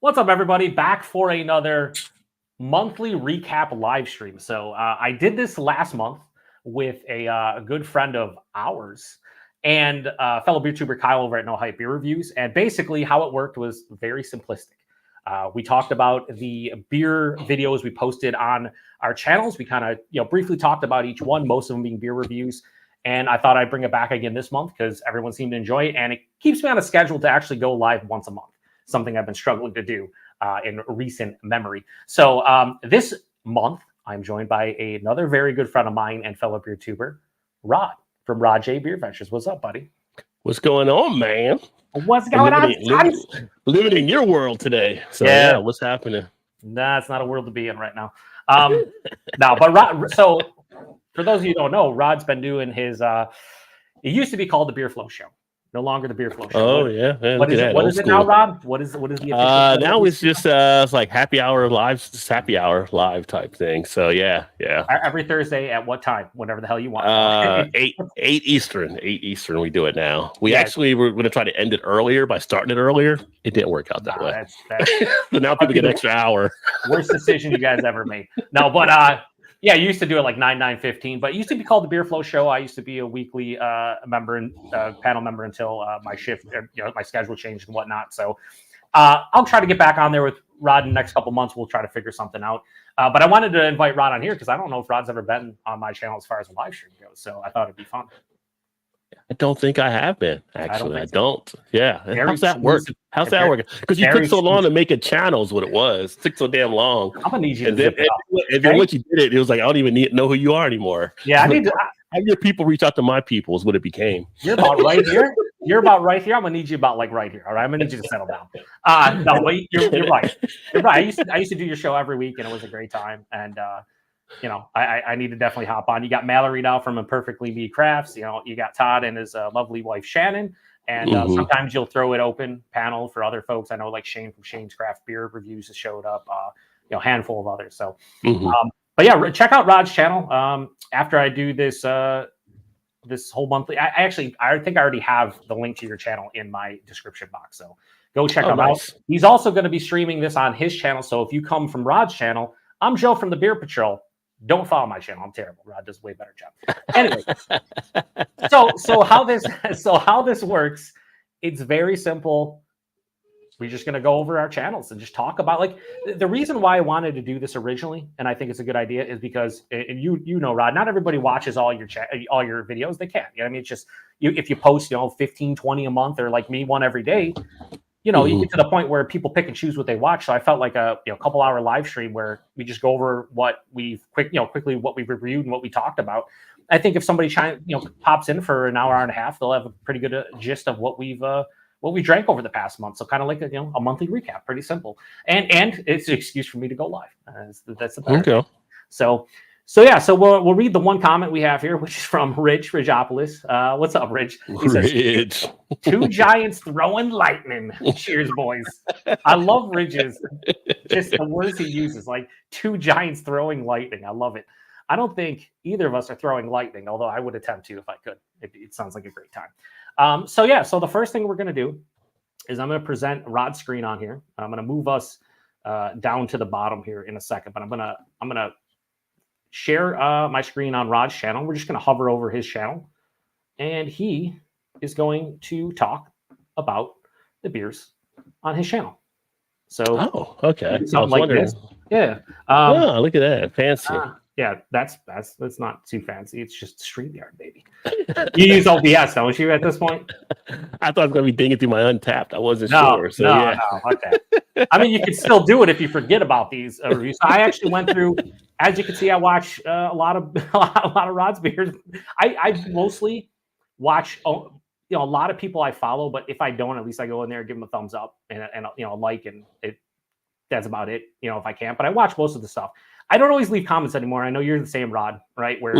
What's up, everybody? Back for another monthly recap live stream. So I did this last month with a good friend of ours and fellow BeerTuber Kyle over at No Hype Beer Reviews. And basically, how it worked was very simplistic. We talked about the beer videos we posted on our channels. We kind of briefly talked about each one, most of them being beer reviews. And I thought I'd bring it back again this month because everyone seemed to enjoy it, and it keeps me on a schedule to actually go live once a month. Something I've been struggling to do in recent memory. So this month, I'm joined by another very good friend of mine and fellow BeerTuber, Rod from J BeerVentures. What's up, buddy? What's going on, man? What's going on? Living in your world today. So yeah, what's happening? Nah, it's not a world to be in right now. No, but Rod, so for those of you who don't know, Rod's been doing his. It used to be called the Beer Flow Show. No longer the Beer Flow Show. Oh yeah, man, what is it now, Rob? What is the official now it's just it's like happy hour live, just happy hour live type thing. So yeah. Every Thursday at what time? Whatever the hell you want. 8 Eastern. 8 Eastern. We do it now. We actually were going to try to end it earlier by starting it earlier. It didn't work out that way. So now people get an extra hour. Worst decision you guys ever made. No, but yeah, you used to do it like 9:15, but it used to be called the Beer Flow Show. I used to be a weekly member and panel member until my shift, my schedule changed and whatnot. So I'll try to get back on there with Rod in the next couple months. We'll try to figure something out. But I wanted to invite Rod on here because I don't know if Rod's ever been on my channel as far as a live stream goes. So I thought it'd be fun. I don't think I have been, actually. I don't. Yeah. How's that work? How's that working? Because you took so long to make a channel is what it was. It took so damn long. I'm going to need you to zip it up. And then once you did it was like, I don't even know who you are anymore. Yeah, I need to. Have your people reach out to my people is what it became. You're about right here. You're about right here. I'm going to need you about like right here. All right. I'm going to need you to settle down. No, but you're right. You're right. I used to do your show every week, and it was a great time. And, I need to definitely hop on. You got Mallory now from Imperfectly Me Crafts. You got Todd and his lovely wife Shannon, and sometimes you'll throw it open panel for other folks. I know like Shane from Shane's Craft Beer Reviews has showed up. Handful of others. So, but yeah, check out Rod's channel. After I do this this whole monthly, I think I already have the link to your channel in my description box. So go check him out. He's also going to be streaming this on his channel. So if you come from Rod's channel, I'm Joe from the Beer PaTroll. Don't follow my channel. I'm terrible. Rod does a way better job. Anyway, so how this works, it's very simple. We're just going to go over our channels and just talk about like the reason why I wanted to do this originally, and I think it's a good idea, is because and you know, Rod, not everybody watches all your videos. They can't. I mean, it's just if you post 15, 20 a month, or like me, one every day. You get to the point where people pick and choose what they watch. So I felt like a couple hour live stream where we just go over what we've quickly what we've reviewed and what we talked about. I think if somebody pops in for an hour and a half, they'll have a pretty good gist of what we drank over the past month. So kind of like a monthly recap, pretty simple. And it's an excuse for me to go live. That's the better thing. So we'll read the one comment we have here, which is from Rich Ridgeopolis. What's up, Rich? He says, 2 giants throwing lightning. Cheers, boys. I love Ridge's, just the words he uses, like 2 giants throwing lightning. I love it. I don't think either of us are throwing lightning, although I would attempt to if I could. It sounds like a great time. So the first thing we're going to do is I'm going to present Rod's screen on here. I'm going to move us down to the bottom here in a second, but I'm going to share my screen on Rod's channel. We're just going to hover over his channel, and he is going to talk about the beers on his channel. So, okay, something like this. Yeah. Look at that, fancy. Yeah, that's not too fancy. It's just StreamYard, baby. You use OBS, don't you? At this point, I thought I was going to be dinging through my Untapped. I wasn't sure. So no, okay. I mean, you can still do it if you forget about these reviews. So I actually went through. As you can see, I watch a lot of Rod's beers. I mostly watch a lot of people I follow, but if I don't, at least I go in there and give them a thumbs up and a like, and that's about it. If I can, but I watch most of the stuff. I don't always leave comments anymore. I know you're the same, Rod, right? Where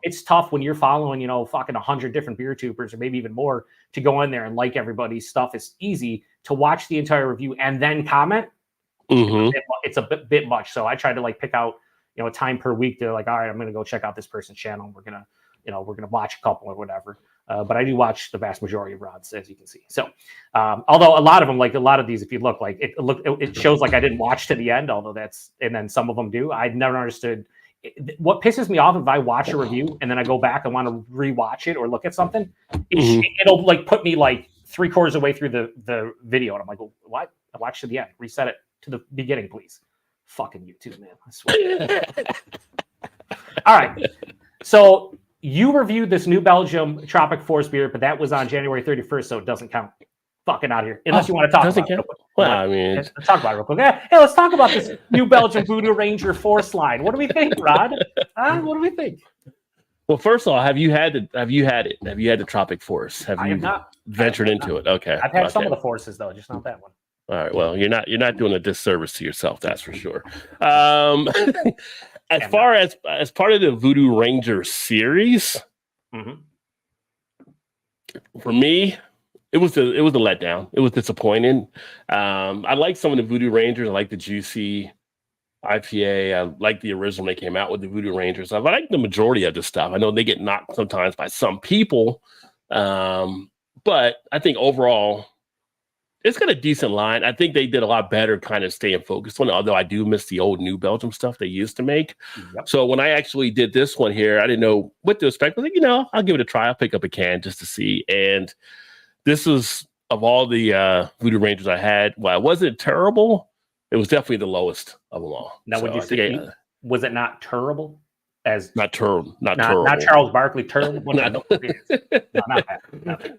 it's tough when you're following, fucking 100 different BeerTubers or maybe even more to go in there and like everybody's stuff. It's easy to watch the entire review and then comment. It's a bit much. So I try to pick out, a time per week to all right, I'm going to go check out this person's channel. We're going to watch a couple or whatever. But I do watch the vast majority of rods, as you can see. So, although a lot of them, like a lot of these, if you look, like it shows like I didn't watch to the end. Although and then some of them do. I never understood. What pisses me off if I watch a review and then I go back and want to rewatch it or look at something, it'll like put me like 3/4 of the way through the video, and I'm like, well, what? I watched to the end. Reset it to the beginning, please. Fucking YouTube, man. I swear. All right. So you reviewed this New Belgium Tropic Force beer, but that was on January 31st, so it doesn't count. Fucking out of here. Unless you want to talk about it. Well, I mean, let's talk about it real quick. Hey, let's talk about this New Belgium Voodoo Ranger Force line. What do we think, Rod? What do we think? Well, first of all, have you had it? Have you had the Tropic Force? Have you ventured into it? Okay. I've had some of the forces though, just not that one. All right. Well, you're not doing a disservice to yourself, that's for sure. As far as part of the Voodoo Ranger series, for me, it was a letdown. It was disappointing. I like some of the Voodoo Rangers. I like the Juicy IPA. I like the original they came out with, the Voodoo Rangers. I like the majority of the stuff. I know they get knocked sometimes by some people, but I think overall it's got a decent line. I think they did a lot better kind of staying focused on it, although I do miss the old New Belgium stuff they used to make. Yep. So when I actually did this one here, I didn't know what to expect. I was like, I'll give it a try. I'll pick up a can just to see. And this was, of all the Voodoo Rangers I had, while it wasn't terrible, it was definitely the lowest of them all. Now, would you say, was it not terrible? As not terrible. Not Charles Barkley terrible? Not that.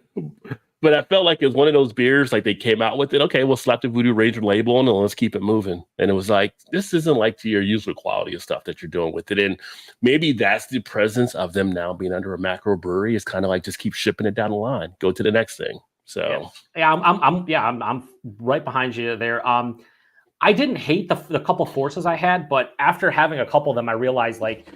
But I felt like it was one of those beers, like they came out with it. Okay, we'll slap the Voodoo Ranger label on it and let's keep it moving. And it was like, this isn't like to your usual quality of stuff that you're doing with it. And maybe that's the presence of them now being under a macro brewery. It's kind of like just keep shipping it down the line, go to the next thing. So I'm right behind you there. I didn't hate the couple forces I had, but after having a couple of them, I realized like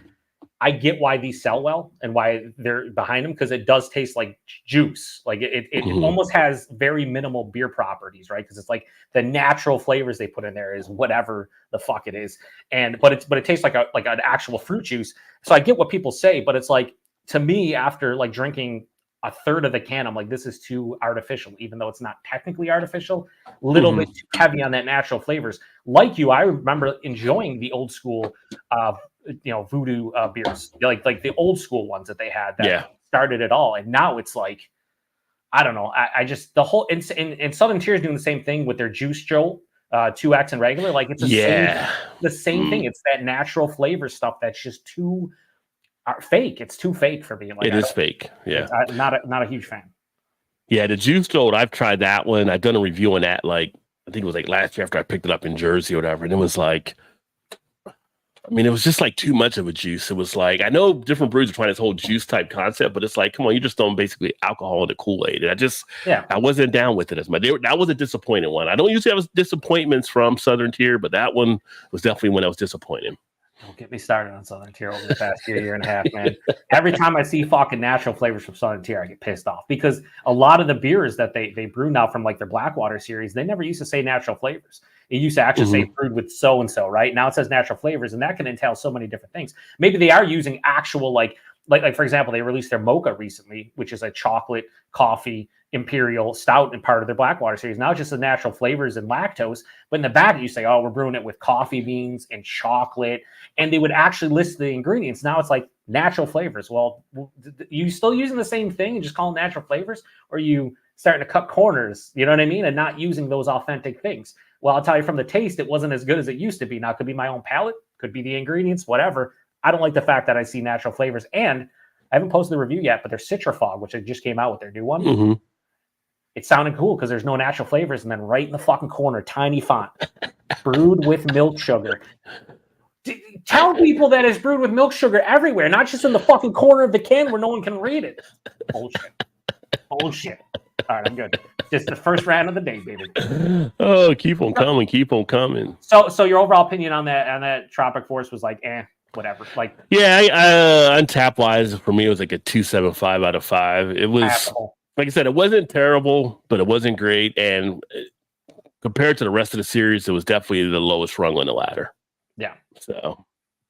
I get why these sell well and why they're behind them, because it does taste like juice. Like it almost has very minimal beer properties, right? Because it's like the natural flavors they put in there is whatever the fuck it is, but it tastes like an actual fruit juice. So I get what people say, but it's like, to me, after like drinking a third of the can, I'm like, this is too artificial, even though it's not technically artificial. A little bit too heavy on that natural flavors. Like you, I remember enjoying the old school voodoo beers, like the old school ones that they had that started it all. And now it's like, I don't know. I just, the whole, and Southern Tier is doing the same thing with their Juice Jolt 2X and regular. Like it's the same thing. It's that natural flavor stuff that's just too fake. It's too fake for me. Like, it is fake. Yeah. I'm not a huge fan. Yeah. The Juice Jolt, I've tried that one. I've done a review on that. Like, I think it was like last year after I picked it up in Jersey or whatever. And it was like, I mean, it was just like too much of a juice. It was like, I know different breweries are trying this whole juice type concept, but it's like, come on, you just throwing basically alcohol in the Kool-Aid. And I wasn't down with it as much. That was a disappointing one. I don't usually have disappointments from Southern Tier, but that one was definitely one that was disappointing. Don't get me started on Southern Tier over the past year and a half, man. Every time I see fucking natural flavors from Southern Tier, I get pissed off, because a lot of the beers that they brew now from like their Blackwater series, they never used to say natural flavors. It used to actually say brewed with so-and-so, right? Now it says natural flavors, and that can entail so many different things. Maybe they are using actual, like for example, they released their Mocha recently, which is a chocolate, coffee, imperial stout and part of their Blackwater series. Now it's just the natural flavors and lactose. But in the back, you say, oh, we're brewing it with coffee beans and chocolate. And they would actually list the ingredients. Now it's like natural flavors. Well, you still using the same thing and just calling natural flavors? Or are you starting to cut corners, you know what I mean? And not using those authentic things. Well, I'll tell you, from the taste, it wasn't as good as it used to be. Now, it could be my own palate, could be the ingredients, whatever. I don't like the fact that I see natural flavors. And I haven't posted the review yet, but their Citra Fog, which just came out with their new one, it sounded cool because there's no natural flavors. And then right in the fucking corner, tiny font, brewed with milk sugar. Tell people that it's brewed with milk sugar everywhere, not just in the fucking corner of the can where no one can read it. Bullshit. All right, I'm good. Just the first round of the day, baby. Oh, keep on coming. So your overall opinion on that Tropic Force was like, whatever. Like, on tap wise, for me, it was like a 2.75 out of 5. It was, like I said, it wasn't terrible, but it wasn't great. And compared to the rest of the series, it was definitely the lowest rung on the ladder. Yeah. So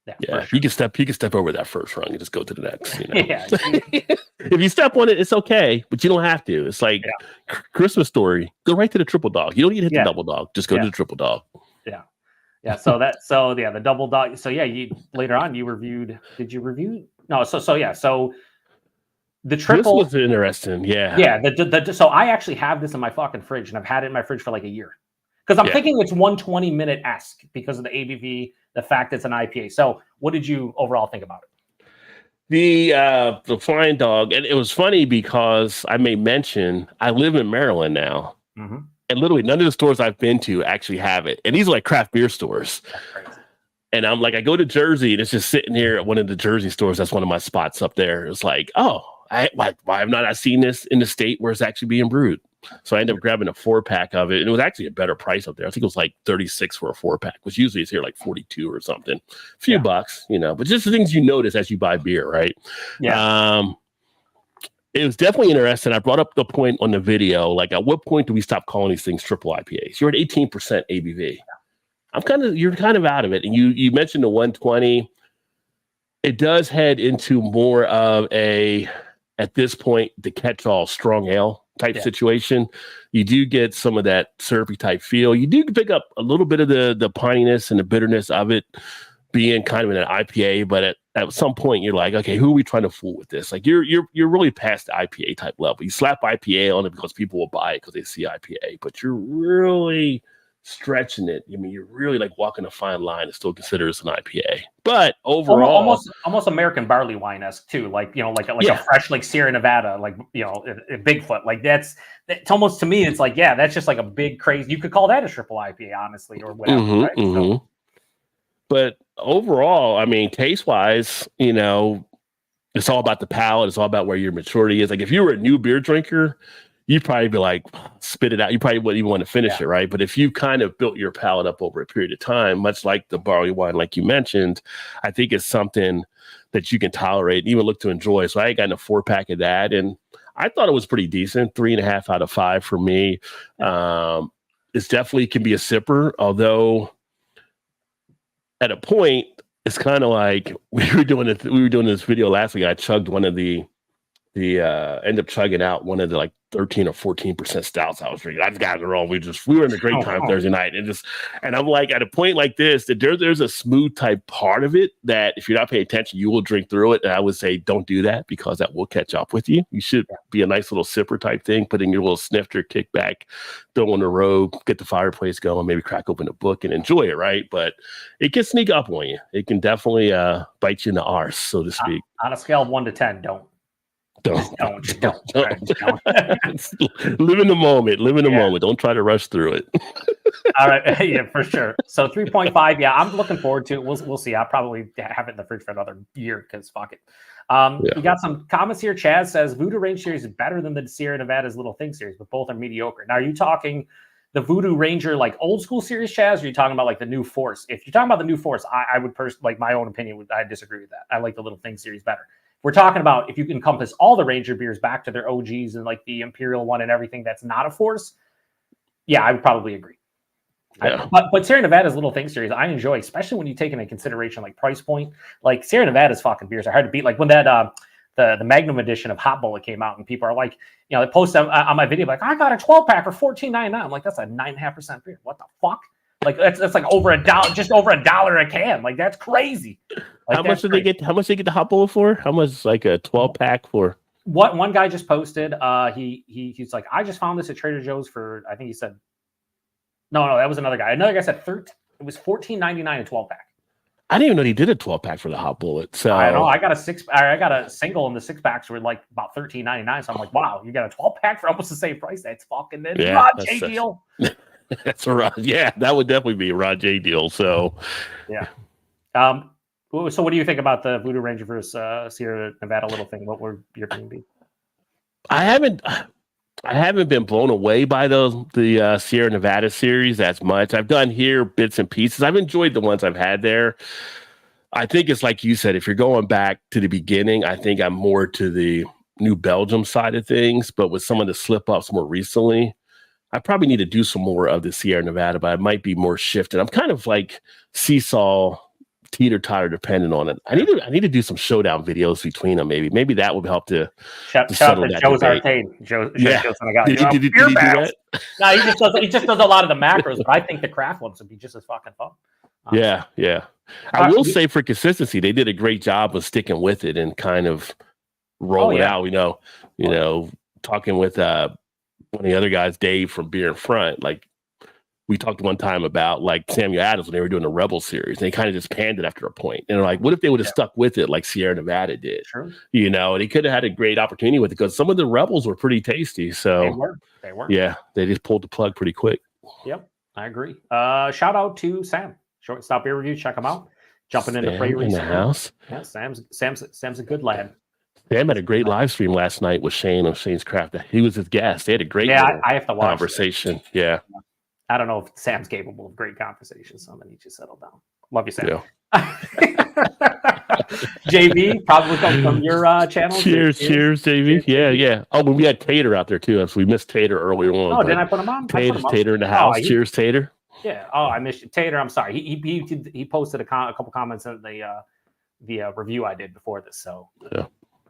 Yeah, sure. you can step over that first rung and just go to the next. You know? Yeah. If you step on it, it's okay, but you don't have to. It's like Christmas Story. Go right to the triple dog. You don't need to hit the double dog. Just go to the triple dog. Yeah. So the double dog. So yeah, you later on you reviewed. Did you review? No. So the triple. This was interesting. Yeah. Yeah. So I actually have this in my fucking fridge, and I've had it in my fridge for like a year because I'm thinking it's 120-minute-esque because of the ABV, the fact it's an IPA. So what did you overall think about it? The Flying Dog, and it was funny because I may mention I live in Maryland now, and literally none of the stores I've been to actually have it, and these are like craft beer stores. And I'm like, I go to Jersey, and it's just sitting here at one of the Jersey stores. That's one of my spots up there. It's like, oh, why have not I seen this in the state where it's actually being brewed? So I ended up grabbing a 4-pack of it, and it was actually a better price up there. I think it was like 36 for a 4-pack, which usually is here like 42 or something. A few bucks, you know, but just the things you notice as you buy beer, right? Yeah. It was definitely interesting. I brought up the point on the video, like at what point do we stop calling these things triple IPAs? You're at 18% ABV. You're kind of out of it. And you mentioned the 120. It does head into more of at this point, the catch-all strong ale type situation. You do get some of that syrupy type feel. You do pick up a little bit of the pininess and the bitterness of it being kind of in an IPA, but at some point you're like, okay, who are we trying to fool with this? Like you're really past the IPA type level. You slap IPA on it because people will buy it because they see IPA, but you're really stretching it. I mean, you're really like walking a fine line to still consider this an IPA. But overall, almost American barley wine-esque too. Like, you know, like a fresh like Sierra Nevada, like, you know, a Bigfoot. Like it's almost, to me, it's like, yeah, that's just like a big crazy. You could call that a triple IPA, honestly, or whatever. Right? So, but overall, I mean, taste-wise, you know, it's all about the palate. It's all about where your maturity is. Like if you were a new beer drinker, you'd probably be like, spit it out. You probably wouldn't even want to finish it, right? But if you kind of built your palate up over a period of time, much like the barley wine, like you mentioned, I think it's something that you can tolerate and even look to enjoy. So I got a 4-pack of that, and I thought it was pretty decent. 3.5 out of 5 for me. It's definitely can be a sipper, although at a point, it's kind of like we were doing this video last week. I chugged one of the end up chugging out one of the like 13 or 14% stouts I was drinking. I've gotten it wrong. We were in a great time Thursday night, and I'm like, at a point like this, that there's a smooth type part of it that if you're not paying attention, you will drink through it. And I would say don't do that because that will catch up with you. You should be a nice little sipper type thing, put in your little snifter, kick back, throw on the robe, get the fireplace going, maybe crack open a book and enjoy it, right? But it can sneak up on you. It can definitely bite you in the arse, so to speak. On a scale of 1 to 10, don't. Don't. Live in the moment. Moment. Don't try to rush through it. All right. Yeah, for sure. So 3.5. Yeah, I'm looking forward to it. We'll see. I'll probably have it in the fridge for another year because fuck it. We got some comments here. Chaz says Voodoo Range series is better than the Sierra Nevada's Little Thing series, but both are mediocre. Now, are you talking the Voodoo Ranger like old school series, Chaz, or are you talking about like the new Force? If you're talking about the new Force, I would like my own opinion, I disagree with that. I like the Little Thing series better. We're talking about if you can encompass all the Ranger beers back to their OGs and like the Imperial one and everything that's not a Force. Yeah, I would probably agree. Yeah. But Sierra Nevada's Little Thing series, I enjoy, especially when you take into consideration like price point. Like Sierra Nevada's fucking beers are hard to beat. Like when that the Magnum edition of Hot Bullet came out and people are like, you know, they post on my video like, I got a 12-pack for $14.99. I'm like, that's a 9.5% beer. What the fuck? Like that's like over $1, just over $1 a can. Like that's crazy. Like, how much did they get? How much did they get the Hot Bullet for? How much is like a 12-pack for? What one guy just posted? He's like, I just found this at Trader Joe's for, I think he said, no, that was another guy. Another guy said it was $14.99 a 12-pack. I didn't even know he did a 12-pack for the Hot Bullet. So I know I got a single, and the 6-packs were like about $13.99. So I'm like, wow, you got a 12-pack for almost the same price. That's fucking Rod J deal. That's a Rod. Yeah, that would definitely be a Rod J deal. So yeah. So what do you think about the Voodoo Ranger versus Sierra Nevada Little Thing? What would your opinion be? I haven't been blown away by the Sierra Nevada series as much. I've done here bits and pieces. I've enjoyed the ones I've had there. I think it's like you said, if you're going back to the beginning, I think I'm more to the New Belgium side of things. But with some of the slip ups more recently, I probably need to do some more of the Sierra Nevada, but I might be more shifted. I'm kind of like seesaw teeter-totter dependent on it. I need to do some showdown videos between them. Maybe that would help to Shout out settle to that Joe's debate. Arcade. Joe's Yeah. I got Did he do that? No, he just does a lot of the macros, but I think the craft ones would be just as fucking fun. Yeah. I will say for consistency, they did a great job of sticking with it and kind of rolling out. Talking with one of the other guys, Dave from Beer in Front, like we talked one time about like Samuel Adams when they were doing the Rebel series. They kind of just panned it after a point. And they're like, what if they would have stuck with it like Sierra Nevada did? True. And he could have had a great opportunity with it because some of the Rebels were pretty tasty. So they were. Yeah, they just pulled the plug pretty quick. Yep, I agree. Shout out to Sam, Shortstop Beer Review. Check him out. Jumping into freight in the house. Yeah, Sam's a good lad. Sam had a great live stream last night with Shane of Shane's Craft. He was his guest. They had a great I have to watch conversation. Yeah. I don't know if Sam's capable of great conversations, so I'm gonna need you to settle down. Love you, Sam. Yeah. JB, probably comes from your channel. Cheers, JB. Yeah. Oh, but we had Tater out there too. So we missed Tater earlier on. Oh, didn't I put him on? Tater in the house. Cheers, Tater. Yeah. Oh, I missed you. Tater, I'm sorry. He posted a couple comments in the review I did before this, so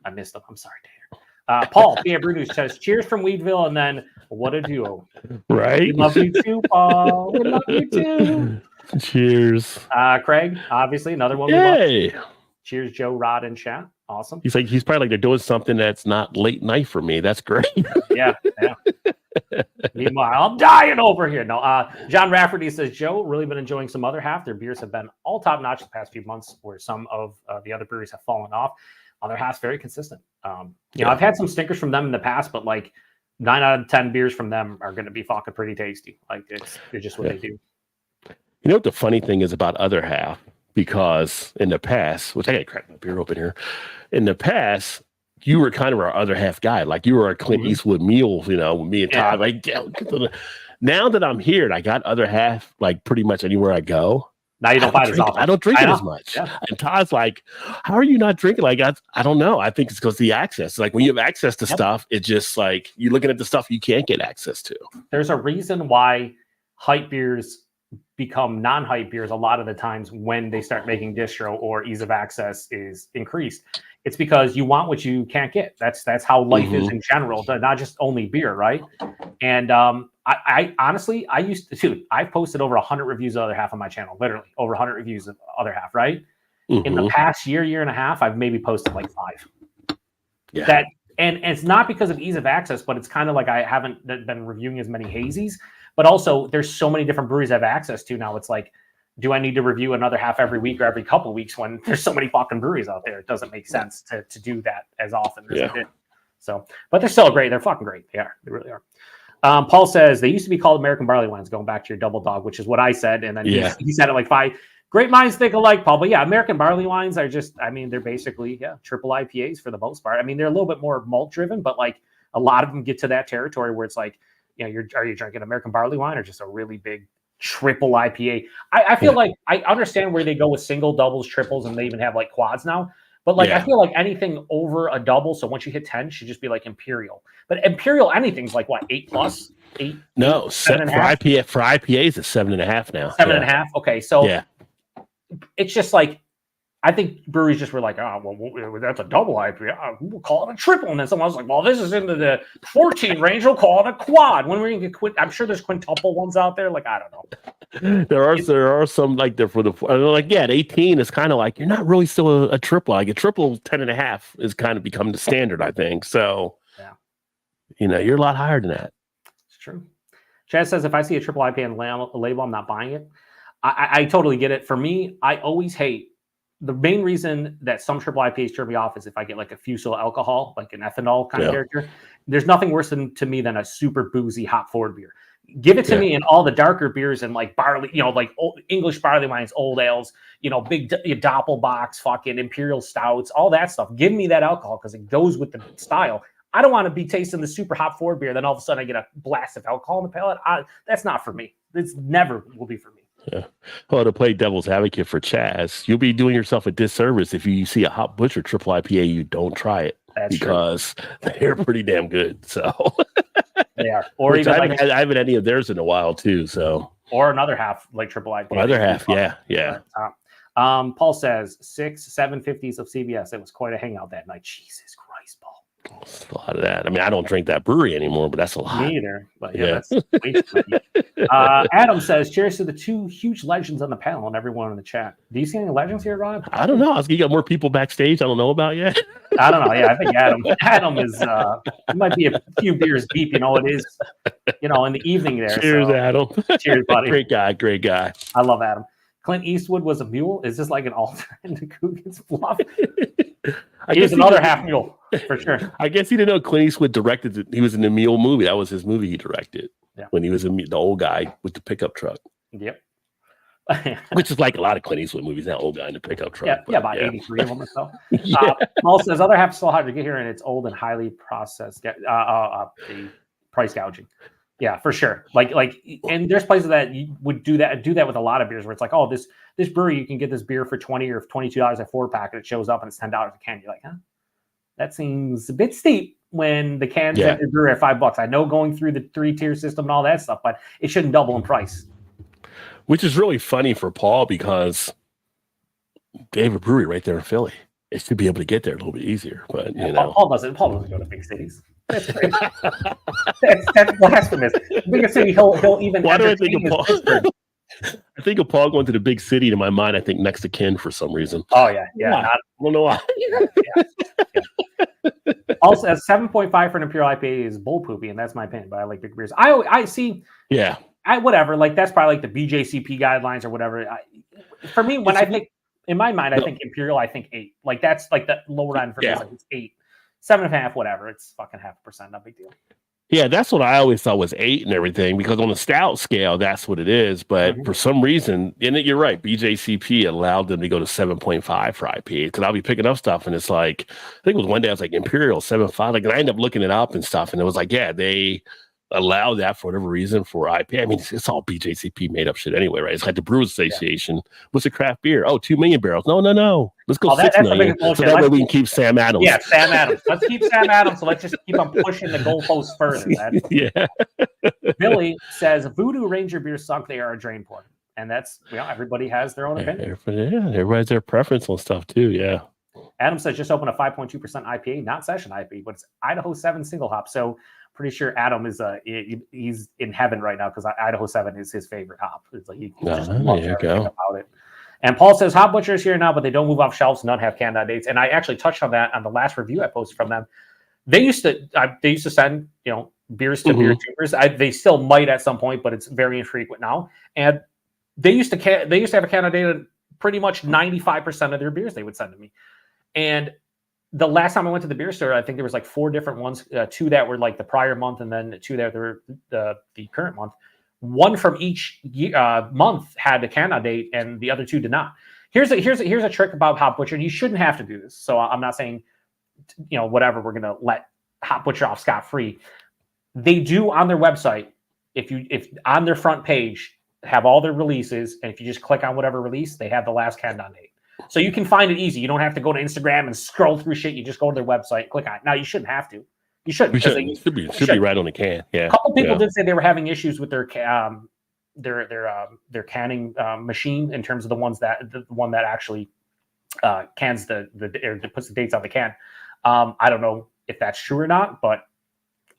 I missed them. I'm sorry, Tater. Paul, Brutus says, cheers from Weedville, and then what a duo. Right? We love you too, Paul. We love you too. Cheers. Craig, obviously, another one. Yay. Cheers, Joe, Rod, and chat. Awesome. He's probably like, they're doing something that's not late night for me. That's great. Yeah. Meanwhile, I'm dying over here. No, John Rafferty says, Joe, really been enjoying some other half. Their beers have been all top notch the past few months, where some of the other breweries have fallen off. Other half's very consistent. I've had some stinkers from them in the past, but like 9 out of 10 beers from them are going to be fucking pretty tasty. Like they're just what they do. You know what the funny thing is about other half? Because in the past, which I gotta crack my beer open here, in the past, you were kind of our other half guy. Like you were our Clint Eastwood meals, with me and Todd. Like now that I'm here and I got other half, like pretty much anywhere I go. Now you don't find as often. I don't drink it as much. Yeah. And Todd's like, how are you not drinking? Like, I don't know. I think it's because the access. Like when you have access to stuff, it's just like you're looking at the stuff you can't get access to. There's a reason why hype beers become non-hype beers a lot of the times when they start making distro or ease of access is increased. It's because you want what you can't get. That's how life is in general, not just only beer, right? And I honestly, I've posted over 100 reviews of other half on my channel, literally over 100 reviews of other half, right? In the past year and a half, I've maybe posted like 5. Yeah. And it's not because of ease of access, but it's kind of like I haven't been reviewing as many hazies. But also, there's so many different breweries I have access to now. It's like, do I need to review another half every week or every couple of weeks when there's so many fucking breweries out there? It doesn't make sense to do that as often as I did. So, but they're still great. They're fucking great. They are. They really are. Paul says they used to be called American barley wines. Going back to your double dog, which is what I said, and then he said it like 5. Great minds think alike, Paul. But yeah, American barley wines are just, they're basically triple IPAs for the most part. They're a little bit more malt driven, but like a lot of them get to that territory where it's like, are you drinking American barley wine or just a really big triple IPA? I feel like I understand where they go with single, doubles, triples, and they even have like quads now. But like I feel like anything over a double, so once you hit 10, should just be like Imperial. But Imperial anything's like what, 8+? 8? No, 7.5? For IPAs, it's 7.5 now. 7.5. Okay, so it's just like I think breweries just were like, that's a double IPA. We'll call it a triple. And then someone was like, well, this is into the 14 range. We'll call it a quad. When we're going to get I'm sure there's quintuple ones out there. Like, I don't know. There are some like there for the at 18 is kind of like you're not really still a triple. Like a triple 10.5 is kind of become the standard, I think. So you're a lot higher than that. It's true. Chad says if I see a triple IPA and label, I'm not buying it. I totally get it. For me, I always hate. The main reason that some triple IPAs turn me off is if I get like a fusel alcohol, like an ethanol kind of character. There's nothing worse to me than a super boozy hop forward beer. Give it to me in all the darker beers and like barley, like old English barley wines, old ales, big Doppelbocks, fucking imperial stouts, all that stuff. Give me that alcohol because it goes with the style. I don't want to be tasting the super hop forward beer. Then all of a sudden I get a blast of alcohol in the palate. That's not for me. It's never will be for me. Yeah. Well, to play devil's advocate for Chaz, you'll be doing yourself a disservice if you see a Hop Butcher triple IPA, you don't try it. That's because they're pretty damn good. So they are. Or even I haven't had any of theirs in a while too. So or another half like triple IPA. Another half, yeah. Paul says 750s of CBS. It was quite a hangout that night. Jesus Christ, Paul. That's a lot of that. I mean, I don't drink that brewery anymore, but that's a lot. Me either. But yeah. That's way too many. Adam says, cheers to the two huge legends on the panel and everyone in the chat. Do you see any legends here, Rob? I don't know. You got more people backstage I don't know about yet. I don't know. Yeah, I think Adam is he might be a few beers deep. It is, in the evening there. Cheers, so. Adam. Cheers, buddy. Great guy. I love Adam. Clint Eastwood was a mule. Is this like an alternate to Coogan's Bluff? He's another half mule for sure. I guess he didn't know Clint Eastwood directed it. He was in the mule movie. That was his movie he directed when he was the old guy with the pickup truck. Yep. Which is like a lot of Clint Eastwood movies, that old guy in the pickup truck. About 83 of them or so. Paul says other half is still hard to get here, and it's old and highly processed. The price gouging. Yeah, for sure. And there's places that you would do that with a lot of beers where it's like, oh, this brewery, you can get this beer for $20 or $22 a 4-pack, and it shows up and it's $10 a can. You're like, huh? That seems a bit steep when the cans at your brewery are $5. I know going through the 3-tier system and all that stuff, but it shouldn't double in price. Which is really funny for Paul because they have a brewery right there in Philly. It should be able to get there a little bit easier, but Paul doesn't go to big cities. That's crazy. that's blasphemous. Bigger city, he'll even. Why do I think of Paul? I think of Paul going to the big city. To my mind, I think next to Ken for some reason. Oh yeah. I don't know why. Also, at 7.5 for an Imperial IPA is bull poopy, and that's my opinion. But I like big beers. I see. Yeah. Whatever. Like that's probably like the BJCP guidelines or whatever. For me, when I think in my mind, I think Imperial. I think 8. Like that's like the lower end for me. Like it's 8. 7.5, whatever. It's fucking 0.5%. No big deal. Yeah, that's what I always thought was 8 and everything, because on the stout scale, that's what it is. But for some reason, and you're right, BJCP allowed them to go to 7.5 for IPA, because I'll be picking up stuff and it's like, I think it was one day I was like Imperial 7.5. Like, and I ended up looking it up and stuff, and it was like, yeah, they allow that for whatever reason for IPA. I mean, it's all BJCP made up shit anyway, right? It's like the Brewers Association. What's a craft beer? Oh, 2 million barrels. No. Let's go 6 million. So that way we can keep Sam Adams. Yeah, Sam Adams. Let's keep Sam Adams. So let's just keep on pushing the goalposts further. Billy says Voodoo Ranger beers suck. They are a drain point. And that's, everybody has their own opinion. Everybody has their preference on stuff too. Yeah. Adam says just open a 5.2% IPA, not session IPA, but it's Idaho 7 single hop. So pretty sure Adam is he's in heaven right now because Idaho 7 is his favorite hop. It's like he just loves everything about it. And Paul says Hop Butcher is here now, but they don't move off shelves. None have canned on dates. And I actually touched on that on the last review I posted from them. They used to send beers to BeerTubers. They still might at some point, but it's very infrequent now. And they used to have a can on date on pretty much 95% of their beers they would send to me. And the last time I went to the beer store, I think there was like 4 different ones, 2 that were like the prior month, and then 2 that were the current month. 1 from each month had a can on date, and the other 2 did not. Here's a trick about Hop Butcher, and you shouldn't have to do this. So I'm not saying, whatever, we're gonna let Hop Butcher off scot free. They do on their website, if on their front page have all their releases, and if you just click on whatever release, they have the last can on date. So you can find it easy. You don't have to go to Instagram and scroll through shit. You just go to their website, click on it. Now you shouldn't have to. You shouldn't. It should be right on the can. Yeah. A couple people did say they were having issues with their canning machine in terms of the one that actually cans or puts the dates on the can. I don't know if that's true or not, but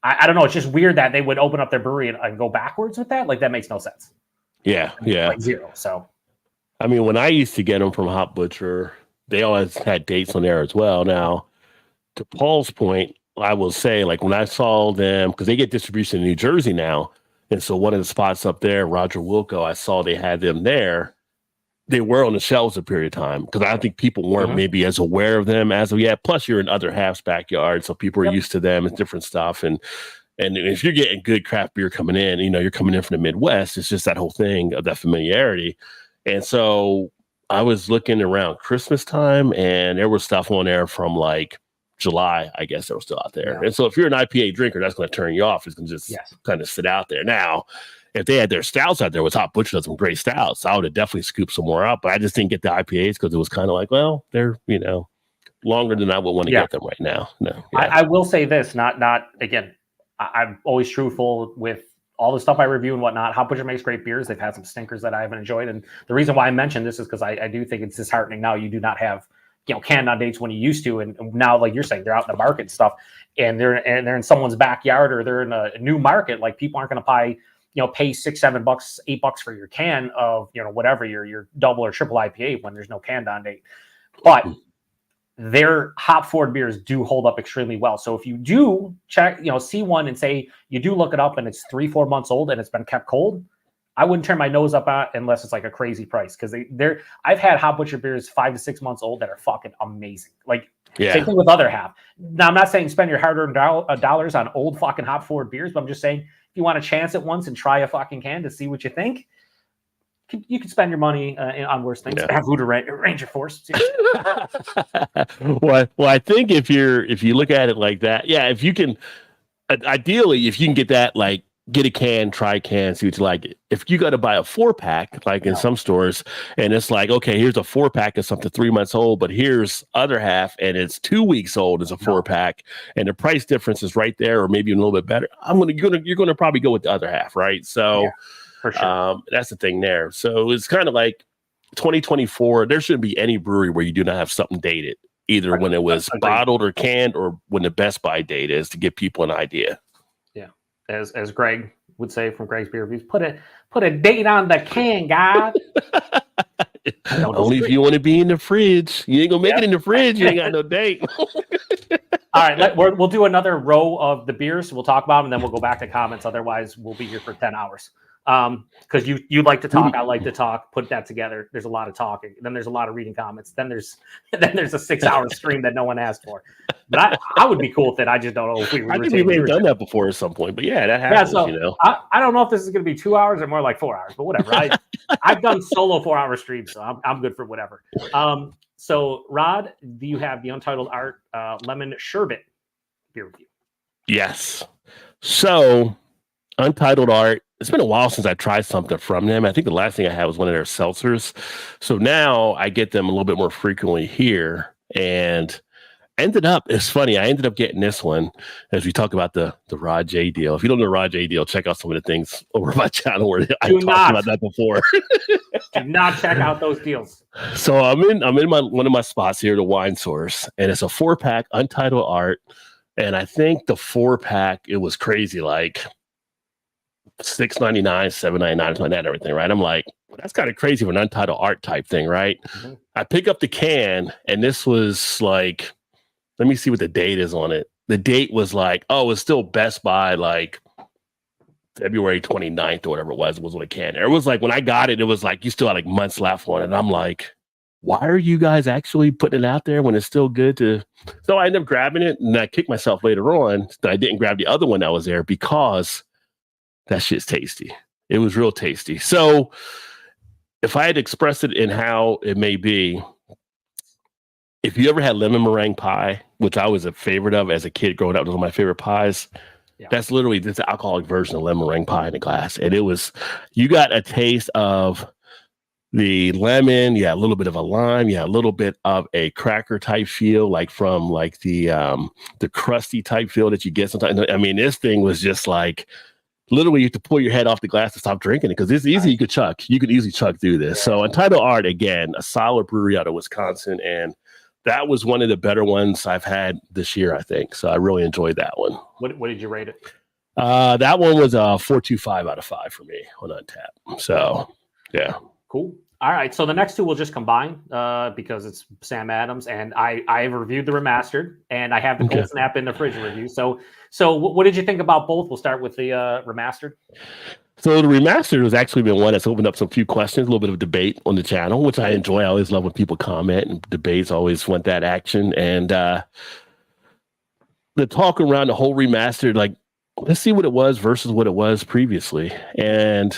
I don't know. It's just weird that they would open up their brewery and go backwards with that. Like that makes no sense. Yeah. Like 0. So. I mean, when I used to get them from Hop Butcher, they always had dates on there as well. Now, to Paul's point, I will say, like when I saw them, because they get distribution in New Jersey now, and so one of the spots up there, Roger Wilco, I saw they had them there. They were on the shelves a period of time because I don't think people weren't maybe as aware of them as of yet. Plus, you're in other half's backyard, so people are used to them and different stuff. And if you're getting good craft beer coming in, you're coming in from the Midwest. It's just that whole thing of that familiarity. And so I was looking around Christmas time, and there was stuff on there from like July, I guess, that was still out there. Yeah. And so if you're an IPA drinker, that's going to turn you off. It's going to just kind of sit out there. Now, if they had their stouts out there with Hop Butcher, does some great stouts, I would have definitely scooped some more up. But I just didn't get the IPAs because it was kind of like, well, they're, longer than I would want to get them right now. No, I will say this, not again, I'm always truthful with all the stuff I review and whatnot. Hop Butcher makes great beers. They've had some stinkers that I haven't enjoyed. And the reason why I mentioned this is because I do think it's disheartening now. You do not have, canned on dates when you used to. And now, like you're saying, they're out in the market and stuff, and they're in someone's backyard, or they're in a new market. Like, people aren't going to pay $6, $7, $8 for your can of, whatever your double or triple IPA when there's no canned on date. But their hop forward beers do hold up extremely well. So if you do check, see one and say you do look it up and it's 3-4 months old and it's been kept cold, I wouldn't turn my nose up at unless it's like a crazy price. Because I've had Hop Butcher beers 5 to 6 months old that are fucking amazing. Like, same thing with other half. Now, I'm not saying spend your hard-earned dollars on old fucking hop forward beers, but I'm just saying, if you want to chance it once and try a fucking can to see what you think, you can spend your money on worse things. Have Voodoo Ranger Force. well, I think if you look at it like that, if you can, ideally, if you can get that, like, get a can, try a can, see what you like. If you got to buy a 4-pack, like in some stores, and it's like, okay, here's a 4-pack of something 3 months old, but here's other half and it's 2 weeks old as a 4-pack, and the price difference is right there, or maybe a little bit better. You're gonna probably go with the other half, right? So. For sure. That's the thing there. So it's kind of like 2024. There shouldn't be any brewery where you do not have something dated, either when it was bottled or canned, or when the Best By date is, to give people an idea. Yeah, as Greg would say from Greg's Beer Reviews, put a date on the can, guys. Only if you want to be in the fridge. You ain't gonna make it in the fridge. You ain't got no date. All right, we'll do another row of the beers. We'll talk about them, and then we'll go back to comments. Otherwise, we'll be here for 10 hours. Because you like to talk, I like to talk. Put that together. There's a lot of talking. Then there's a lot of reading comments. Then there's a 6-hour stream that no one asked for. But I would be cool with it. I just don't know if we. I think we may have done that before at some point. But that happens. Yeah, so I don't know if this is going to be 2 hours or more like 4 hours. But whatever. I've done solo 4-hour streams, so I'm good for whatever. So Rod, do you have the Untitled Art lemon sherbet beer review? Yes. So Untitled Art. It's been a while since I tried something from them. I think the last thing I had was one of their seltzers. So now I get them a little bit more frequently here, and it's funny. I ended up getting this one as we talk about the Rod J deal. If you don't know the Rod J deal, check out some of the things over my channel where I talked about that before. Do not check out those deals. So I'm in one of my spots here, the Wine Source, and it's a 4-pack Untitled Art. And I think the 4-pack, it was crazy, like $6.99, $7.99, something like that, and everything, right? I'm like, well, that's kind of crazy for an Untitled Art type thing, right? Mm-hmm. I pick up the can, and this was like, let me see what the date is on it. The date was like, it's still Best By, like February 29th or whatever it was on the can. It was like, when I got it, it was like, you still had like months left on it. And I'm like, why are you guys actually putting it out there when it's still good to? So I ended up grabbing it, and I kicked myself later on that I didn't grab the other one that was there, because that shit's tasty. It was real tasty. So if I had expressed it in how it may be, if you ever had lemon meringue pie, which I was a favorite of as a kid growing up, it was one of my favorite pies. Yeah. That's literally this alcoholic version of lemon meringue pie in a glass. And you got a taste of the lemon, a little bit of a lime, a little bit of a cracker type feel, like from like the crusty type feel that you get sometimes. I mean, this thing was just like, literally, you have to pull your head off the glass to stop drinking it, because it's easy. You could easily chug through this. So Untitled Art, again, a solid brewery out of Wisconsin, and that was one of the better ones I've had this year, I think. So I really enjoyed that one. What did you rate it? That one was a 4.25 out of 5 for me on Untappd. So yeah, cool. All right, so the next two will just combine because it's Sam Adams, and I reviewed the remastered, and I have the Cold Snap in the fridge review. So what did you think about both? We'll start with the remastered. So the remastered has actually been one that's opened up some few questions, a little bit of debate on the channel, which I enjoy. I always love when people comment, and debates always want that action. And the talk around the whole remastered, like, let's see what it was versus what it was previously. And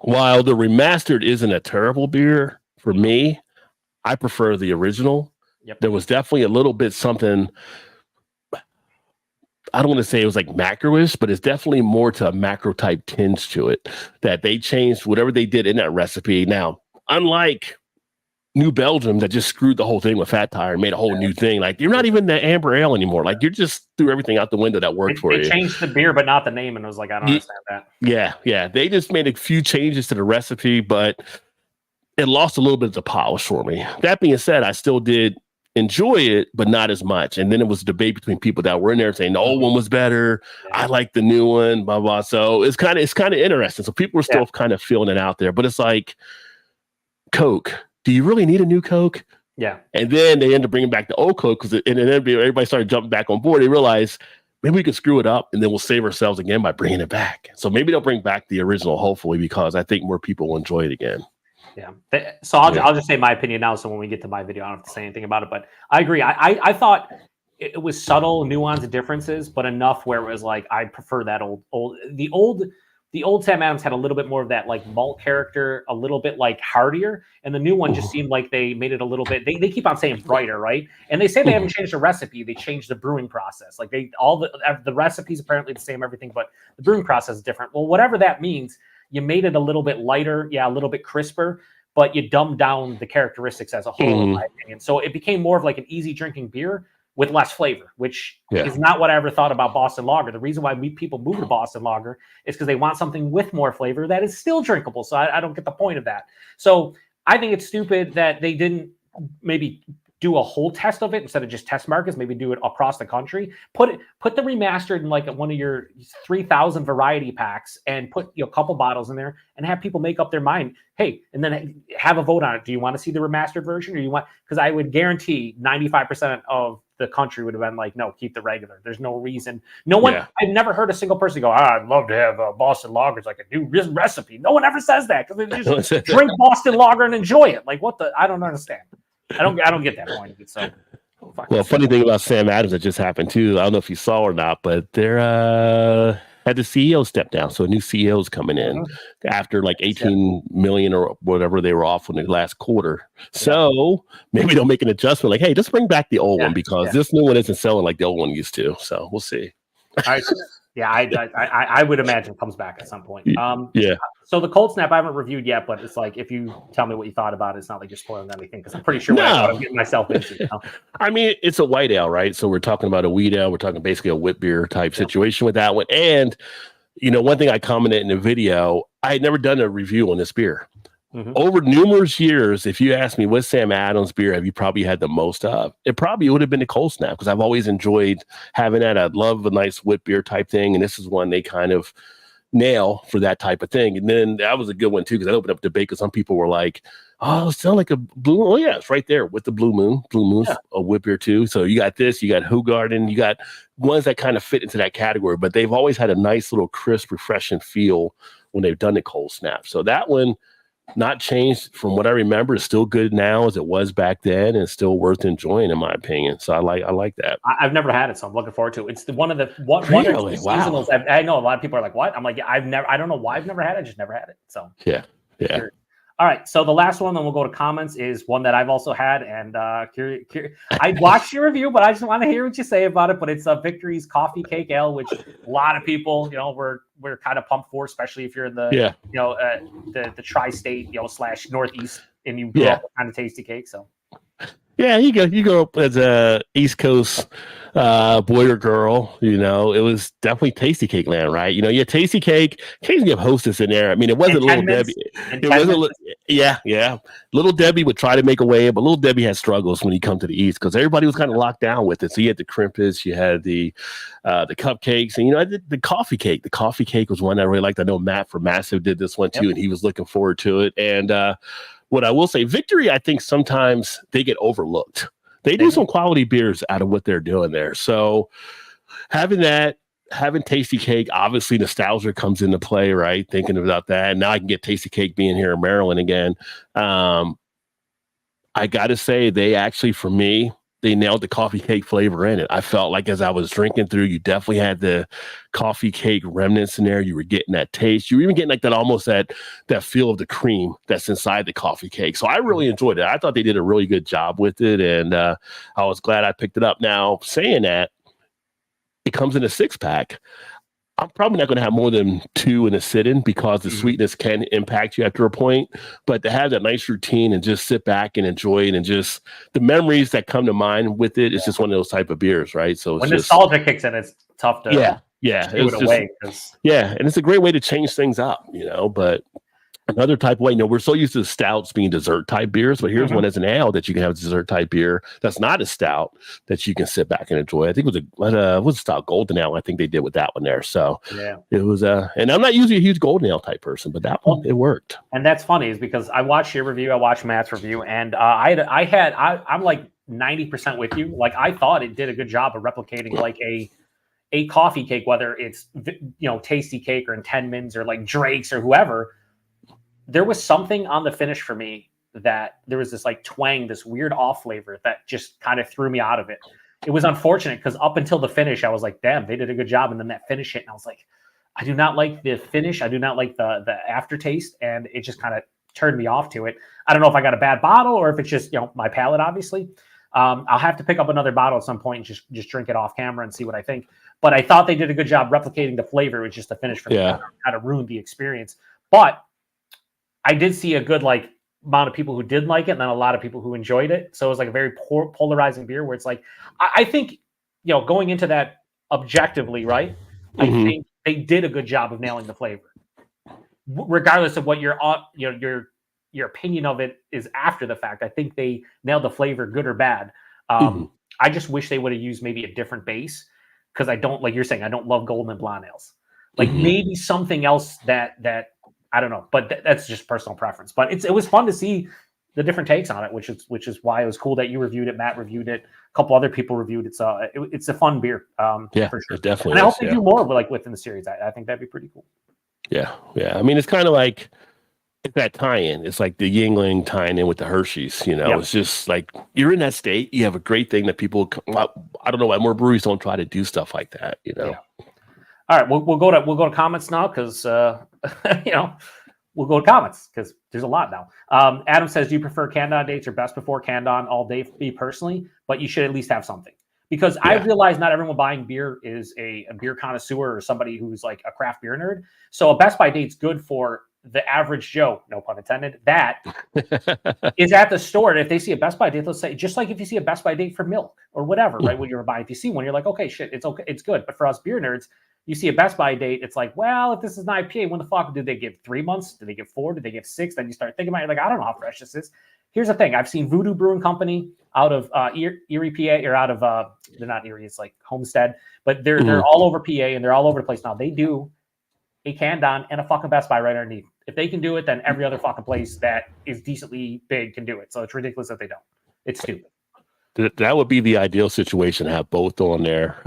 while the remastered isn't a terrible beer for me, I prefer the original. Yep. There was definitely a little bit something, I don't want to say it was like macro-ish, but it's definitely more to a macro type tinge to it, that they changed whatever they did in that recipe. Now, unlike New Belgium that just screwed the whole thing with Fat Tire and made a whole new thing. Like, you're not even the amber ale anymore. Like, you just threw everything out the window that worked for you. They changed the beer, but not the name, and it was like, I don't understand that. Yeah. They just made a few changes to the recipe, but it lost a little bit of the polish for me. That being said, I still did enjoy it, but not as much. And then it was a debate between people that were in there saying the old one was better. I like the new one, blah, blah. So it's kind of interesting. So people are still kind of feeling it out there, but it's like Coke. Do you really need a new Coke? Yeah. And then they end up bringing back the old Coke and then everybody started jumping back on board. They realized maybe we could screw it up and then we'll save ourselves again by bringing it back. So maybe they'll bring back the original, hopefully, because I think more people will enjoy it again. Yeah. So I'll just say my opinion now. So when we get to my video, I don't have to say anything about it. But I agree. I thought it was subtle, nuanced differences, but enough where it was like I prefer that the old Sam Adams had a little bit more of that like malt character, a little bit like heartier, and the new one just seemed like they made it a little bit. They keep on saying brighter, right? And they say they haven't changed the recipe; they changed the brewing process. Like the recipes apparently the same, everything, but the brewing process is different. Well, whatever that means. You made it a little bit lighter, a little bit crisper, but you dumbed down the characteristics as a whole, in my opinion. So it became more of like an easy drinking beer with less flavor, which is not what I ever thought about Boston Lager. The reason why people move to Boston Lager is because they want something with more flavor that is still drinkable. So I don't get the point of that. So I think it's stupid that they didn't maybe do a whole test of it instead of just test markets, maybe do it across the country. Put the remastered in like one of your 3,000 variety packs and put a couple bottles in there and have people make up their mind. Hey, and then have a vote on it. Do you want to see the remastered version or you want, because I would guarantee 95% of the country would have been like, no, keep the regular. There's no reason. No one, I've never heard a single person go, I'd love to have Boston Lager. It's like a new recipe. No one ever says that because they just drink Boston Lager and enjoy it. Like what I don't understand. I don't get that point of it. So, well, funny thing about Sam Adams that just happened too. I don't know if you saw or not, but they're had the CEO step down, so a new CEO is coming in after like 18 million or whatever they were off in the last quarter. So maybe they'll make an adjustment, like, hey, just bring back the old one because this new one isn't selling like the old one used to. So we'll see. I would imagine it comes back at some point. So the Cold Snap I haven't reviewed yet, but it's like if you tell me what you thought about it, it's not like you're spoiling anything because I'm pretty sure what I'm getting myself into. You know? I mean, it's a white ale, right? So we're talking about a wheat ale. We're talking basically a wit beer type situation with that one. And one thing I commented in the video, I had never done a review on this beer. Over numerous years, if you ask me what Sam Adams beer have you probably had the most of, it probably would have been the Cold Snap because I've always enjoyed having that. I love a nice wit beer type thing, and this is one they kind of nail for that type of thing. And then that was a good one too because I opened up debate because some people were like, "Oh, it sounds like a blue." Oh yeah, it's right there with the Blue Moon's a wit beer too. So you got this, you got Hoegaarden, you got ones that kind of fit into that category, but they've always had a nice little crisp, refreshing feel when they've done the Cold Snap. So that one. Not changed from what I remember. It's still good now as it was back then, and still worth enjoying, in my opinion. So I like that. I've never had it, so I'm looking forward to it. It's one of the one or two seasonals. I know a lot of people are like, "What?" I'm like, I don't know why I've never had it. I just never had it. So yeah. Sure. All right, so the last one, then we'll go to comments, is one that I've also had, and I watched your review, but I just want to hear what you say about it. But it's Victory's Coffee Cake Ale, which a lot of people, we're kind of pumped for, especially if you're in the, the tri-state, / Northeast, and you grew up with kind of tasty cake. So. Yeah, you go up as a East Coast boy or girl, it was definitely Tasty Cake land, right? You had Tasty Cake, occasionally have Hostess in there. I mean, it wasn't Little Debbie. It wasn't, Little Debbie would try to make a way, but Little Debbie had struggles when you come to the East because everybody was kind of locked down with it. So you had the crimpets, you had the cupcakes, and I did the coffee cake. The coffee cake was one I really liked. I know Matt from Massive did this one too, and he was looking forward to it. And what I will say, Victory, I think sometimes they get overlooked. They do some quality beers out of what they're doing there. So having Tasty Cake, obviously nostalgia comes into play, right? Thinking about that. And now I can get Tasty Cake being here in Maryland again. I got to say, they actually, for me, they nailed the coffee cake flavor in it. I felt like as I was drinking through, you definitely had the coffee cake remnants in there. You were getting that taste. You were even getting like that almost that feel of the cream that's inside the coffee cake. So I really enjoyed it. I thought they did a really good job with it, and I was glad I picked it up. Now, saying that, it comes in a 6-pack. I'm probably not going to have more than 2 in a sit-in because the sweetness can impact you after a point. But to have that nice routine and just sit back and enjoy it, and just the memories that come to mind with it, it's just one of those type of beers, right? So it's When just nostalgia kicks in, it's tough to yeah, do it it's just away because and it's a great way to change things up, But another type of way, we're so used to stouts being dessert type beers, but here's one as an ale that you can have a dessert type beer that's not a stout that you can sit back and enjoy. I think it was a stout golden ale. I think they did with that one there. So it was and I'm not usually a huge golden ale type person, but that one, it worked. And that's funny is because I watched your review, I watched Matt's review, and I'm like 90% with you. Like I thought it did a good job of replicating like a coffee cake, whether it's Tasty Cake or in 10 Mins or like Drake's or whoever. There was something on the finish for me that there was this like twang, this weird off flavor that just kind of threw me out of it. It was unfortunate because up until the finish, I was like, damn, they did a good job. And then that finish hit, and I was like, I do not like the finish. I do not like the aftertaste. And it just kind of turned me off to it. I don't know if I got a bad bottle or if it's just, my palate, obviously. I'll have to pick up another bottle at some point and just drink it off camera and see what I think. But I thought they did a good job replicating the flavor. It was just the finish for me kind of ruined the experience. But I did see a good amount of people who did like it, and then a lot of people who enjoyed it. So it was like a very polarizing beer where it's like, I think, going into that objectively, right? I think they did a good job of nailing the flavor, regardless of what your opinion of it is after the fact. I think they nailed the flavor, good or bad. I just wish they would have used maybe a different base because I don't, like you're saying, I don't love golden and blonde ales. Like maybe something else that I don't know, but that's just personal preference. But it was fun to see the different takes on it, which is why it was cool that you reviewed it, Matt reviewed it, a couple other people reviewed it. So it's a fun beer, for sure. It definitely. And I hope they do more within the series. I think that'd be pretty cool. Yeah. I mean, it's kind of like it's that tie-in. It's like the Yingling tying in with the Hershey's. It's just like you're in that state. You have a great thing that people. I don't know why more breweries don't try to do stuff like that. Yeah. All right, we'll go to comments now because we'll go to comments because there's a lot now. Adam says, do you prefer canned-on dates or best before canned-on all day? Me personally, but you should at least have something because I realize not everyone buying beer is a beer connoisseur or somebody who's like a craft beer nerd. So a Best Buy date's good for the average Joe, no pun intended, that is at the store. And if they see a Best Buy date, let's say, just like if you see a Best Buy date for milk or whatever, right? When you're buying, if you see one, you're like, okay, shit, it's okay, it's good. But for us beer nerds, you see a Best Buy date, it's like, well, if this is an IPA, when the fuck did they give 3 months? Did they give 4? Did they give 6? Then you start thinking about it, like, I don't know how fresh this is. Here's the thing. I've seen Voodoo Brewing Company out of Erie, PA, or out of, they're not Erie, it's like Homestead, but they're all over PA and they're all over the place now. They do a canned-on and a fucking Best Buy right underneath. If they can do it, then every other fucking place that is decently big can do it. So it's ridiculous that they don't. It's stupid. That would be the ideal situation to have both on there.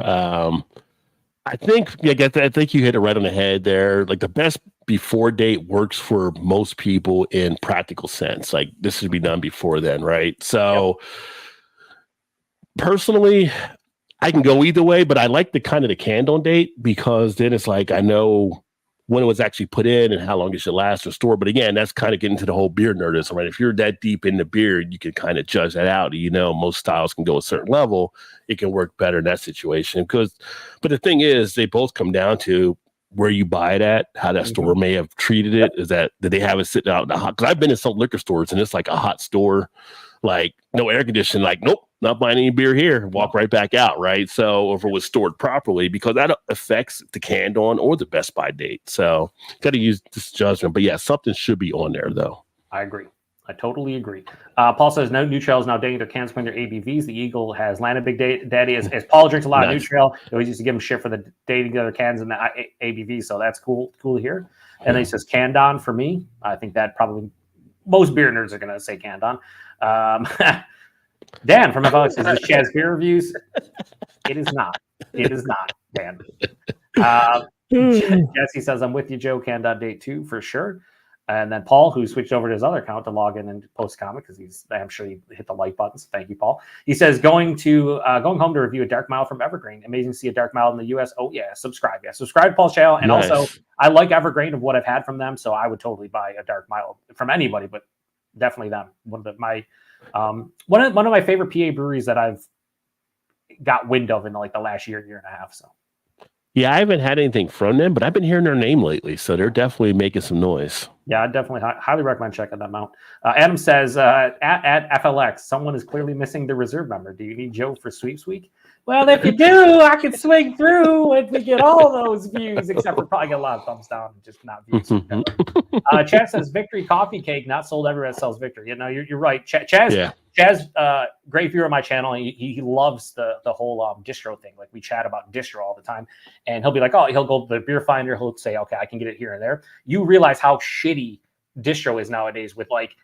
I think you hit it right on the head there. Like the best before date works for most people in practical sense. Like this should be done before then, right? So personally, I can go either way, but I like the kind of the canned-on date because then it's like I know when it was actually put in and how long it should last or store. But again, that's kind of getting to the whole beer nerdism, right? If you're that deep in the beer, you can kind of judge that out. Most styles can go a certain level. It can work better in that situation. But the thing is, they both come down to where you buy it at, how that store may have treated it. Is that did they have it sitting out in the hot? Because I've been in some liquor stores and it's like a hot store, like no air conditioning, like nope, not buying any beer here. Walk right back out, right? So if it was stored properly, because that affects the canned on or the Best Buy date. So got to use this judgment. But yeah, something should be on there though. I agree. I totally agree. Paul says no New Trail is now dating their cans putting their ABVs. The Eagle has landed Big Daddy. As Paul drinks a lot of New Trail, they always used to give him shit for the dating the other cans and the ABV. So that's cool to hear. And then he says canned on for me. I think that probably most beer nerds are going to say canned on. Dan from FLX says, this Chaz beer reviews? It is not. It is not, Dan. Jesse says, I'm with you, Joe. Canned on date 2 for sure. And then Paul, who switched over to his other account to log in and post comment because I'm sure he hit the like buttons. Thank you, Paul. He says, going home to review a dark mild from Evergreen. Amazing to see a dark mild in the US. Oh yeah, subscribe. Yeah, subscribe to Paul's channel. And also, I like Evergreen of what I've had from them, so I would totally buy a dark mild from anybody, but definitely them. One of my favorite PA breweries that I've got wind of in like the last year and a half. So Yeah, I haven't had anything from them, but I've been hearing their name lately, so they're definitely making some noise. Yeah, I definitely highly recommend checking them out. Adam says, at FLX, someone is clearly missing the reserve member. Do you need Joe for sweeps week? Well, if you do, I can swing through and we get all those views, except for probably get a lot of thumbs down and just not views. Chaz says, Victory Coffee Cake, not sold everywhere that sells Victory. You know, you're right. Chaz, great viewer on my channel. He loves the whole distro thing. Like, we chat about distro all the time. And he'll be like, oh, he'll go to the beer finder. He'll say, okay, I can get it here and there. You realize how shitty distro is nowadays with like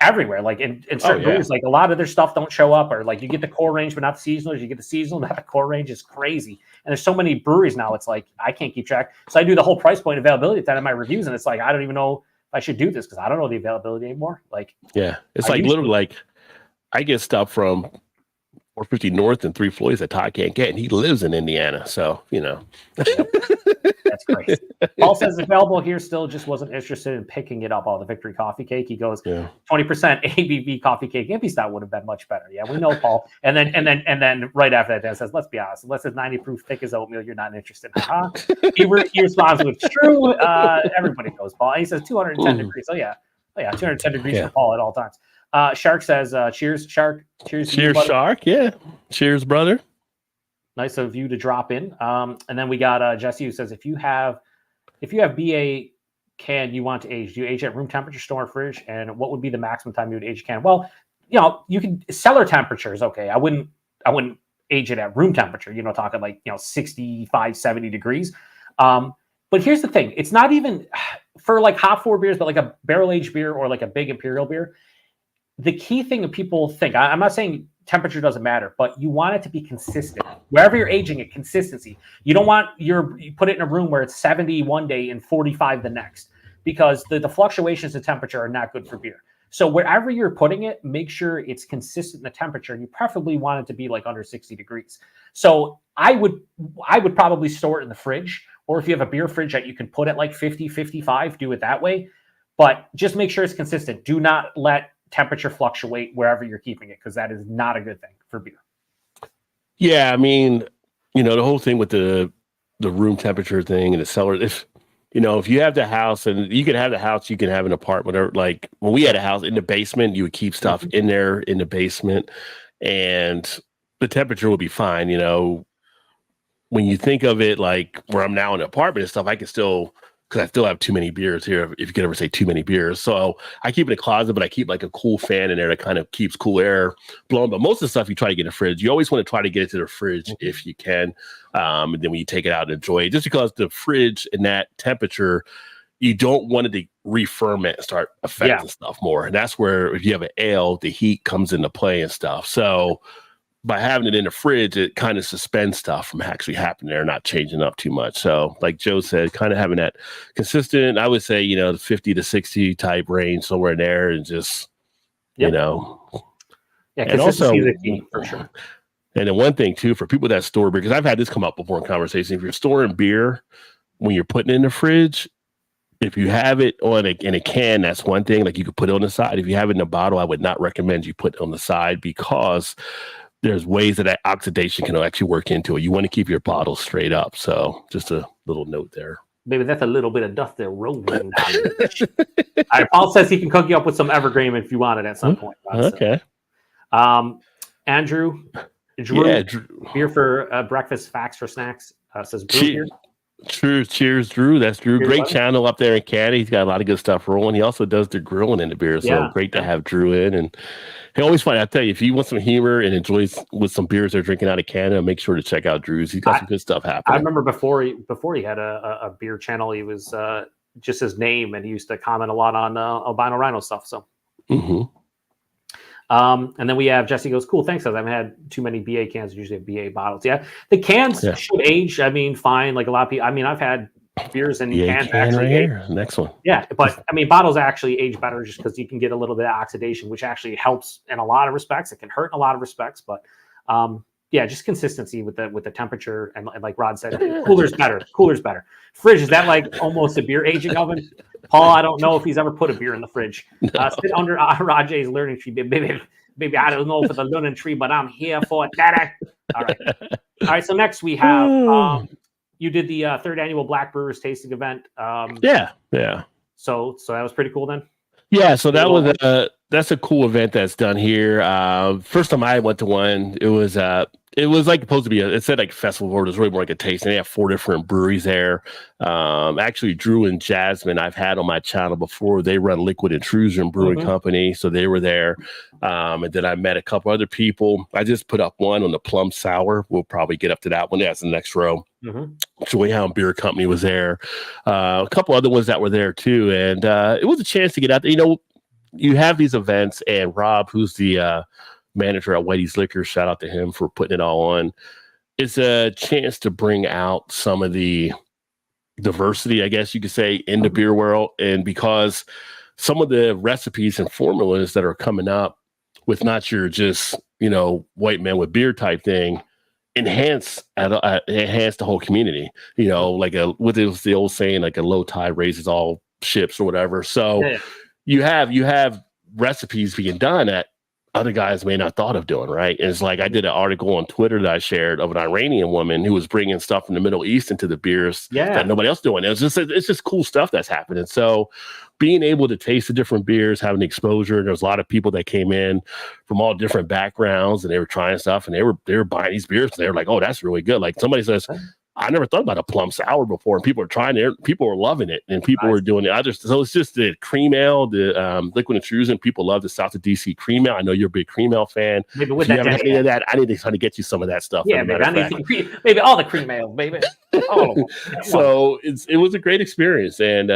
everywhere. Like in certain breweries, like a lot of their stuff don't show up, or like you get the core range but not the seasonal. You get the seasonal, not the core range. Is crazy. And there's so many breweries now. It's like I can't keep track. So I do the whole price point availability at that in my reviews, and it's like I don't even know if I should do this because I don't know the availability anymore. Like it's like literally like I get stuff from 450 North and 3 Floyds that Todd can't get, and he lives in Indiana, so you know. That's crazy. Paul says available here, still just wasn't interested in picking it up. All the Victory Coffee Cake. He goes 20% ABV coffee cake. Impy style would have been much better. Yeah, we know, Paul. And then right after that, Dan says, let's be honest, unless it's 90 proof thick as oatmeal, you're not interested. He responds with true. Everybody knows, Paul. And he says 210 degrees. Oh yeah, 210 degrees for Paul at all times. Shark says, cheers, Shark. Cheers, Shark. Yeah. Cheers, brother. Nice of you to drop in. And then we got Jesse who says, if you have BA can you want to age, do you age at room temperature, store, or fridge? And what would be the maximum time you would age a can? Well, you know, you can cellar temperature is okay. I wouldn't age it at room temperature, you know, talking like, you know, 65, 70 degrees. But here's the thing. It's not even for like hop forward beers, but like a barrel aged beer or like a big imperial beer. The key thing that people think, I'm not saying temperature doesn't matter, but you want it to be consistent. Wherever you're aging it, consistency. You don't want you put it in a room where it's 70 one day and 45 the next, because the fluctuations in temperature are not good for beer. So wherever you're putting it, make sure it's consistent in the temperature, and you preferably want it to be like under 60 degrees. So I would probably store it in the fridge, or if you have a beer fridge that you can put at like 50, 55, do it that way. But just make sure it's consistent. Do not let temperature fluctuate wherever you're keeping it, because that is not a good thing for beer. Yeah, I mean, you know, the whole thing with the room temperature thing and the cellar, if you have the house, and you can have the house, you can have an apartment, or like when we had a house in the basement, you would keep stuff in there in the basement and the temperature will be fine. You know, when you think of it like where I'm now in an apartment and stuff, I can still, because I still have too many beers here, if you could ever say too many beers. So I keep it in a closet, but I keep like a cool fan in there that kind of keeps cool air blowing. But most of the stuff you try to get in the fridge, you always want to try to get it to the fridge if you can. And then when you take it out and enjoy it, just because the fridge in that temperature, you don't want it to re-ferment and start affecting stuff more. And that's where if you have an ale, the heat comes into play and stuff. So by having it in the fridge, it kind of suspends stuff from actually happening there, not changing up too much. So like Joe said, kind of having that consistent, I would say, you know, the 50 to 60 type range, somewhere in there, and just, you know. Yeah, and also, the key, for sure. And then one thing too, for people that store beer, because I've had this come up before in conversation, if you're storing beer, when you're putting it in the fridge, if you have it in a can, that's one thing, like you could put it on the side. If you have it in a bottle, I would not recommend you put it on the side, because there's ways that oxidation can actually work into it. You want to keep your bottle straight up. So just a little note there. Maybe that's a little bit of dust there rolling down. All right, Paul says he can cook you up with some Evergreen if you want it at some point. Okay. Andrew, Drew, beer for breakfast, facts for snacks. Says brew here. Cheers, Drew. That's Drew. Great channel up there in Caddy. He's got a lot of good stuff rolling. He also does the grilling in the beer. So great to have Drew in. And he always find, I tell you, if you want some humor and enjoys with some beers they're drinking out of Canada, make sure to check out Drew's. He's got some good stuff happening. I remember before he had a beer channel, he was just his name, and he used to comment a lot on albino rhino stuff. So. And then we have Jesse goes, cool, thanks. I haven't had too many BA cans. I usually have BA bottles. Yeah, the cans should age. I mean, fine. Like a lot of people. I mean, I've had beers in cans actually. Right here. Next one. Yeah, but I mean, bottles actually age better just because you can get a little bit of oxidation, which actually helps in a lot of respects. It can hurt in a lot of respects, but yeah, just consistency with the temperature, and like Rod said, cooler's better. Cooler's better. Fridge, is that like almost a beer aging oven? Paul, I don't know if he's ever put a beer in the fridge. Sit under Rajay's learning tree, baby. I don't know for the learning tree, but I'm here for it, daddy. All right. So next we have you did the third annual Black Brewers tasting event. Yeah. So that was pretty cool then. Yeah, so that's a cool event that's done here. First time I went to one, it was like supposed to be it said like festival board. It was really more like a tasting. They have 4 different breweries there. Actually, Drew and Jasmine I've had on my channel before. They run Liquid Intrusion Brewing Company, so they were there. And then I met a couple other people. I just put up one on the plum sour. We'll probably get up to that one. That's the next row. Joyhound Beer Company was there. A couple other ones that were there too, and it was a chance to get out there. You know, you have these events, and Rob, who's the manager at Whitey's Liquor, shout out to him for putting it all on. It's a chance to bring out some of the diversity, I guess you could say, in the beer world, and because some of the recipes and formulas that are coming up with not your just white man with beer type thing. Enhance the whole community, like what is the old saying, like a low tide raises all ships or whatever. So you have recipes being done that other guys may not thought of doing, right? And it's like I did an article on Twitter that I shared of an Iranian woman who was bringing stuff from the Middle East into the beers that nobody else doing. It's just cool stuff that's happening. So being able to taste the different beers, having exposure, there's a lot of people that came in from all different backgrounds and they were trying stuff and they were buying these beers and they were like, oh, that's really good. Like somebody says, I never thought about a plum sour before, and people are trying it. People were loving it, and people were doing it. So it's just the cream ale, the Liquid Intrusion. People love the South of DC cream ale. I know you're a big cream ale fan. Maybe with if you haven't had any of that, I need to try to get you some of that stuff. Yeah, maybe I need maybe all the cream ale, baby. So it was a great experience, and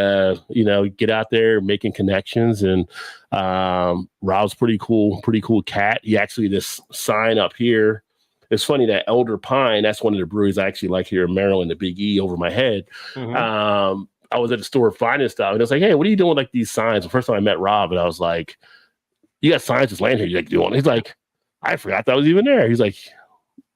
get out there making connections. And Rob's pretty cool cat. He actually this sign up here. It's funny that Elder Pine, that's one of the breweries I actually like here in Maryland, the Big E over my head. I was at the store finding stuff, and I was like, hey, what are you doing with like these signs? The first time I met Rob, and I was like, you got signs just laying here, you like doing? He's like, I forgot that was even there. He's like,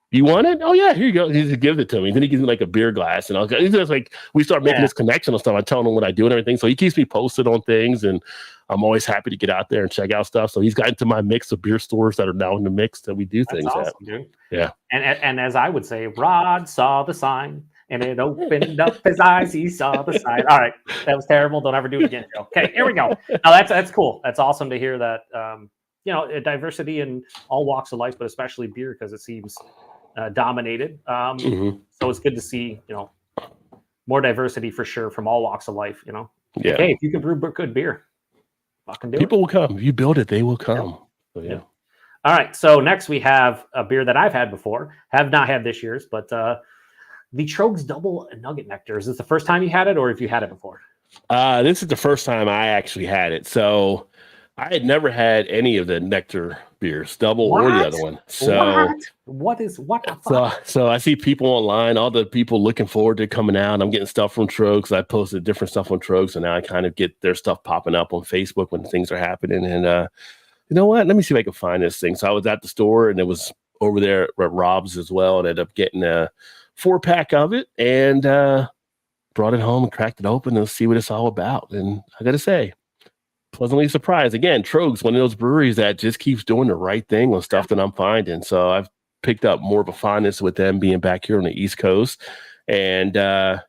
you want it? Oh yeah, here you go. He just gives it to me. Then he gives me like a beer glass, and he's just like, we start making this connection and stuff. I tell him what I do and everything, so he keeps me posted on things, and I'm always happy to get out there and check out stuff. So he's got into my mix of beer stores that are now in the mix that we do things awesome, at. Dude. Yeah. And as I would say, Rod saw the sign and it opened up his eyes. He saw the sign. All right, that was terrible. Don't ever do it again, Joe. Okay, here we go. Now that's cool. That's awesome to hear that. Diversity in all walks of life, but especially beer because it seems dominated. So it's good to see more diversity for sure from all walks of life. Yeah. Hey, if you can brew good beer, fucking do People will come. If you build it, they will come. So, yeah. All right. So next we have a beer that I've had before, have not had this year's, but the Trogs Double Nugget Nectar. Is this the first time you had it, or have you had it before? This is the first time I actually had it. So I had never had any of the Nectar beers, double or the other one. So what the fuck? So I see people online, all the people looking forward to coming out. I'm getting stuff from Trogs. I posted different stuff on Trogs, and now I kind of get their stuff popping up on Facebook when things are happening. And you know what? Let me see if I can find this thing. So I was at the store, and it was over there at Rob's as well, and ended up getting a 4-pack of it, and brought it home and cracked it open and see what it's all about. And I got to say, pleasantly surprised. Again, Trogs, one of those breweries that just keeps doing the right thing with stuff that I'm finding. So I've picked up more of a fondness with them being back here on the East Coast. And the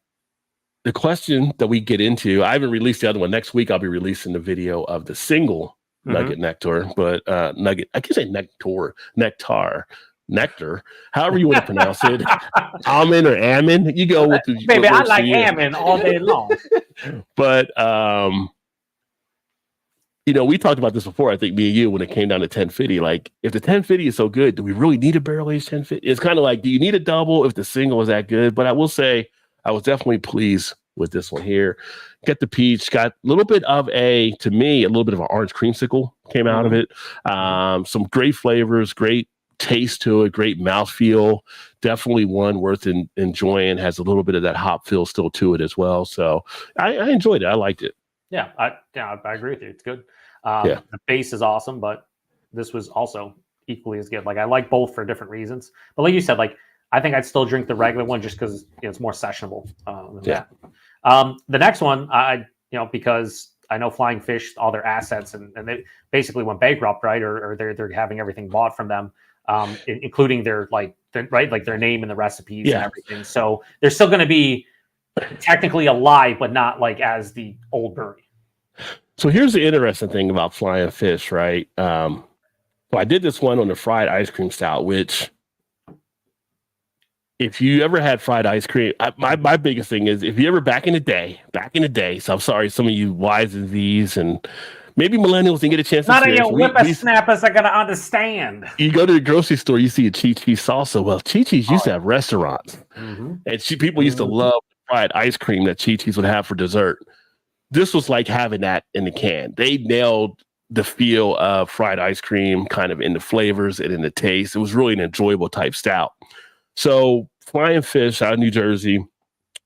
question that we get into, I haven't released the other one. Next week, I'll be releasing the video of the single Nugget Nectar, but Nugget, I can say Nectar, however you want to pronounce it. Almond or Ammon, you go with the baby. I like Ammon all day long. But we talked about this before, I think me and you, when it came down to 1050. Like, if the 1050 is so good, do we really need a barrel-aged 1050? It's kind of like, do you need a double if the single is that good? But I will say, I was definitely pleased with this one here. Get the peach, got a little bit of a little bit of an orange creamsicle came out of it. Some great flavors, great taste to it, great mouthfeel. Definitely one worth enjoying. Has a little bit of that hop feel still to it as well. So I enjoyed it. I liked it. Yeah, I agree with you. It's good. The base is awesome, but this was also equally as good. Like, I like both for different reasons. But like you said, like, I think I'd still drink the regular one just because it's more sessionable. The next one, because I know Flying Fish, all their assets, and they basically went bankrupt, right? Or they're having everything bought from them. including their their name and the recipes and Yeah. everything. So they're still going to be technically alive, but not like as the old brewery. So here's the interesting thing about Flying Fish, right? So I did this one on the fried ice cream stout, which if you ever had fried ice cream, my biggest thing is if you ever back in the day. So I'm sorry, some of you wise and these and maybe millennials didn't get a chance to None of experience. your whippersnappers are going to understand. You go to the grocery store, you see a Chi-Chi's salsa. Well, Chi-Chi's used to have restaurants, and people used to love fried ice cream that Chi-Chi's would have for dessert. This was like having that in the can. They nailed the feel of fried ice cream, kind of in the flavors and in the taste. It was really an enjoyable type stout. So Flying Fish out of New Jersey,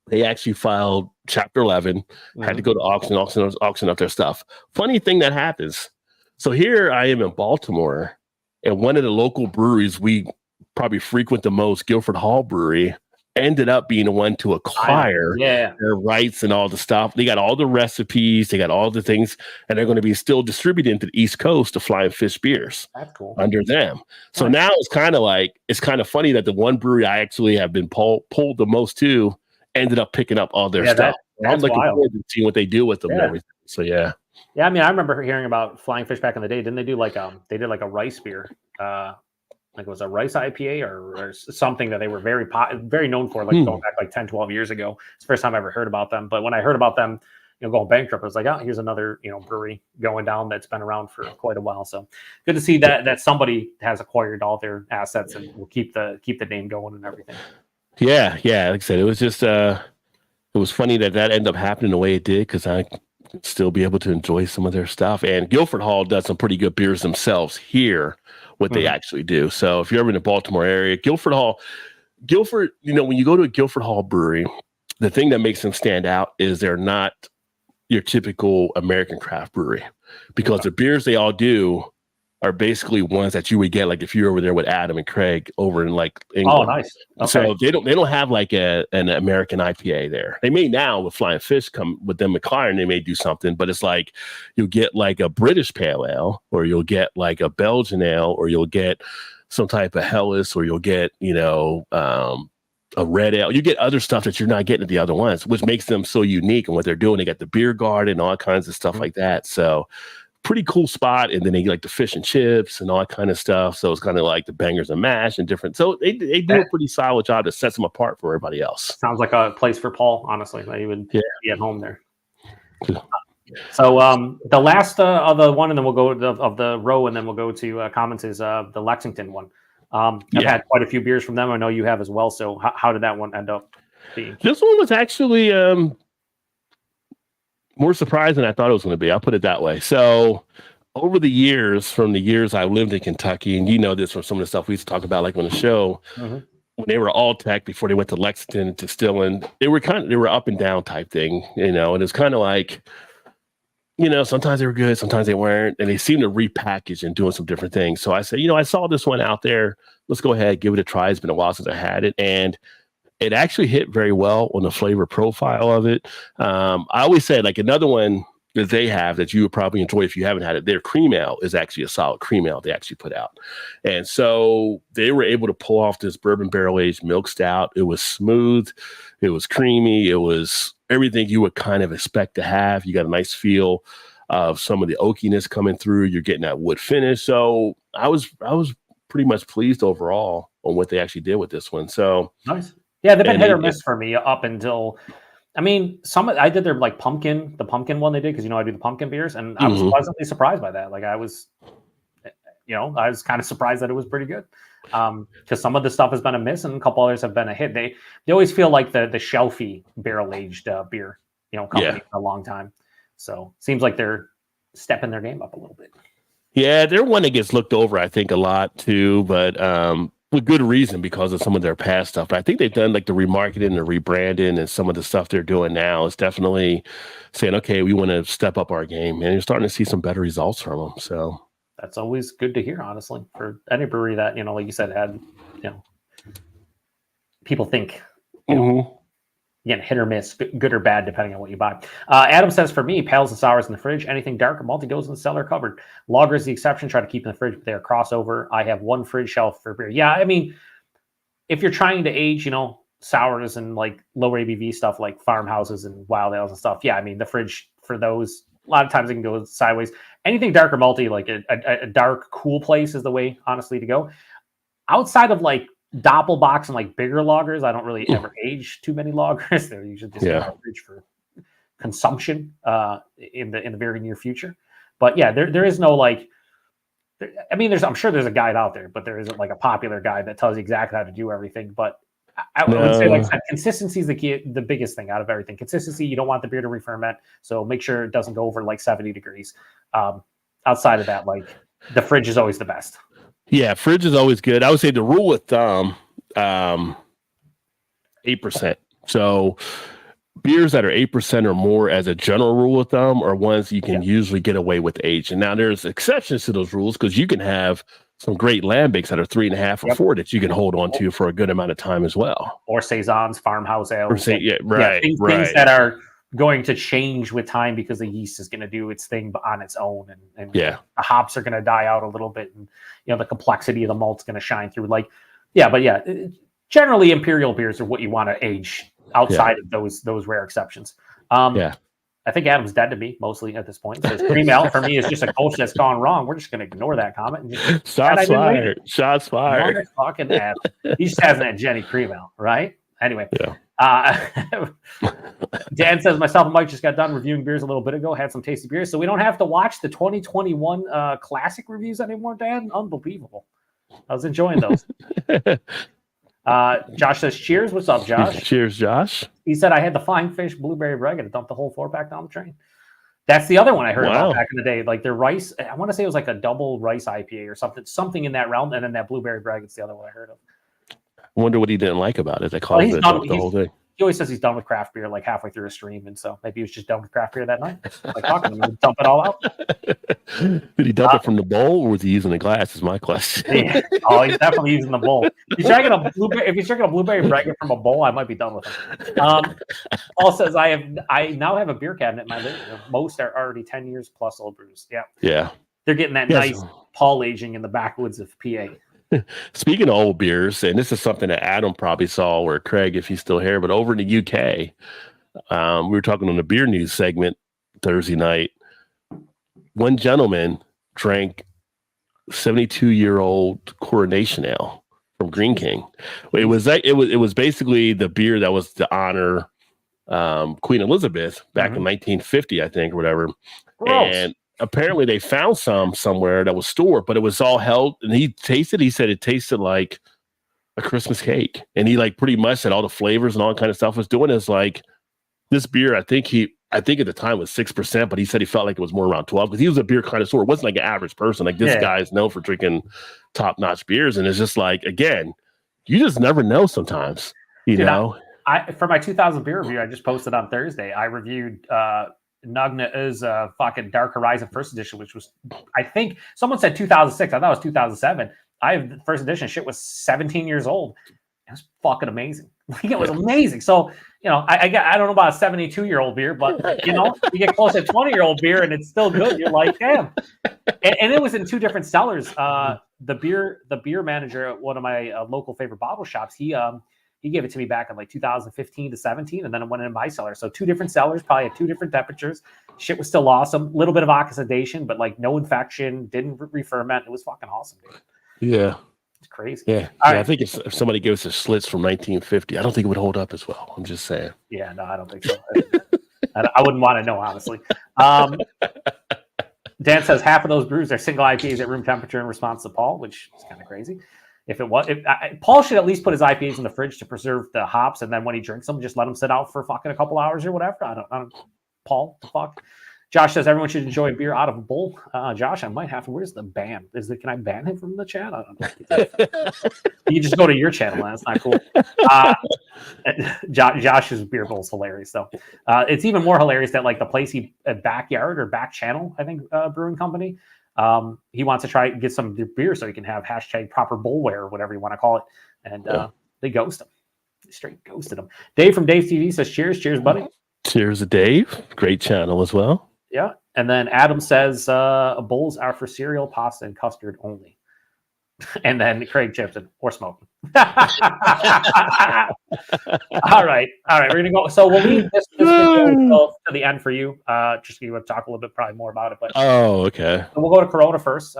they actually filed Chapter 11, had to go to auction up their stuff. Funny thing that happens. So here I am in Baltimore, and one of the local breweries we probably frequent the most, Guilford Hall Brewery, ended up being the one to acquire their rights and all the stuff. They got all the recipes, they got all the things, and they're going to be still distributing to the East Coast to Flying Fish beers. That's cool. Under them. So now it's kind of funny that the one brewery I actually have been pulled the most to ended up picking up all their stuff. I'm looking forward to seeing what they do with them and everything. So yeah. I mean, I remember hearing about Flying Fish back in the day. Didn't they do they did like a rice beer? Like it was a rice IPA or something that they were very known for, like going back like 10, 12 years ago. It's the first time I ever heard about them. But when I heard about them, going bankrupt, I was like, oh, here's another, brewery going down that's been around for quite a while. So good to see that somebody has acquired all their assets and will keep the name going and everything. Yeah. Like I said, it was just it was funny that ended up happening the way it did, because I could still be able to enjoy some of their stuff. And Guilford Hall does some pretty good beers themselves here, what they actually do. So if you're ever in the Baltimore area, Guilford, when you go to a Guilford Hall brewery, the thing that makes them stand out is they're not your typical American craft brewery, because the beers they all do are basically ones that you would get like if you're over there with Adam and Craig over in like England. Oh, nice. Okay. So they don't have like an American IPA there. They may now with Flying Fish come with them McLaren, they may do something, but it's like you'll get like a British pale ale, or you'll get like a Belgian ale, or you'll get some type of Helles, or you'll get, a red ale. You get other stuff that you're not getting at the other ones, which makes them so unique in what they're doing. They got the beer garden, all kinds of stuff like that. So pretty cool spot. And then they like the fish and chips and all that kind of stuff. So it's kind of like the bangers and mash and different. So they do a pretty solid job that sets them apart from everybody else. Sounds like a place for Paul, honestly. He would be at home there. So the last of the one, and then we'll go of the row, and then we'll go to comments is the Lexington one. I've had quite a few beers from them. I know you have as well. So how did that one end up being? This one was actually more surprised than I thought it was going to be. I'll put it that way. So over the years, from the years I lived in Kentucky, and you know this from some of the stuff we used to talk about, like on the show, when they were all tech before they went to Lexington to Distilling, they were up and down type thing, and it's kind of like, sometimes they were good, sometimes they weren't, and they seemed to repackage and doing some different things. So I said, I saw this one out there. Let's go ahead, give it a try. It's been a while since I had it, and it actually hit very well on the flavor profile of it. I always said, like, another one that they have that you would probably enjoy if you haven't had it, their cream ale is actually a solid cream ale they actually put out. And so they were able to pull off this bourbon barrel-aged milk stout. It was smooth. It was creamy. It was everything you would kind of expect to have. You got a nice feel of some of the oakiness coming through. You're getting that wood finish. So I was pretty much pleased overall on what they actually did with this one. So nice. Yeah, they've been hit or miss for me up until, I mean, I did their like the pumpkin one they did, because I do the pumpkin beers, and I was pleasantly surprised by that. Like I was kind of surprised that it was pretty good. Because some of the stuff has been a miss and a couple others have been a hit. They always feel like the shelfy barrel aged beer, company for a long time. So seems like they're stepping their game up a little bit. Yeah, they're one that gets looked over, I think, a lot too, but with good reason, because of some of their past stuff. But I think they've done like the remarketing and the rebranding, and some of the stuff they're doing now is definitely saying, okay, we want to step up our game, and you're starting to see some better results from them. So that's always good to hear, honestly, for any brewery that, like you said, had, people think, again, hit or miss, good or bad, depending on what you buy. Adam says, for me, pails and sours in the fridge. Anything dark or malty goes in the cellar cupboard. Lager is the exception. Try to keep in the fridge, but they're crossover. I have one fridge shelf for beer. Yeah, I mean, if you're trying to age, sours and like lower ABV stuff like farmhouses and wild ales and stuff, yeah, I mean, the fridge for those, a lot of times it can go sideways. Anything dark or malty, like a dark, cool place is the way, honestly, to go. Outside of like Doppelbox and like bigger lagers, I don't really ever age too many lagers. They're usually just in the fridge for consumption in the very near future. But yeah, there is no like, I mean, I'm sure there's a guide out there, but there isn't like a popular guide that tells you exactly how to do everything. But I would say, like I said, consistency is the biggest thing out of everything. Consistency, you don't want the beer to re-ferment, so make sure it doesn't go over like 70 degrees. Outside of that, like the fridge is always the best. Yeah, fridge is always good. I would say the rule of thumb, 8%. So beers that are 8% or more as a general rule of thumb are ones you can usually get away with age. And now there's exceptions to those rules because you can have some great lambics that are 3.5 or 4 that you can hold on to for a good amount of time as well. Or saisons, farmhouse ales. Things that are going to change with time because the yeast is going to do its thing on its own, and the hops are going to die out a little bit, and the complexity of the malt's going to shine through. Generally imperial beers are what you want to age outside of those rare exceptions. I think Adam's dead to me mostly at this point. Says cream ale for me is just a culture that's gone wrong. We're just going to ignore that comment. And Shots fired. Shots fired. Fucking Adam. He just hasn't had Jenny cream ale, right? Anyway. Yeah. Dan says, myself and Mike just got done reviewing beers a little bit ago, had some tasty beers, so we don't have to watch the 2021 classic reviews anymore, Dan. Unbelievable. I was enjoying those. Josh says, cheers. What's up, Josh? Cheers, Josh. He said, I had the Flying Fish Blueberry Braggot to dump the whole 4-pack down the train. That's the other one I heard about back in the day. Like their rice, I want to say it was like a double rice IPA or something in that realm, and then that Blueberry Braggott's the other one I heard of. I wonder what he didn't like about it. That caused the whole thing. He always says he's done with craft beer like halfway through a stream, and so maybe he was just done with craft beer that night. Like talking to him, dump it all out. Did he dump it from the bowl, or was he using the glass? Is my question. Yeah. Oh, he's definitely using the bowl. If he's drinking a blueberry braggot from a bowl, I might be done with him. Paul says I now have a beer cabinet in my living room. Most are already 10 years plus old brews. Yeah. They're getting that nice Paul aging in the backwoods of PA. Speaking of old beers, and this is something that Adam probably saw, or Craig, if he's still here, but over in the UK, we were talking on the beer news segment Thursday night. One gentleman drank 72-year-old Coronation Ale from Green King. It was basically the beer that was to honor Queen Elizabeth back in 1950, I think, or whatever. Gross. And apparently they found some somewhere that was stored, but it was all held, and he said it tasted like a Christmas cake. And he like pretty much said all the flavors and all that kind of stuff was doing is like this beer. I think at the time was 6%, but he said he felt like it was more around 12 because he was a beer connoisseur. It wasn't like an average person. Like this guy is known for drinking top-notch beers. And it's just like, again, you just never know sometimes, you know? For my 2000 beer review I just posted on Thursday, I reviewed Nugna's fucking Dark Horizon first edition, which was, I think someone said 2006. I thought it was 2007. The first edition shit was 17 years old. It was fucking amazing. Like it was amazing. So, I don't know about a 72-year-old beer, but you get close to 20-year-old beer and it's still good. You're like, damn. And it was in two different cellars. The beer manager at one of my local favorite bottle shops, he gave it to me back in like 2015 to 17, and then it went in my cellar. So two different cellars, probably at two different temperatures. Shit was still awesome. Little bit of oxidation, but like no infection, didn't re-ferment. It was fucking awesome, dude. Yeah. It's crazy. Yeah. I think if somebody gives us Schlitz from 1950, I don't think it would hold up as well. I'm just saying. Yeah, no, I don't think so. I wouldn't want to know, honestly. Dan says half of those brews are single IPAs at room temperature in response to Paul, which is kind of crazy. Paul should at least put his IPAs in the fridge to preserve the hops, and then when he drinks them, just let them sit out for fucking a couple hours or whatever. I don't. Paul, the fuck. Josh says everyone should enjoy a beer out of a bowl. Josh, I might have to. Where's the ban? Can I ban him from the chat? I don't know. You just go to your channel, man. It's not cool. Josh's beer bowl is hilarious, though. It's even more hilarious that like the place backyard or back channel, I think, brewing company. He wants to try get some beer so he can have #proper bowlware or whatever you want to call it, and they ghost him. Straight ghosted him. Dave from Dave TV says, cheers, buddy. Cheers to Dave. Great channel as well. Yeah. And then Adam says, bowls are for cereal, pasta, and custard only. And then Craig chips in, or smoking. All right. We're going to go. So we'll leave this video to the end for you. Just you want to talk a little bit probably more about it. But okay. We'll go to Corona first.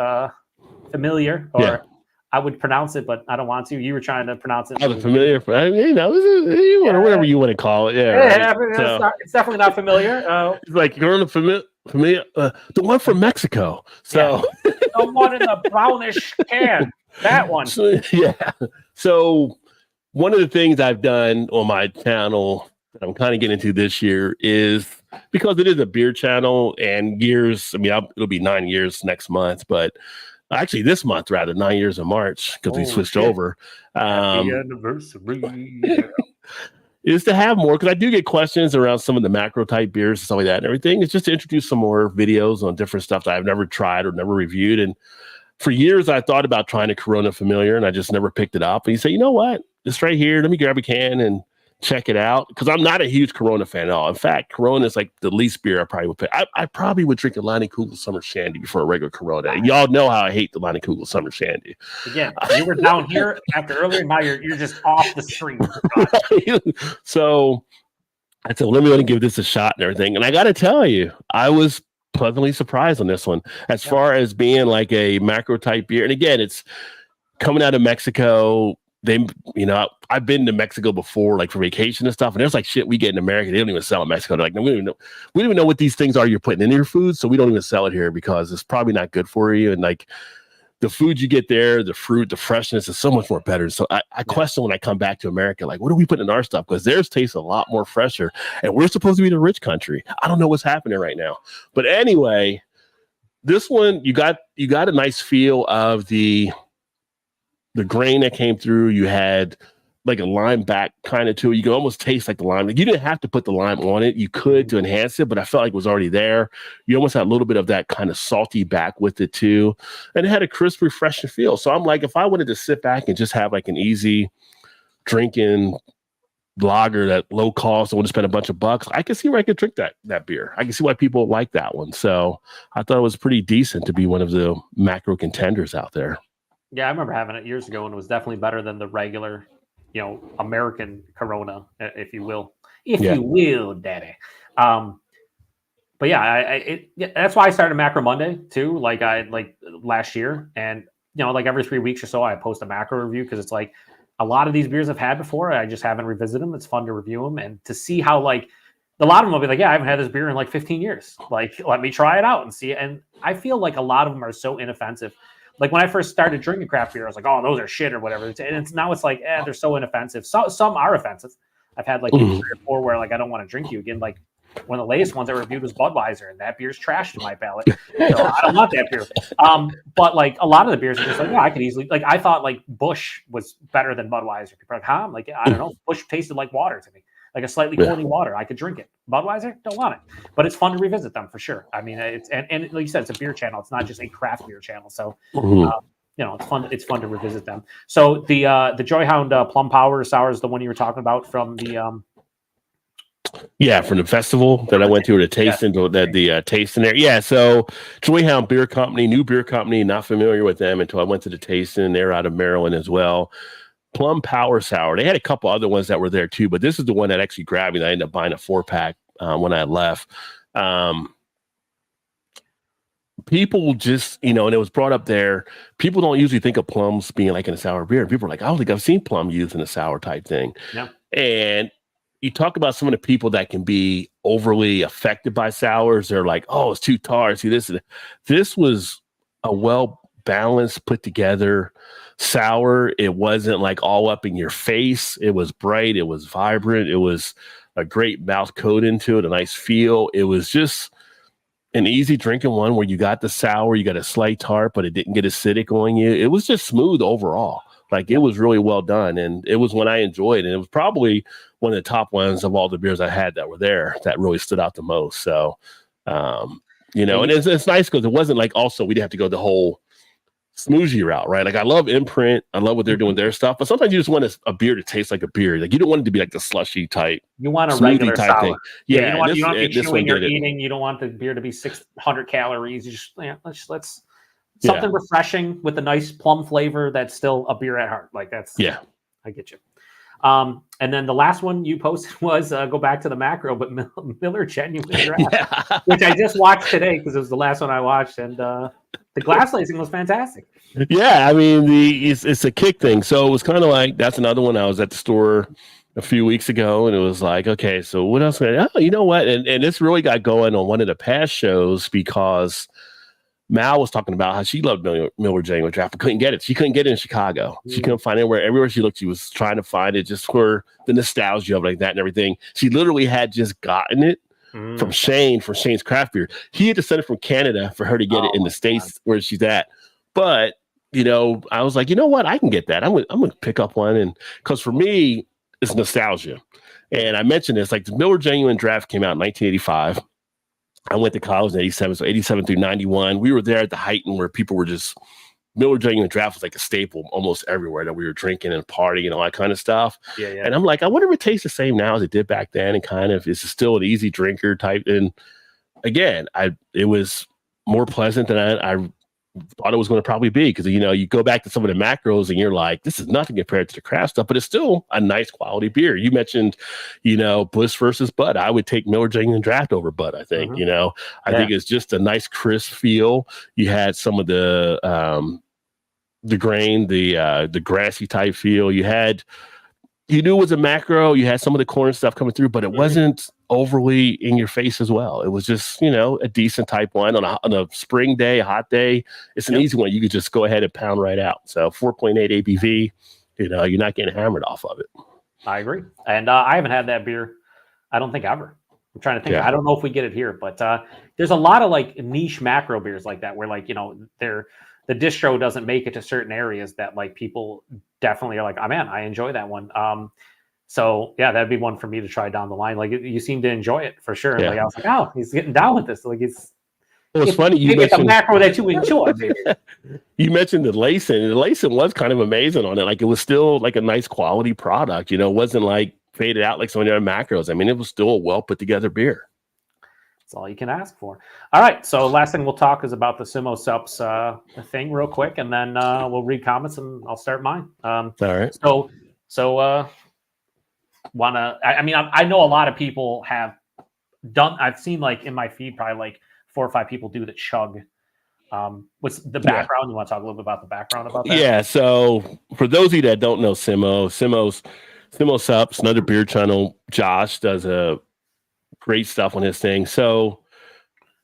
Familiar, or I would pronounce it, but I don't want to. You were trying to pronounce it. Familiar. Whatever you want to call it. Yeah. Right. It's definitely not familiar. It's like Corona familiar. The one from Mexico. So the one in the brownish can. That one. So one of the things I've done on my channel that I'm kind of getting into this year is, because it is a beer channel and years. I mean, it'll be 9 years next month, but actually this month, rather 9 years in March, because we switched over. Happy anniversary. Is to have more, because I do get questions around some of the macro type beers and stuff like that and everything. It's just to introduce some more videos on different stuff that I've never tried or never reviewed. And for years, I thought about trying a Corona Familiar, and I just never picked it up. And you say, you know what? It's right here. Let me grab a can and check it out, because I'm not a huge Corona fan at all. In fact, Corona is like the least beer I probably would pick. I probably would drink a Lonnie Kugel Summer Shandy before a regular Corona. And y'all know how I hate the Lonnie Kugel Summer Shandy. Again, you were down here after earlier. Now you're just off the stream. So I said, well, let me give this a shot and everything. And I got to tell you, I was pleasantly surprised on this one as far as being like a macro type beer. And again, it's coming out of Mexico. I've been to Mexico before, like for vacation and stuff, and there's like shit we get in America they don't even sell in Mexico. They're like, no, we don't even know what these things are you're putting in your food, so we don't even sell it here because it's probably not good for you. And like the food you get there, the fruit, the freshness is so much more better. So I question when I come back to America, like, what are we putting in our stuff? Because theirs tastes a lot more fresher, and we're supposed to be the rich country. I don't know what's happening right now, but anyway, this one you got a nice feel of the grain that came through. You had like a lime back kind of to it. You can almost taste like the lime. Like, you didn't have to put the lime on it. You could to enhance it, but I felt like it was already there. You almost had a little bit of that kind of salty back with it too. And it had a crisp, refreshing feel. So I'm like, if I wanted to sit back and just have like an easy drinking lager that low cost, I want to spend a bunch of bucks, I can see where I could drink that beer. I can see why people like that one. So I thought it was pretty decent to be one of the macro contenders out there. Yeah, I remember having it years ago, and it was definitely better than the regular, American Corona, if you will, Daddy. But that's why I started Macro Monday too. Like last year, and like every 3 weeks or so, I post a macro review, because it's like a lot of these beers I've had before, I just haven't revisited them. It's fun to review them and to see how a lot of them will be like, I haven't had this beer in like 15 years. Like, let me try it out and see. And I feel like a lot of them are so inoffensive. Like when I first started drinking craft beer, I was like, oh, those are shit or whatever. And now it's like, they're so inoffensive. Some are offensive. I've had like 3 or 4 where like, I don't want to drink you again. Like one of the latest ones I reviewed was Budweiser, and that beer's trashed in my palate. So I don't want that beer. But like a lot of the beers are just like, I could easily, like, I thought like Busch was better than Budweiser. People are like, I'm like, I don't know. Busch tasted like water to me. Like a slightly corny water. I could drink it. Budweiser, don't want it. But it's fun to revisit them for sure. I mean, it's and like you said, it's a beer channel. It's not just a craft beer channel. So it's fun. It's fun to revisit them. So the Joyhound Plum Power Sour is the one you were talking about from the from the festival that I went to, the tasting, the tasting there. Yeah, so Joyhound Beer Company, new beer company, not familiar with them until I went to the tasting. They're out of Maryland as well. Plum Power Sour. They had a couple other ones that were there too, but this is the one that actually grabbed me. I ended up buying a 4-pack when I left. People just, and it was brought up there. People don't usually think of plums being like in a sour beer. People are like, I don't think I've seen plum used in a sour type thing. Yeah. And you talk about some of the people that can be overly affected by sours. They're like, oh, it's too tart. See this. This was a well-balanced, put together sour. It wasn't like all up in your face. It was bright. It was vibrant. It was a great mouth coat into it, a nice feel. It was just an easy drinking one where you got the sour, you got a slight tart, but it didn't get acidic on you. It was just smooth overall. Like, it was really well done, and it was one I enjoyed, and it was probably one of the top ones of all the beers I had that were there that really stood out the most. So, and it's nice because it wasn't like also we didn't have to go the whole smoothie route, right? Like I love Imprint. I love what they're doing their stuff, but sometimes you just want a beer to taste like a beer. Like you don't want it to be like the slushy type. You want a smoothie regular type sour. thing. Yeah, Yeah, you don't want to be this one chewing or did it. eating. You don't want the beer to be 600 calories. You just let's something refreshing with a nice plum flavor that's still a beer at heart. Like that's I get you. And then the last one you posted was go back to the macro, but Miller Genuine Draft, which I just watched today because it was the last one I watched, and the glass lacing was fantastic. Yeah, I mean it's a kick thing. So it was kind of like that's another one. I was at the store a few weeks ago, and it was like, okay, so what else? Oh, you know what? And this really got going on one of the past shows because Mal was talking about how she loved Miller Genuine Draft, but couldn't get it. She couldn't get it in Chicago. She couldn't find it everywhere she looked. She was trying to find it just for the nostalgia of like that and everything. She literally had just gotten it from Shane's Craft Beer. He had to send it from Canada for her to get it in the States where she's at. But you know, I was like, you know what? I can get that. I'm gonna pick up one, and because for me, it's nostalgia. And I mentioned this, like the Miller Genuine Draft came out in 1985. I went to college in 87, so 87 through 91. We were there at the height and where people were just Miller Genuine Draft was like a staple almost everywhere that we were drinking and partying and all that kind of stuff. Yeah. And I'm like, I wonder if it tastes the same now as it did back then, and kind of is still an easy drinker type. And again, it was more pleasant than I thought it was going to probably be, because you know, you go back to some of the macros and you're like, this is nothing compared to the craft stuff, but it's still a nice quality beer. You mentioned, you know, Bliss versus Bud. I would take Miller Genuine Draft over Bud. I think, you know, I think it's just a nice crisp feel. You had some of the grain, the grassy type feel. You knew it was a macro. You had some of the corn stuff coming through, but it wasn't overly in your face as well. It was just, you know, a decent type one on a spring day, a hot day. It's an easy one. You could just go ahead and pound right out. So 4.8 ABV, you know, you're not getting hammered off of it. I agree. And I haven't had that beer, I don't think ever. I'm trying to think. I don't know if we get it here, but there's a lot of like niche macro beers like that where like, you know, the distro doesn't make it to certain areas that like people definitely are like, oh man, I enjoy that one. So yeah, that'd be one for me to try down the line. Like you seem to enjoy it for sure. Like I was like, oh, he's getting down with this. Like it's funny. You mentioned a macro that you enjoy. You mentioned the lacing. The lacing was kind of amazing on it. Like it was still like a nice quality product. You know, it wasn't like faded out like some of the other macros. I mean, it was still a well put together beer. That's all you can ask for. All right. So last thing we'll talk is about the Sumo Sups thing real quick, and then we'll read comments and I'll start mine. All right. So I mean, I know a lot of people have done, I've seen like in my feed, probably like 4 or 5 people do the chug. What's the background? You want to talk a little bit about the background about that? Yeah. So for those of you that don't know Sumo Sups, another beer channel, Josh does a great stuff on his thing. So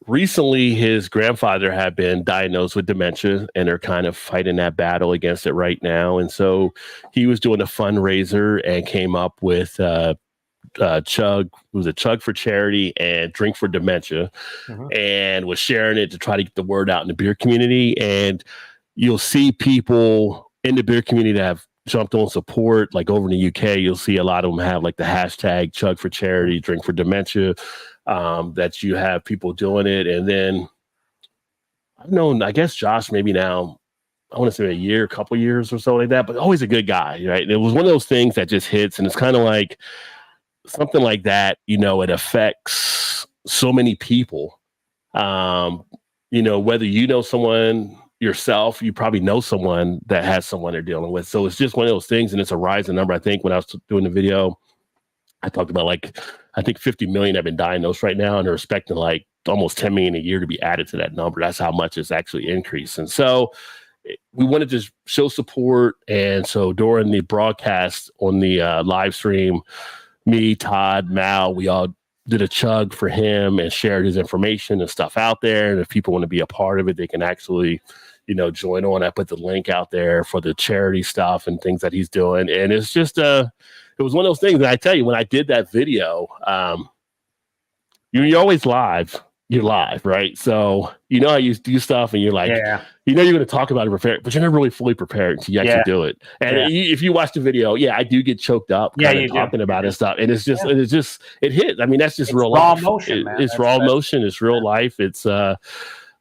recently his grandfather had been diagnosed with dementia, and they're kind of fighting that battle against it right now. And so he was doing a fundraiser and came up with Chug. It was a Chug for Charity and Drink for Dementia, and was sharing it to try to get the word out in the beer community. And you'll see people in the beer community that have jumped on support. Like over in the UK, you'll see a lot of them have like the hashtag Chug for Charity, Drink for Dementia, that you have people doing it. And then I've known, I guess Josh maybe now, I want to say a couple years or so like that, but always a good guy, right? And it was one of those things that just hits, and it's kind of like something like that, you know, it affects so many people. You know, whether you know someone yourself, you probably know someone that has someone they're dealing with. So it's just one of those things, and it's a rising number. I think when I was doing the video, I talked about like, I think 50 million have been diagnosed right now, and they're expecting like almost 10 million a year to be added to that number. That's how much it's actually increased. And so we wanted to show support. And so during the broadcast on the live stream, me, Todd, Mal, we all did a chug for him and shared his information and stuff out there. And if people want to be a part of it, they can actually, you know, join on. I put the link out there for the charity stuff and things that he's doing. And it's just it was one of those things that I tell you, when I did that video, you're always live. You're live, right? So you know how you do stuff and you're like, you know you're going to talk about it, but you're never really fully prepared until you actually do it. And if you watch the video, I do get choked up talking about it and stuff. And it's just, it hits. I mean, that's just real raw life. Emotion, man. It's raw emotion. It's real life. It's one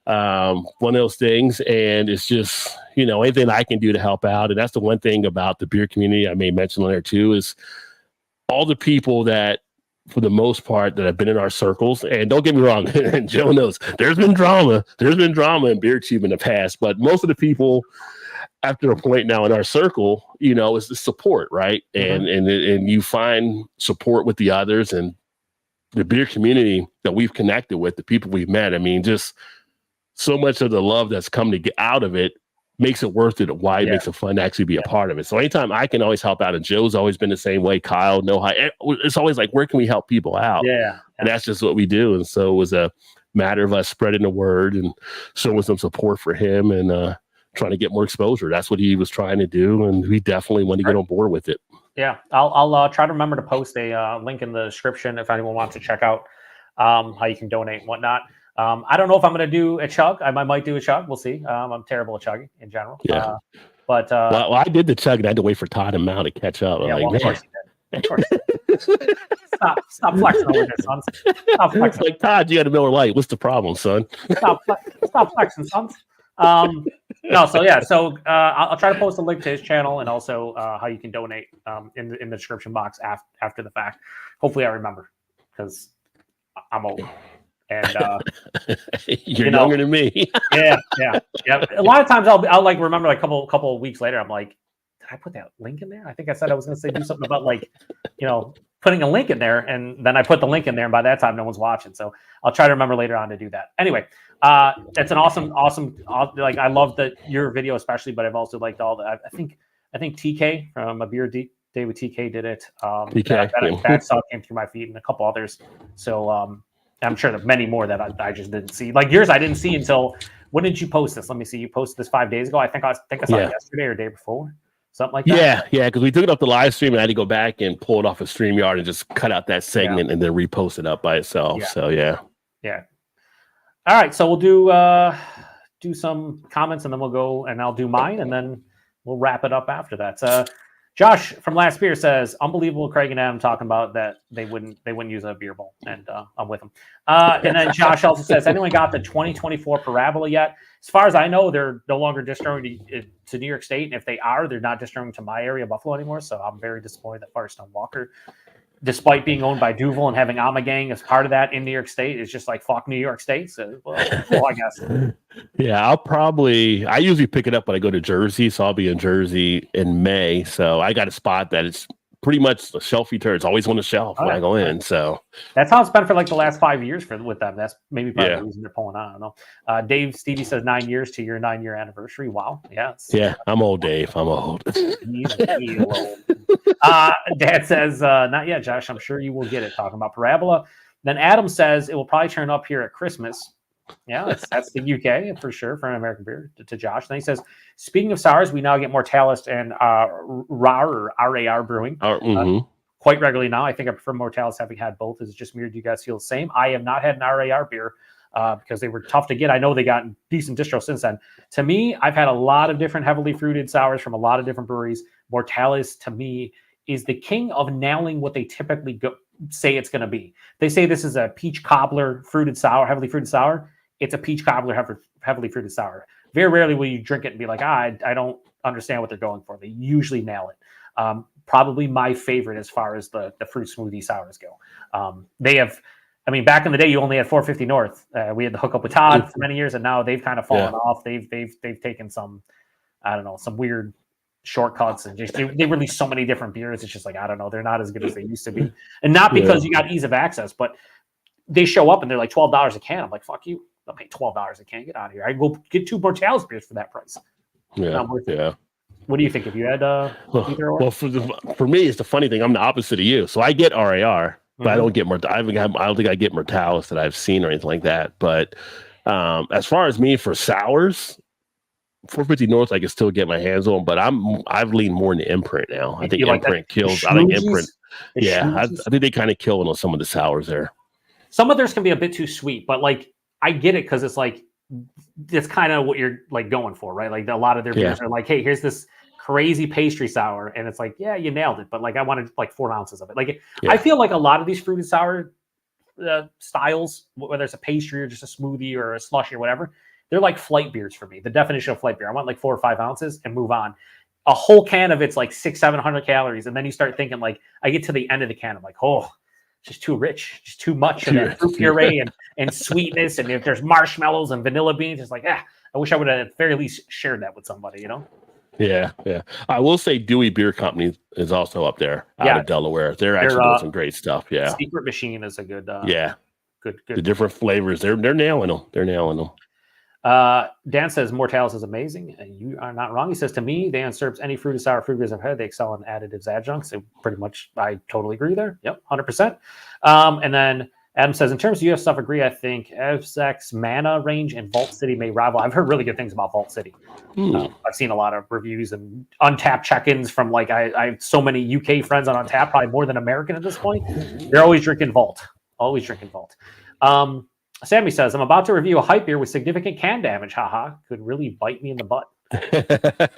of those things. And it's just, anything I can do to help out. And that's the one thing about the beer community I may mention on there too, is all the people that, for the most part, that have been in our circles. And don't get me wrong, and Joe knows there's been drama in BeerTube in the past, but most of the people after a point now in our circle, is the support, right? Mm-hmm. And you find support with the others and the beer community that we've connected with, the people we've met. I mean, just so much of the love that's come to get out of it makes it worth it. Why it makes it fun to actually be a part of it. So anytime I can always help out, and Joe's always been the same way. Kyle, it's always like, where can we help people out? Yeah. And that's just what we do. And so it was a matter of us spreading the word and showing some support for him and trying to get more exposure. That's what he was trying to do. And we definitely want to get on board with it. Yeah. I'll try to remember to post a link in the description if anyone wants to check out how you can donate and whatnot. I don't know if I'm going to do a chug. I might do a chug. We'll see. I'm terrible at chugging in general. Yeah. But well, I did the chug and I had to wait for Todd and Mao to catch up. Yeah, of course he did. Of course. Stop flexing over there, son. Stop flexing. It's like, Todd, you got a Miller Lite. What's the problem, son? Stop flexing, sons. No, so yeah, I'll try to post a link to his channel and also how you can donate in the description box after the fact. Hopefully, I remember because I'm old. And you're younger than me. yeah. A lot of times I'll like remember like a couple of weeks later. I'm like, did I put that link in there? I think I said I was going to say do something about like, putting a link in there, and then I put the link in there, and by that time no one's watching. So I'll try to remember later on to do that. Anyway, it's an awesome. Like I love your video especially, but I've also liked all the. I think TK from a Beer Day with TK did it. That stuff came through my feed and a couple others. So I'm sure that many more that I just didn't see. Like yours, I didn't see until when did you post this? Let me see. You posted this 5 days ago. I think I saw it yesterday or day before, something like that. Yeah, because we took it up the live stream and I had to go back and pull it off of StreamYard and just cut out that segment and then repost it up by itself. Yeah. So yeah. All right, so we'll do some comments and then we'll go and I'll do mine and then we'll wrap it up after that. Josh from Last Beer says, unbelievable. Craig and Adam talking about that they wouldn't use a beer bowl, and I'm with them. And then Josh also says, anyone got the 2024 Parabola yet? As far as I know, they're no longer distributing to New York State, and if they are, they're not distributing to my area, Buffalo, anymore. So I'm very disappointed that Firestone Walker, despite being owned by Duvel and having Amagang as part of that in New York State, is just like fuck New York State. So well, I guess. Yeah, I usually pick it up when I go to Jersey, so I'll be in Jersey in May. So I got a spot that it's pretty much a shelfie turd. It's always on the shelf when I go in. So that's how it's been for like the last 5 years with them. That's maybe part of the reason they're pulling on. I don't know. Dave Stevie says 9 years to your 9-year anniversary. Wow. Yeah. I'm old, Dave. I'm old. He's old. Dad says, not yet, Josh. I'm sure you will get it. Talking about Parabola. Then Adam says it will probably turn up here at Christmas. Yeah, that's the UK for sure for an American beer to Josh. Then he says, speaking of sours, we now get Mortalis and RAR brewing quite regularly now. I think I prefer Mortalis, having had both. Is it just me or do you guys feel the same? I have not had an RAR beer because they were tough to get. I know they got decent distro since then. To me, I've had a lot of different heavily fruited sours from a lot of different breweries. Mortalis, to me, is the king of nailing what they typically say it's going to be. They say this is a peach cobbler fruited sour, heavily fruited sour. It's a peach cobbler heavily fruited sour. Very rarely will you drink it and be like, I don't understand what they're going for. They usually nail it. Probably my favorite as far as the fruit smoothie sours go. They have, back in the day, you only had 450 North. We had the hookup with Todd for many years, and now they've kind of fallen off. They've taken some weird shortcuts and just they release so many different beers. It's just like, I don't know, they're not as good as they used to be. And not because you got ease of access, but they show up and they're like $12 a can. I'm like, fuck you. I'll pay $12 a can. Get out of here. I go get 2 Mortalis beers for that price. Yeah. What do you think? Have you had either or? Well, for me, it's the funny thing. I'm the opposite of you. So I get RAR, but I don't get more. I don't think I get Mortalis that I've seen or anything like that. But as far as me for sours, 450 North, I can still get my hands on, but I've leaned more into imprint now. I think imprint kills. I think imprint. I think they kind of kill on some of the sours there. Some of theirs can be a bit too sweet, but like I get it because it's like it's kind of what you're like going for, right? Like a lot of their beers are like, hey, here's this crazy pastry sour, and it's like, yeah, you nailed it, but like I wanted like 4 ounces of it. Like I feel like a lot of these fruited sour styles, whether it's a pastry or just a smoothie or a slushy or whatever, they're like flight beers for me. The definition of flight beer. I want like 4 or 5 ounces and move on. A whole can of it's like 600-700 calories, and then you start thinking like, I get to the end of the can, I'm like, oh, it's just too rich, just too much of that fruit puree and sweetness, and if there's marshmallows and vanilla beans, it's like, I wish I would have at the very least shared that with somebody, you know? Yeah. I will say Dewey Beer Company is also up there out of Delaware. They're actually doing some great stuff. Yeah. Secret Machine is a good. Good. The different flavors. They're nailing them. They're nailing them. Dan says Mortalis is amazing. You are not wrong. He says, to me, Dan serves any fruit or sour fruit beers I've had. They excel in additives, adjuncts. So pretty much, I totally agree there. Yep, 100%. And then Adam says, in terms of US stuff, agree. I think FX Mana range and Vault City may rival. I've heard really good things about Vault City. I've seen a lot of reviews and Untapped check-ins from like I have so many UK friends on Untapped, probably more than American at this point. They're always drinking Vault. Always drinking Vault. Sammy says, I'm about to review a hype beer with significant can damage. Haha, could really bite me in the butt.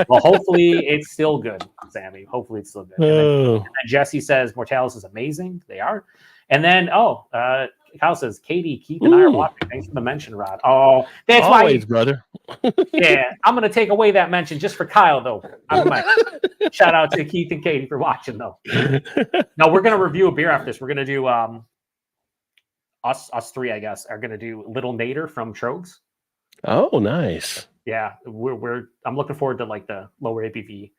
Well, hopefully it's still good, Sammy. Hopefully it's still good. And then Jesse says, Mortalis is amazing. They are. And then, Kyle says, Katie, Keith, and I are watching. Thanks for the mention, Rod. Oh, that's always, why, brother. Yeah, I'm going to take away that mention just for Kyle, though. Shout out to Keith and Katie for watching, though. No, we're going to review a beer after this. We're going to do us three, I guess, are going to do Little Nader from Trogs. Oh, nice. Yeah, I'm looking forward to like the lower ABV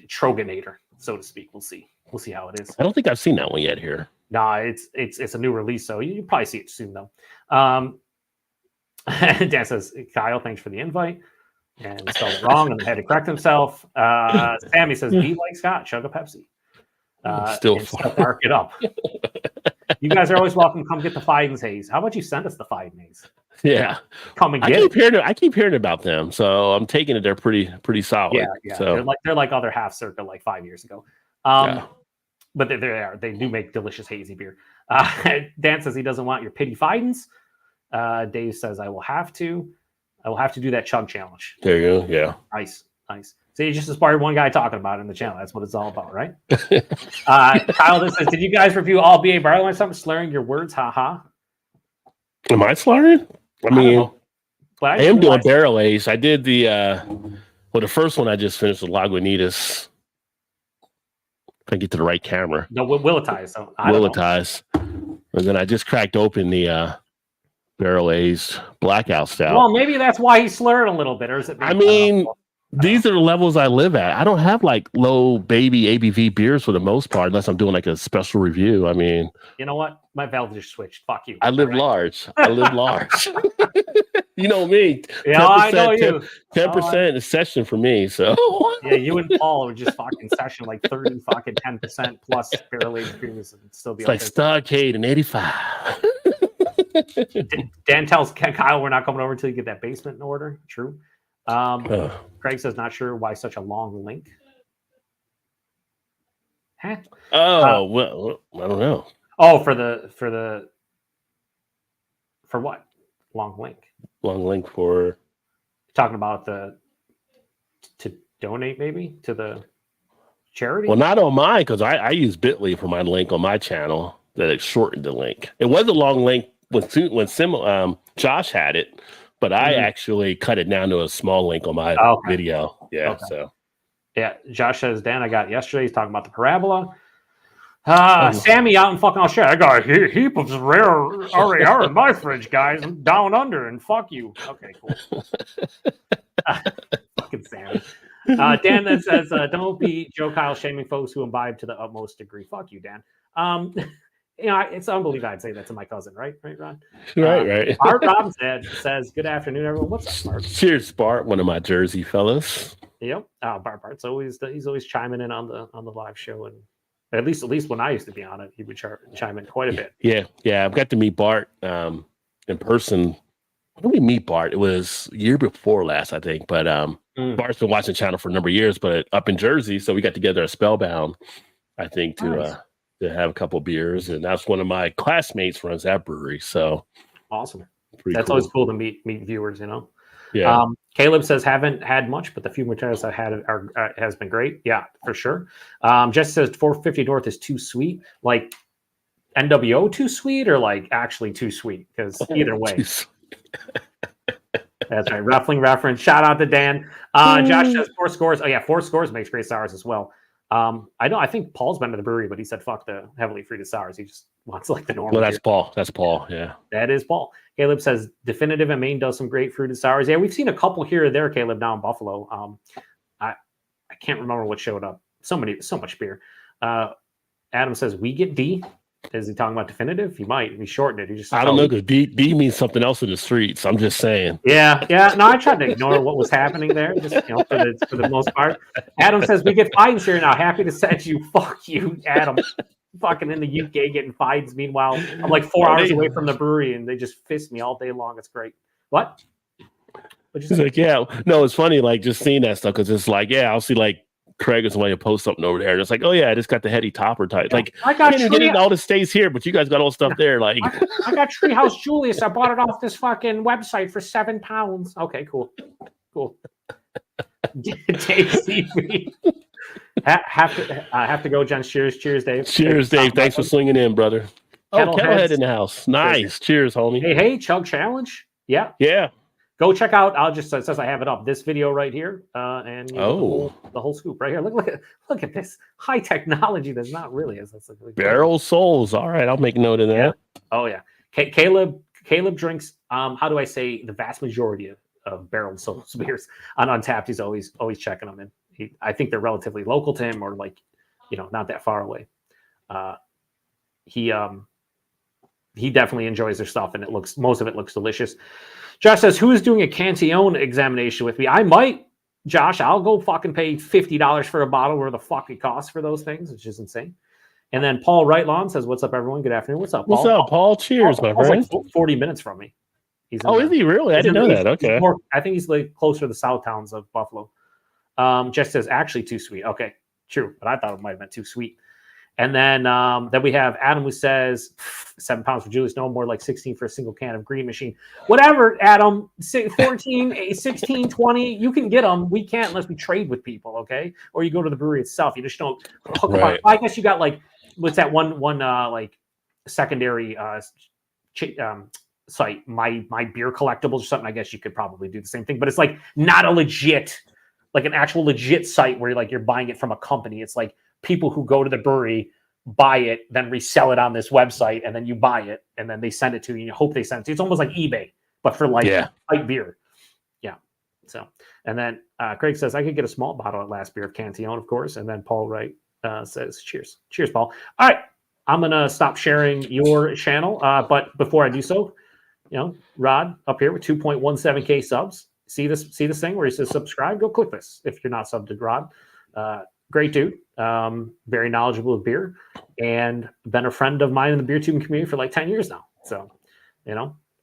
Troganator, so to speak. We'll see how it is. I don't think I've seen that one yet here. Nah, it's a new release, so you probably see it soon though. Dan says, Kyle, thanks for the invite. And spelled it wrong and had to correct himself. Sammy says, be like Scott, chug a Pepsi. Still bark it up. You guys are always welcome. Come get the Fidens Haze. How about you send us the Fiden Haze? Yeah, come and get it. I keep hearing about them, so I'm taking it. They're pretty solid. Yeah. So they're like other half circa like 5 years ago. But they do make delicious hazy beer. Dan says he doesn't want your pity Fidens. Dave says I will have to do that chug challenge. There you go. Yeah. Nice. So you just inspired one guy talking about it in the channel. That's what it's all about, right? Kyle, this says, did you guys review all BA barley wine? Something slurring your words? Ha. Am I slurring? I mean, I am doing barrel aged. I did the the first one I just finished with Lagunitas. If I get to the right camera. No, Willetize. So Willetize. And then I just cracked open the barrel aged blackout stout. Well, maybe that's why he slurred a little bit, or is it? These are the levels I live at. I don't have like low baby ABV beers for the most part, unless I'm doing like a special review. I mean, you know what? My valve just switched. Fuck you. I live large. You know me. Yeah, I know you. 10% is session for me. So yeah, you and Paul would just fucking session like 30 fucking 10% plus barrel aged beers and still be like Starcade and 85. Dan tells Kyle we're not coming over until you get that basement in order. True. Craig says not sure why such a long link. Huh? Well, I don't know. Oh, for what? Long link. Long link for talking about to donate maybe to the charity. Well, not on mine because I use Bitly for my link on my channel that it shortened the link. It was a long link when Josh had it. But I actually cut it down to a small link on my video. Yeah. Okay. So, yeah. Josh says, Dan, I got it yesterday. He's talking about the parabola. Sammy out in fucking Australia. I got a heap of rare RAR in my fridge, guys. I'm down under and fuck you. Okay, cool. Fucking Sammy. Dan that says, don't be Joe Kyle shaming folks who imbibe to the utmost degree. Fuck you, Dan. You know, it's unbelievable I'd say that to my cousin, right, Ron? Right. Art Robinson says, good afternoon, everyone. What's up, Bart? Cheers, Bart, one of my Jersey fellows. Yep. Bart's he's always chiming in on the live show, and at least when I used to be on it, he would chime in quite a bit. Yeah. I've got to meet Bart in person. When did we meet Bart? It was year before last, I think. But Bart's been watching the channel for a number of years, but up in Jersey, so we got together at Spellbound, I think, to have a couple beers, and that's one of my classmates runs that brewery. So awesome. That's cool. Always cool to meet viewers, you know. Yeah. Caleb says haven't had much, but the few materials I had has been great. Yeah, for sure. Jess says 450 North is too sweet, like NWO too sweet, or like actually too sweet, because either way. That's right. Ruffling reference. Shout out to Dan. Josh says 4 scores. Oh yeah, 4 scores makes great sours as well. I think Paul's been to the brewery, but he said fuck the heavily fruited sours. He just wants like the normal. Well, that's beer. Paul. That's Paul. Yeah. That is Paul. Caleb says Definitive and Maine does some great fruited sours. Yeah, we've seen a couple here or there, Caleb, down in Buffalo. I can't remember what showed up. So much beer. Adam says we get D. Is he talking about Definitive? He might. He shortened it. He just I don't know, because D means something else in the streets. I'm just saying. Yeah. No, I tried to ignore what was happening there, just for the most part. Adam says we get fines here now. Happy to send you. Fuck you, Adam. Fucking in the UK getting fines. Meanwhile, I'm like 4 hours away from the brewery, and they just fist me all day long. It's great. What? He's like, yeah. No, it's funny, like just seeing that stuff, because it's like, yeah, I'll see like Craig or somebody post something over there, and it's like, oh yeah, I just got the heady topper type. Like, I got all the stays here, but you guys got all stuff there. Like, I got Treehouse Julius. I bought it off this fucking website for £7. Okay, cool. Dave CV. Have to go, Jen. Cheers, Dave. Cheers, Dave. Thanks for swinging in, brother. Kettlehead in the house. Nice. Cheers, homie. Hey, Chug Challenge. Yeah. Go check out. It says I have it up. This video right here, and the whole scoop right here. Look at this high technology. That's not really as really Barrel Souls. All right, I'll make note of that. Yeah. Oh yeah. Caleb drinks. How do I say the vast majority of Barrel Souls beers on Untapped? He's always checking them in. I think they're relatively local to him, or like, not that far away. He definitely enjoys their stuff, and most of it looks delicious. Josh says, who is doing a Cantillon examination with me? I might, Josh. I'll go fucking pay $50 for a bottle where the fuck it costs for those things, which is insane. And then Paul Wright-Lawn says, what's up, everyone? Good afternoon. What's up, Paul? What's up, Paul? Cheers, my friend. Like 40 minutes from me. Is he really? I didn't know that. Okay. I think he's like closer to the south towns of Buffalo. Jess says, actually too sweet. Okay, true. But I thought it might have been too sweet. And then we have Adam, who says £7 for Julius, no more like 16 for a single can of Green Machine. Whatever, Adam, 14, 16, 20, you can get them. We can't unless we trade with people, okay? Or you go to the brewery itself. You just don't hook them up. I guess you got like, what's that one like secondary site, my beer collectibles or something. I guess you could probably do the same thing, but it's like not a legit, like an actual legit site where you're buying it from a company. It's like people who go to the brewery, buy it, then resell it on this website, and then you buy it, and then they send it to you. You hope they send it to you. It's almost like eBay, but for light beer. Yeah. So, and then Craig says, I could get a small bottle at Last Beer of Cantillon, of course. And then Paul Wright says, cheers. Cheers, Paul. All right. I'm going to stop sharing your channel. But before I do so, Rod up here with 2.17K subs. See this thing where he says subscribe? Go click this if you're not subbed to Rod. Great dude, very knowledgeable of beer, and been a friend of mine in the BeerTubing community for like 10 years now. So,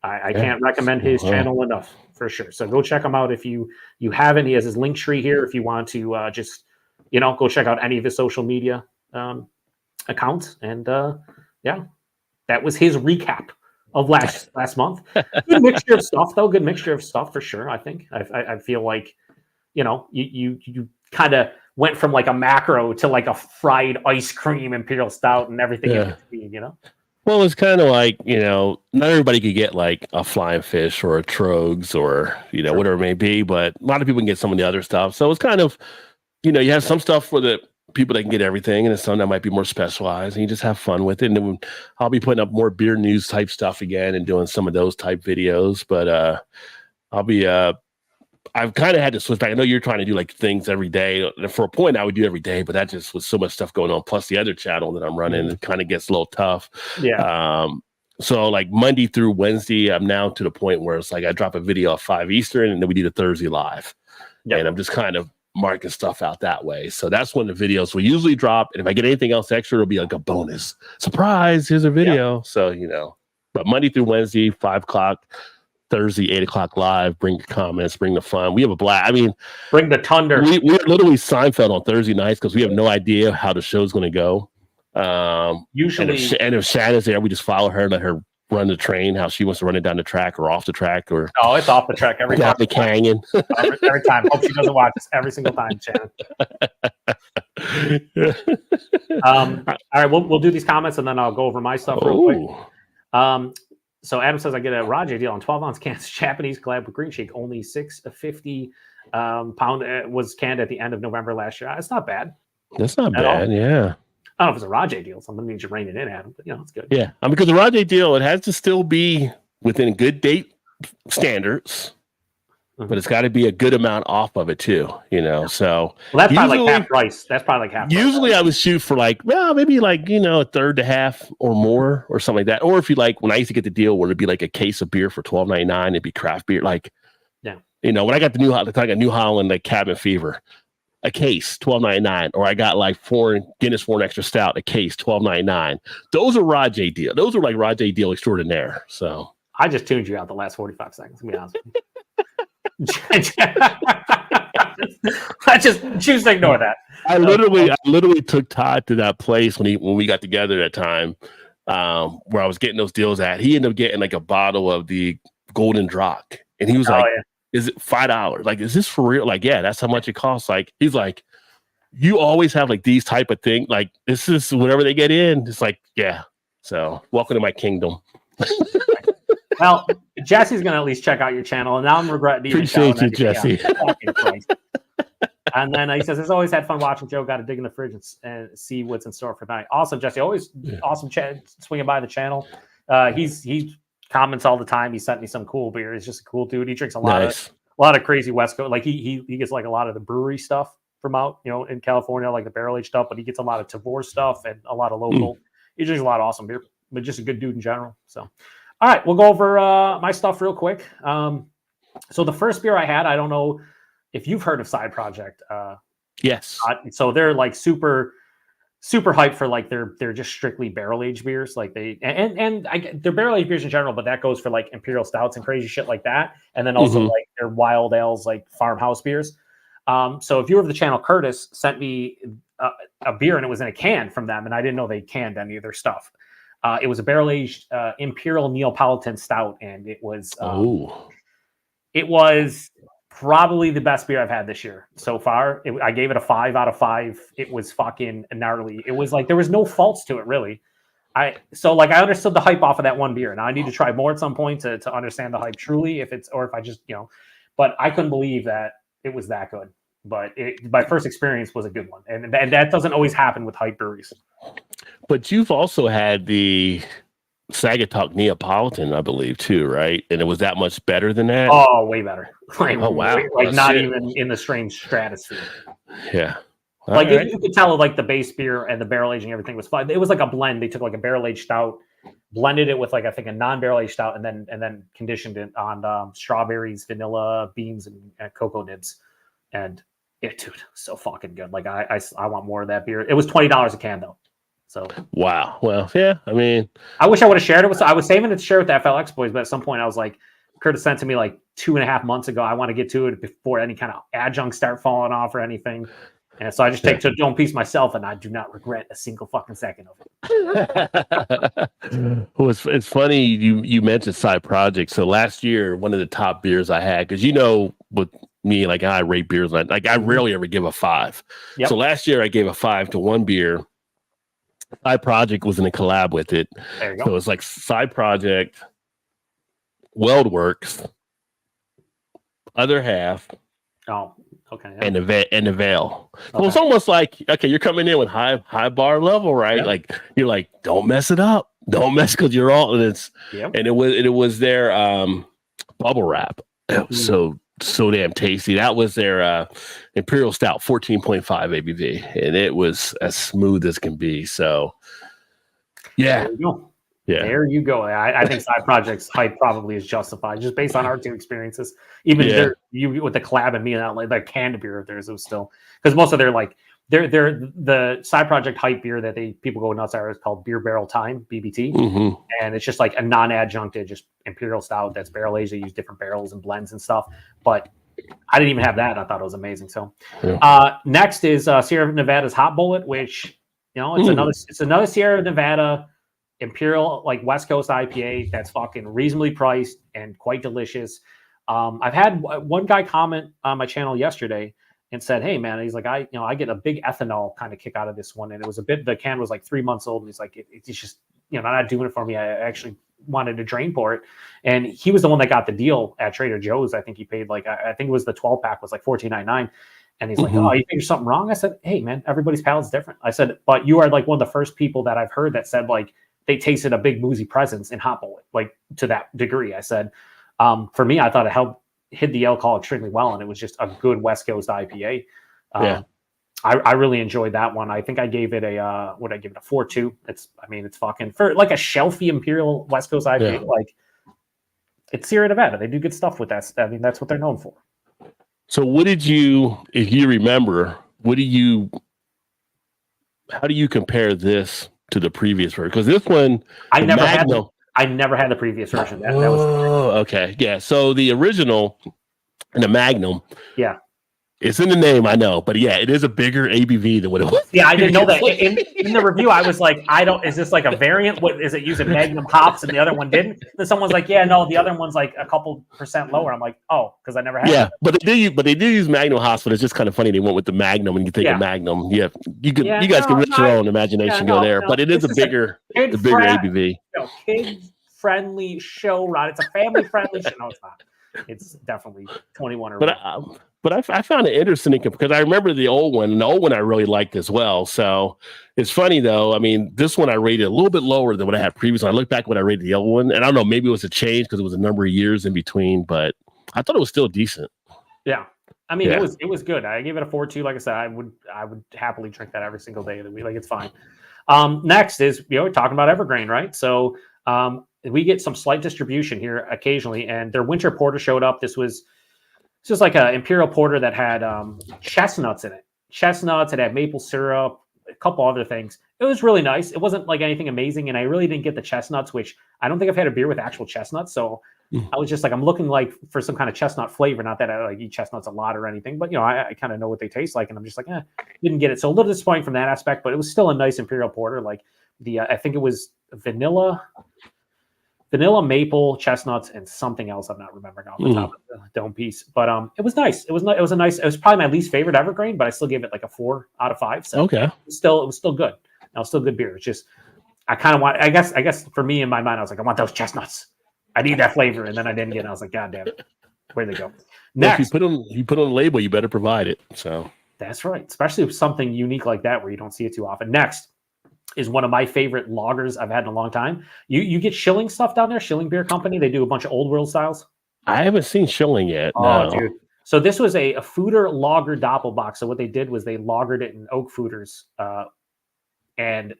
I can't recommend his channel enough for sure. So go check him out if you haven't. He has his Linktree here if you want to just go check out any of his social media accounts. And that was his recap of last month. Good mixture of stuff though. Good mixture of stuff for sure. I think I feel like you kind of went from like a macro to like a fried ice cream imperial stout and everything in between, Well, it's kind of like, not everybody could get like a flying fish or a Trogs or, whatever it may be, but a lot of people can get some of the other stuff. So it's kind of, you have some stuff for the people that can get everything, and then some that might be more specialized, and you just have fun with it. And then I'll be putting up more beer news type stuff again and doing some of those type videos, but I've kind of had to switch back. I know you're trying to do like things every day. For a point, I would do every day, but that just was so much stuff going on. Plus the other channel that I'm running, it kind of gets a little tough. Yeah. So like Monday through Wednesday, I'm now to the point where it's like I drop a video at 5 Eastern, and then we do the Thursday live. Yep. And I'm just kind of marking stuff out that way. So that's when the videos will usually drop. And if I get anything else extra, it'll be like a bonus surprise. Here's a video. Yep. So, but Monday through Wednesday, 5 o'clock. Thursday, 8 o'clock live. Bring your comments, bring the fun. We have a blast. I mean, bring the thunder. We're literally Seinfeld on Thursday nights because we have no idea how the show's going to go. Usually, and if Shannon's there, we just follow her, let her run the train, how she wants to run it down the track or off the track, or it's off the track every time. The canyon. every time. Hope she doesn't watch this every single time, Shannon. All right, we'll do these comments and then I'll go over my stuff real quick. So Adam says I get a Rajay deal on 12-ounce cans. Japanese collab with Green Shake. Only 650 pound was canned at the end of November last year. It's not bad. That's not At all. bad. Yeah. I don't know if it's a Rajay deal. Something needs to rein it in, Adam. But it's good. Yeah. I mean, because the Rajay deal, it has to still be within good date standards, but it's got to be a good amount off of it too. So that's probably like half price. That's probably like half. Usually, I would shoot for maybe a third to half or more or something like that. Or if you when I used to get the deal where it'd be like a case of beer for $12.99, it'd be craft beer. When I got the New Holland Cabin Fever, a case $12.99, or I got Guinness 4 Extra Stout, a case $12.99. Those are Rajay deal. Those are like Rajay deal extraordinaire. So I just tuned you out the last 45 seconds. To be honest with you. I just choose to ignore that. I literally took Todd to that place when we got together at that time, where I was getting those deals at. He ended up getting a bottle of the Golden Drock, and he was "Is it $5? Is this for real?" Yeah, that's how much it costs. He's like, "You always have these type of things. This is whatever they get in." It's yeah. So welcome to my kingdom. Well, Jesse's gonna at least check out your channel, and now I'm regretting. Appreciate you, Jesse. And then he says, "It's always had fun watching Joe. Got to dig in the fridge and see what's in store for tonight." Awesome, Jesse. Always awesome swinging by the channel. He comments all the time. He sent me some cool beer. He's just a cool dude. He drinks a lot of crazy West Coast. He gets a lot of the brewery stuff from out in California, like the barrel aged stuff. But he gets a lot of Tavor stuff and a lot of local. He drinks a lot of awesome beer, but just a good dude in general. So. All right, we'll go over my stuff real quick. So the first beer I had, I don't know if you've heard of Side Project. Yes. So they're super hyped for they're just strictly barrel aged beers. They're barrel aged beers in general, but that goes for imperial stouts and crazy shit like that. And then also their wild ales, farmhouse beers. So if you were of the channel, Curtis sent me a beer, and it was in a can from them, and I didn't know they canned any of their stuff. It was a barrel-aged Imperial Neapolitan Stout, and it was probably the best beer I've had this year so far. I gave it a 5 out of 5. It was fucking gnarly. It was there was no faults to it, really. I understood the hype off of that one beer, and I need to try more at some point to understand the hype truly, if I just, but I couldn't believe that it was that good. But my first experience was a good one, and that doesn't always happen with hype breweries. But you've also had the Sagatuck Neapolitan, I believe, too, right? And it was that much better than that? Oh, way better. Oh, wow. Not even in the strange stratosphere. Yeah. You could tell the base beer and the barrel aging, everything was fine. It was like a blend. They took a barrel aged stout, blended it with I think a non-barrel aged stout, and then conditioned it on strawberries, vanilla, beans, and cocoa nibs. And dude, so fucking good. I want more of that beer. It was $20 a can though. So wow. Well, yeah. I mean, I wish I would have shared it I was saving it to share with the FLX boys, but at some point I was Curtis sent to me 2.5 months ago. I want to get to it before any kind of adjuncts start falling off or anything. And so I just take to a piece myself, and I do not regret a single fucking second of it. Well, it's funny you mentioned Side Project. So last year, one of the top beers I had, because with me, I rate beers I rarely ever give a 5. Yep. So last year I gave a 5 to one beer. Side Project was in a collab with it. There you go. So it's Side Project, Weldworks, Other Half. Oh, okay. Yeah. And the Veil. Okay. So it's almost okay, you're coming in with high bar level, right? Yep. You're don't mess it up. Don't mess, because you're all, and it's and it was their bubble wrap. It was so damn tasty. That was their Imperial Stout, 14.5 ABV, and it was as smooth as can be. So yeah. There you go. Yeah. There you go. I think Side Project's hype probably is justified just based on our two experiences. Even you with the collab and me and that canned beer of theirs, it was still, because most of their they're the Side Project hype beer that people go nuts at is called Beer Barrel Time, BBT. Mm-hmm. And it's just a non-adjuncted, just Imperial Stout that's barrel aged. They use different barrels and blends and stuff. But I didn't even have that. I thought it was amazing. So next is Sierra Nevada's Hot Bullet, which it's another Sierra Nevada Imperial West Coast IPA that's fucking reasonably priced and quite delicious. I've had one guy comment on my channel yesterday and said, "Hey man," he's I get a big ethanol kind of kick out of this one, and it was the can was 3 months old, and he's it's just not doing it for me. I actually wanted a drain port, and he was the one that got the deal at Trader Joe's. I think he paid like, I think it was the 12-pack was like $14.99. And he's like, oh, you think there's something wrong? I said, hey man, everybody's palate's different. I said, but you are like one of the first people that I've heard that said like they tasted a big boozy presence in hop bullet, like to that degree. I said, for me, I thought it helped hit the alcohol extremely well, and it was just a good West Coast IPA. I really enjoyed that one. I think I gave it a what I give it a 4.2. It's fucking for like a shelfy Imperial West Coast IPA, like it's Sierra Nevada. They do good stuff with that. I mean, that's what they're known for. So what did you, if you remember, how do you compare this to the previous version? Because this one, I never had the previous version. That was okay. Yeah. So the original, the Magnum. Yeah. It's in the name, I know, but yeah, it is a bigger ABV than what it was. Yeah, I didn't know that. In the review, I was like, is this like a variant? What is it using Magnum hops and the other one didn't? Then someone's like, yeah, no, the other one's like a couple % lower. I'm like, oh, because I never had it. But they do use Magnum hops, but it's just kind of funny they went with the Magnum and you think of Magnum. Yeah, you guys can let your own imagination go there, but it is a bigger ABV. Kid-friendly show, Rod. It's a family-friendly show. No, it's not. It's definitely 21 or more. But I found it interesting because I remember the old one, and the old one I really liked as well. So it's funny though. I mean, this one I rated a little bit lower than what I had previously. I look back when I rated the old one, and I don't know, maybe it was a change because it was a number of years in between, but I thought it was still decent. Yeah. I mean, it was good. I gave it a 4.2. Like I said, I would happily drink that every single day of the week. Like it's fine. Next is, we're talking about Evergreen, right? So we get some slight distribution here occasionally, and their winter porter showed up. This was just like an Imperial Porter that had chestnuts in it. Chestnuts, it had maple syrup, a couple other things. It was really nice. It wasn't like anything amazing, and I really didn't get the chestnuts, which I don't think I've had a beer with actual chestnuts. So I was just like, I'm looking like for some kind of chestnut flavor. Not that I like eat chestnuts a lot or anything, but I kind of know what they taste like, and I'm just like, didn't get it. So a little disappointing from that aspect, but it was still a nice Imperial Porter. Like I think it was vanilla, maple, chestnuts, and something else I'm not remembering off the top of the dome piece. But it was nice. It was probably my least favorite Evergreen, but I still gave it like a 4 out of 5. So it was still good. Now still good beer. It's just I kind of want. I guess for me in my mind, I was like, I want those chestnuts. I need that flavor, and then I didn't get it. I was like, God damn it, where'd they go? Next, well, if you put on the label, you better provide it. So that's right, especially with something unique like that where you don't see it too often. Next is one of my favorite lagers I've had in a long time. You get Schilling stuff down there, Schilling Beer Company. They do a bunch of old world styles. I haven't seen Schilling yet. Oh, dude. So this was a Fooder lager doppelbock. So what they did was they lagered it in oak fooders. And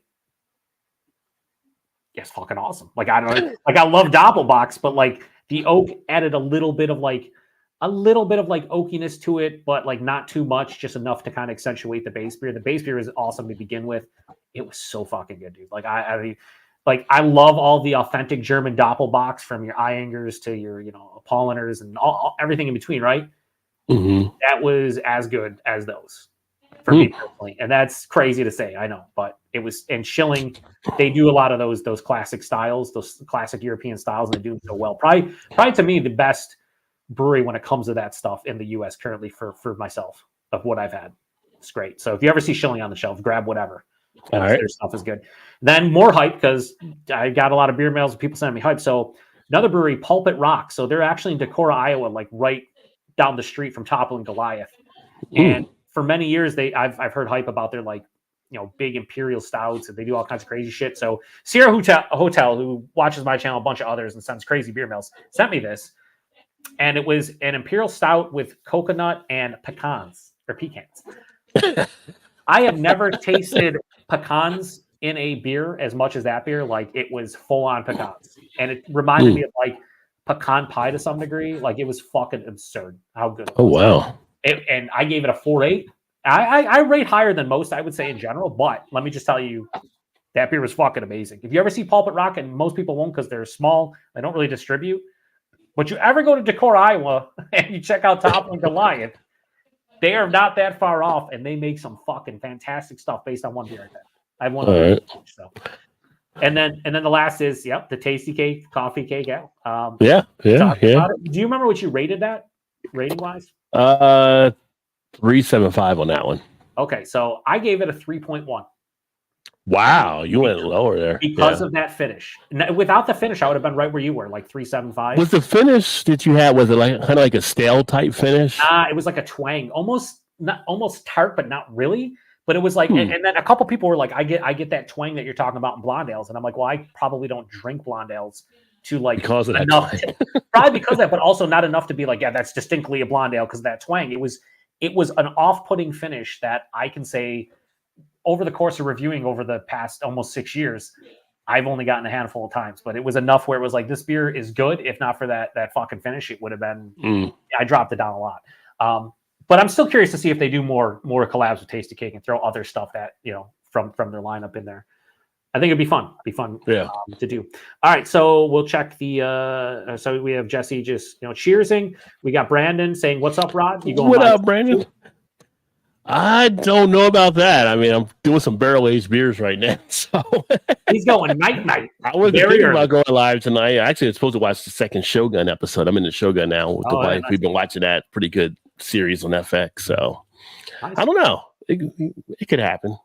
it's fucking awesome. Like, I don't know, like I love doppelbocks, but like the oak added a little bit of like oakiness to it, but like not too much, just enough to kind of accentuate the base beer. The base beer is awesome to begin with. It was so fucking good, dude. Like I love all the authentic German doppelbocks, from your Eyingers to your, Apolliners and everything in between, right? Mm-hmm. That was as good as those for me personally. And that's crazy to say, I know, but it was. And Schilling, they do a lot of those classic styles, those classic European styles, and they do it so well. Probably to me, the best brewery when it comes to that stuff in the US currently for myself of what I've had. It's great. So if you ever see Schilling on the shelf, grab whatever. All right. Their stuff is good. Then more hype, because I got a lot of beer mails and people sending me hype. So another brewery, Pulpit Rock. So they're actually in Decorah, Iowa, like right down the street from Toppling Goliath. And for many years, I've heard hype about their big imperial stouts, and they do all kinds of crazy shit. So Sierra Hotel, who watches my channel, a bunch of others, and sends crazy beer mails, sent me this. And it was an imperial stout with coconut and pecans. I have never tasted pecans in a beer as much as that beer. Like, it was full on pecans, and it reminded me of like pecan pie to some degree. Like, it was fucking absurd how good it was. Oh wow! And I gave it a 4.8. I rate higher than most, I would say, in general, but let me just tell you, that beer was fucking amazing. If you ever see Pulpit Rock, and most people won't because they're small, they don't really distribute. But you ever go to Decorah, Iowa, and you check out Toppling Goliath, they are not that far off, and they make some fucking fantastic stuff based on one beer like that. I have one. Right. So. And then the last is the Tasty Cake Coffee Cake Ale. Yeah. Do you remember what you rated that rating wise? 3.75 on that one. Okay, so I gave it a 3.1. Wow, you went lower there because of that finish. Without the finish, I would have been right where you were, like 3.75. Was the finish that you had, was it like kind of like a stale type finish? It was like a twang, almost tart, but not really. But it was like, and then a couple people were like, I get that twang that you're talking about in blonde ales, and I'm like, well, I probably don't drink blonde ales to like because of that enough, probably because of that, but also not enough to be like, yeah, that's distinctly a blonde ale because of that twang. It was an off-putting finish that I can say over the course of reviewing over the past almost 6 years, I've only gotten a handful of times, but it was enough where it was like, this beer is good. If not for that fucking finish, it would have been, I dropped it down a lot. But I'm still curious to see if they do more collabs with Tasty Cake and throw other stuff that, from their lineup in there. I think it'd be fun. To do. All right, so we'll check the. So we have Jesse just cheersing. We got Brandon saying, "What's up, Rod? You going? What up, Brandon? I don't know about that. I mean, I'm doing some barrel aged beers right now, so he's going night. I was thinking about going live tonight. Actually, I was supposed to watch the second Shogun episode. I'm in the Shogun now with the wife. Nice. We've been watching that pretty good series on FX. So nice. I don't know. It could happen.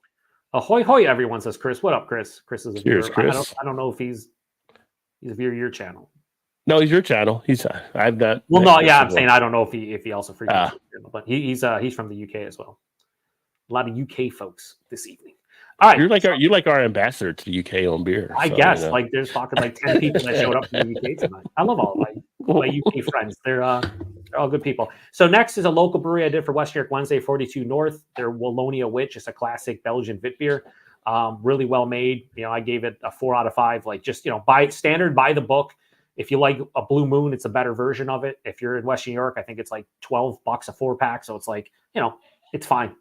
Ahoy hoy! Everyone says Chris. What up, Chris? Chris is a Cheers, viewer. Chris. I don't know if he's a viewer of your channel. No, he's your channel. I've got. Well, no, yeah, I'm saying I don't know if he also frequents, but he's from the UK as well. A lot of UK folks this evening. All right, you're like our ambassador to the UK on beer. I guess like there's fucking like 10 people that showed up from the UK tonight. I love all my UK friends. They're all good people. So next is a local brewery I did for West New York Wednesday, 42 North. They're Wallonia Witch. It's a classic Belgian wit beer. Really well made. I gave it a 4 out of 5. Like just buy the book. If you like a Blue Moon, it's a better version of it. If you're in West New York, I think it's like $12 a 4-pack. So it's like it's fine.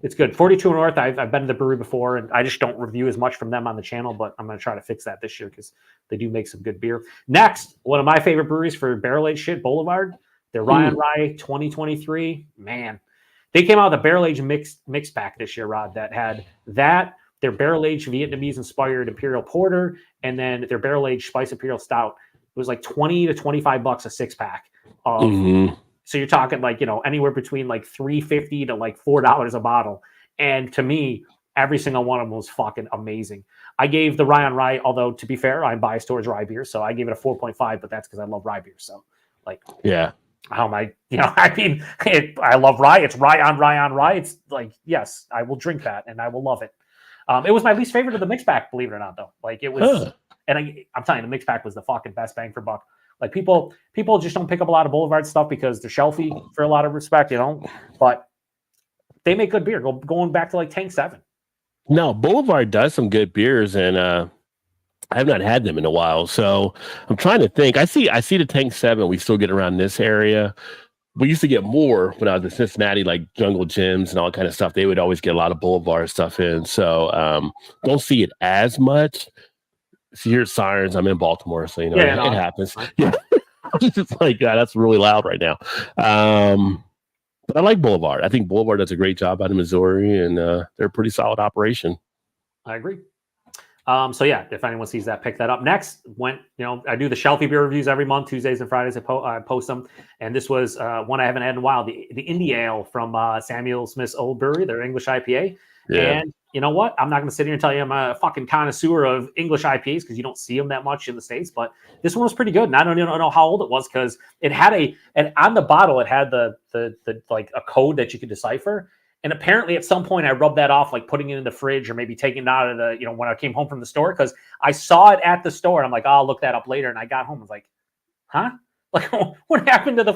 It's good. 42 North. I've been to the brewery before, and I just don't review as much from them on the channel, but I'm going to try to fix that this year because they do make some good beer. Next, one of my favorite breweries for barrel aged shit, Boulevard. They're Rye on Rye 2023. Man, they came out with a barrel aged mix pack this year, Rod, that had their barrel aged Vietnamese inspired Imperial Porter, and then their barrel aged Spice Imperial Stout. It was like $20 to $25 a 6-pack of. So you're talking like, anywhere between like $3.50 to like $4 a bottle. And to me, every single one of them was fucking amazing. I gave the Rye on Rye, although to be fair, I'm biased towards rye beer. So I gave it a 4.5, but that's because I love rye beer. So like, yeah, how am I, I mean, I love rye. It's rye on rye. It's like, yes, I will drink that and I will love it. It was my least favorite of the mix pack, believe it or not, though. Like it was, and I'm telling you, the mix pack was the fucking best bang for buck. Like people just don't pick up a lot of Boulevard stuff because they're shelfy for a lot of respect, but they make good beer. Going back to like Tank 7. No, Boulevard does some good beers, and I have not had them in a while. So I'm trying to think. I see the Tank 7 we still get around this area. We used to get more when I was in Cincinnati, like Jungle Gyms and all that kind of stuff. They would always get a lot of Boulevard stuff in. So don't see it as much. So here's sirens. I'm in Baltimore, so it happens. Yeah, it's just like that's really loud right now. But I like Boulevard. I think Boulevard does a great job out of Missouri, and they're a pretty solid operation. I agree. So yeah, if anyone sees that, pick that up. Next, I do the Shelfie beer reviews every month, Tuesdays and Fridays. I post them, and this was one I haven't had in a while. The Indie Ale from Samuel Smith's Old Brewery, their English IPA. Yeah. And you know what? I'm not going to sit here and tell you I'm a fucking connoisseur of English IPAs because you don't see them that much in the States. But this one was pretty good, and I don't even know how old it was because it had and on the bottle it had the like a code that you could decipher. And apparently at some point I rubbed that off, like putting it in the fridge or maybe taking it out of the, when I came home from the store, because I saw it at the store. And I'm like, I'll look that up later. And I got home. I was like, huh? Like, what happened to the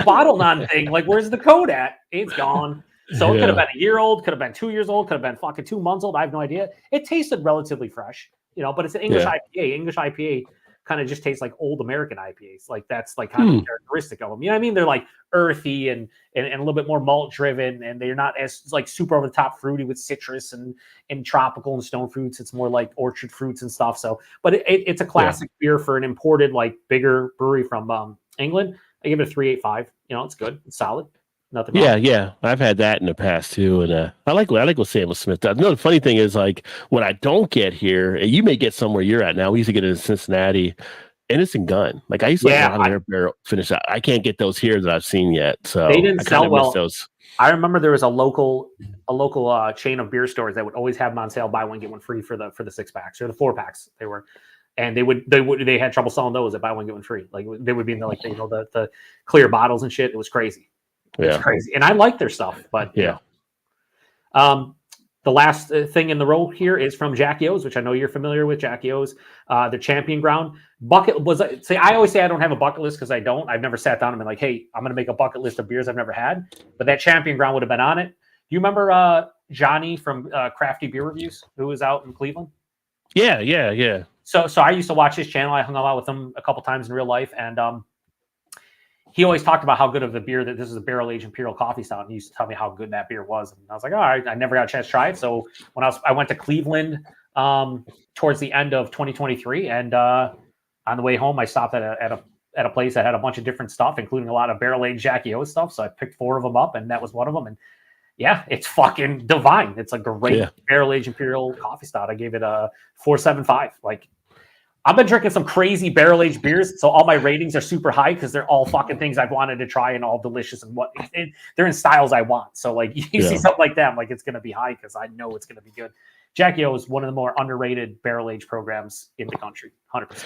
bottle non thing? Like, where's the code at? It's gone. So it could have been a year old, could have been 2 years old, could have been fucking 2 months old. I have no idea. It tasted relatively fresh, but it's an English IPA. English IPA kind of just tastes like old American IPAs. Like that's like kind of characteristic of them. You know what I mean? They're like earthy and a little bit more malt driven, and they're not as like super over the top fruity with citrus and tropical and stone fruits. It's more like orchard fruits and stuff. So, but it's a classic beer for an imported like bigger brewery from England. I give it a 3.85. It's good. It's solid. Nothing wrong. Yeah. I've had that in the past too, and I like what Samuel Smith does. The funny thing is, like, what I don't get here, and you may get somewhere you're at now. We used to get it in Cincinnati. Innocent Gun. Like I used to like Yeah, a lot of their barrel finish. I can't get those here that I've seen yet. So they didn't I kind sell of miss well. those. I remember there was a local chain of beer stores that would always have them on sale, buy one get one free for the 6-packs or the 4-packs. They had trouble selling those at buy one get one free. Like they would be in the clear bottles and shit. It was crazy. It was crazy, and I like their stuff, but yeah. The last thing in the row here is from Jackie O's, which I know you're familiar with. Jackie O's, the Champion Ground bucket was. I always say I don't have a bucket list because I don't. I've never sat down and been like, "Hey, I'm going to make a bucket list of beers I've never had." But that Champion Ground would have been on it. Do you remember Johnny from Crafty Beer Reviews, who was out in Cleveland? Yeah. So I used to watch his channel. I hung out with him a couple times in real life, and he always talked about how good of the beer that this is a barrel-aged imperial coffee stout, and he used to tell me how good that beer was. And I was like, all right, I never got a chance to try it. So when I went to Cleveland towards the end of 2023, and on the way home, I stopped at a place that had a bunch of different stuff, including a lot of barrel-aged Jackie O stuff. So I picked 4 of them up, and that was one of them. And yeah, it's fucking divine. It's a great barrel-aged imperial coffee stout. I gave it a 4.75. Like, I've been drinking some crazy barrel-aged beers, so all my ratings are super high because they're all fucking things I've wanted to try and all delicious and they're in styles I want. So like you see something like that, I'm like, it's going to be high because I know it's going to be good. Jackie O is one of the more underrated barrel-aged programs in the country, 100%.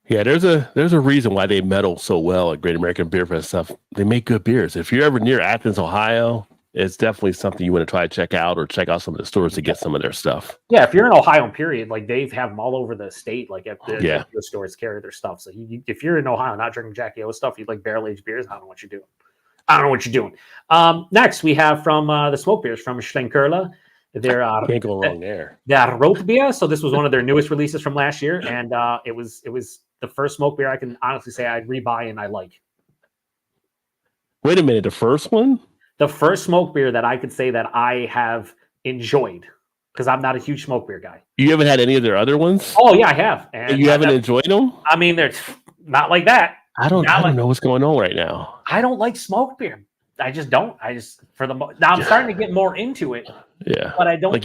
Yeah, there's a reason why they medal so well at Great American Beer Fest stuff. They make good beers. If you're ever near Athens, Ohio, it's definitely something you want to try to check out or check out some of the stores to get some of their stuff. Yeah, if you're in Ohio, period, like they have them all over the state. Like at the stores carry their stuff. So if you're in Ohio not drinking Jackie O stuff, you like barrel-aged beers, I don't know what you're doing. Next, we have from the smoke beers from Schlenkerla. Can't go wrong there. Their Rotbier. So this was one of their newest releases from last year, and it was the first smoke beer I can honestly say I'd rebuy and I like. Wait a minute, the first one? The first smoke beer that I could say that I have enjoyed, because I'm not a huge smoke beer guy. You haven't had any of their other ones? Oh yeah, I have. And you haven't enjoyed them? I mean, they're not like that. I don't know what's going on right now. I don't like smoke beer. I just don't. Now I'm starting to get more into it. Yeah, but I don't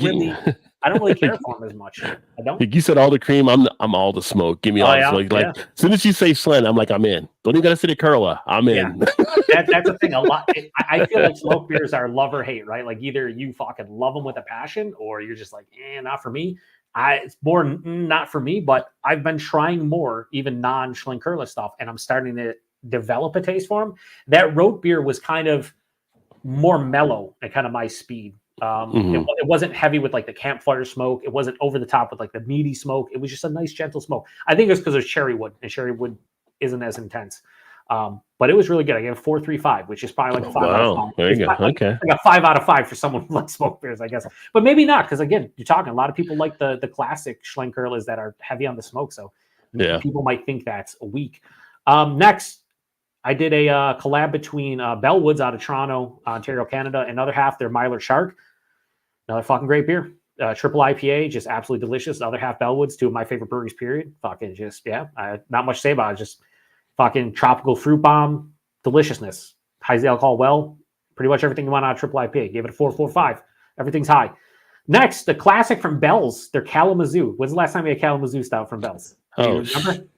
I don't really care for them as much. I don't. Like you said, all the cream. I'm all the smoke. Give me all the smoke. Like as soon as you say Slen, I'm like, I'm in. Don't even gotta say the Curla. I'm in. That's the thing. A lot. I feel like smoke beers are love or hate, right? Like either you fucking love them with a passion, or you're just like, not for me. It's more not for me. But I've been trying more, even non-Schlenkerla stuff, and I'm starting to develop a taste for them. That root beer was kind of more mellow at kind of my speed. It wasn't heavy with like the campfire smoke. It wasn't over the top with like the meaty smoke. It was just a nice gentle smoke. I think it was because there's cherry wood, and cherry wood isn't as intense. But it was really good. I gave it 4.35, which is probably like a 5 out of 5. There you go. Okay. Like a 5 out of 5 for someone who likes smoke beers, I guess. But maybe not, because again, you're talking a lot of people like the classic Schlenkerlas that are heavy on the smoke. So people might think that's weak. Next, I did a collab between Bellwoods out of Toronto, Ontario, Canada, and other half their Myler Shark. Another fucking great beer. Triple IPA, just absolutely delicious. The other half Bellwoods, 2 of my favorite breweries, period. Fucking just, not much to say about it. Just fucking tropical fruit bomb deliciousness. High alcohol, well, pretty much everything you want out of triple IPA. Gave it a 4.45. Everything's high. Next, the classic from Bell's, their Kalamazoo. When's the last time you had Kalamazoo stout from Bell's? Do you remember?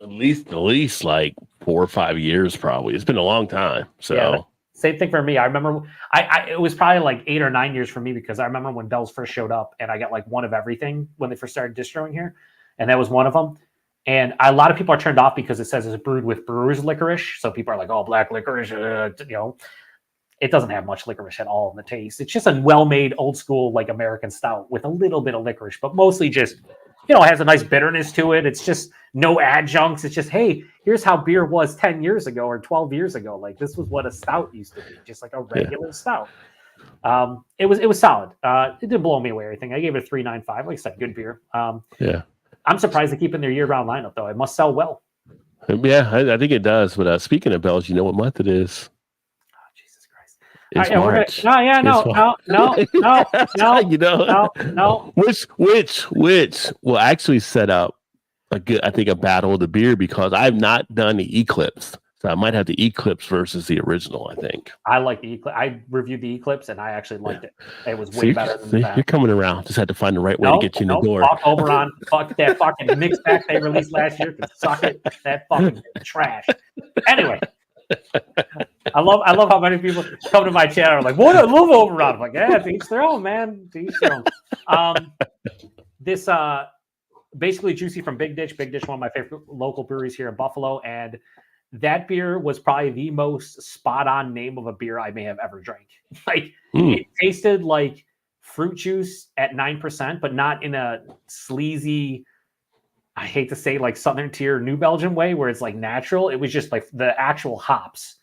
At least like 4 or 5 years, probably. It's been a long time. So same thing for me. I remember it was probably like 8 or 9 years for me, because I remember when Bell's first showed up and I got like one of everything when they first started distroing here. And that was one of them. And a lot of people are turned off because it says it's brewed with brewer's licorice. So people are like, oh, black licorice, it doesn't have much licorice at all in the taste. It's just a well-made, old school, like American stout with a little bit of licorice, but mostly just, it has a nice bitterness to it. It's just no adjuncts. It's just, hey, here's how beer was 10 years ago or 12 years ago. Like this was what a stout used to be, just like a regular stout. It was solid. It didn't blow me away or anything. I gave it a 3.95. Like I said, good beer. I'm surprised they keep in their year-round lineup, though. It must sell well. Yeah, I think it does. But speaking of Bell's, you know what month it is? Oh, Jesus Christ! It's March. No. No. Which will actually set up a battle of the beer, because I've not done the Eclipse. So I might have the Eclipse versus the original, I think. I like the Eclipse. I reviewed the Eclipse and I actually liked it. It was way See, better than the you're coming around. Just had to find the right way to get you in the door. Fuck Oberon. Fuck that fucking mix pack they released last year. Could suck it. That fucking trash. Anyway, I love how many people come to my channel and are like, "What? I love Oberon." I'm like, yeah, to each their own, man. To each their own. This basically Juicy from Big Ditch. Big Ditch, one of my favorite local breweries here in Buffalo, and that beer was probably the most spot on name of a beer I may have ever drank. Like it tasted like fruit juice at 9%, but not in a sleazy, I hate to say, like Southern Tier New Belgium way where it's like natural. It was just like the actual hops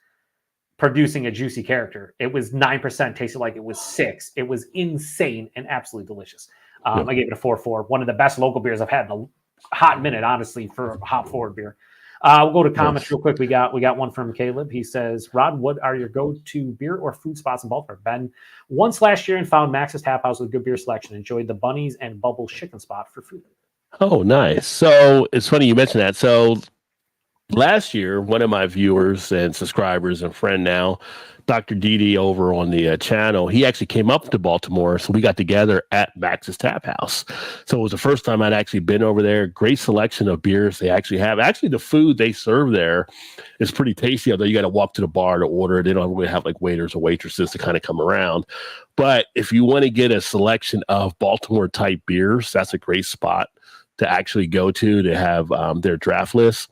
producing a juicy character. It was 9%, tasted like it was 6. It was insane and absolutely delicious. I gave it a 4.4. One of the best local beers I've had in a hot minute, honestly, for a hop forward beer. We'll go to comments real quick. We got one from Caleb. He says, Rod, what are your go-to beer or food spots in Baltimore? Been once last year and found Max's Tap House with good beer selection. Enjoyed the Bunnies and Bubbles chicken spot for food. Oh, nice. So it's funny you mentioned that. So last year, one of my viewers and subscribers and friend now, Dr. Didi over on the channel, he actually came up to Baltimore. So we got together at Max's Tap House. So it was the first time I'd actually been over there. Great selection of beers they actually have. Actually, the food they serve there is pretty tasty, although you got to walk to the bar to order. They don't really have like waiters or waitresses to kind of come around. But if you want to get a selection of Baltimore type beers, that's a great spot to actually go to have their draft list.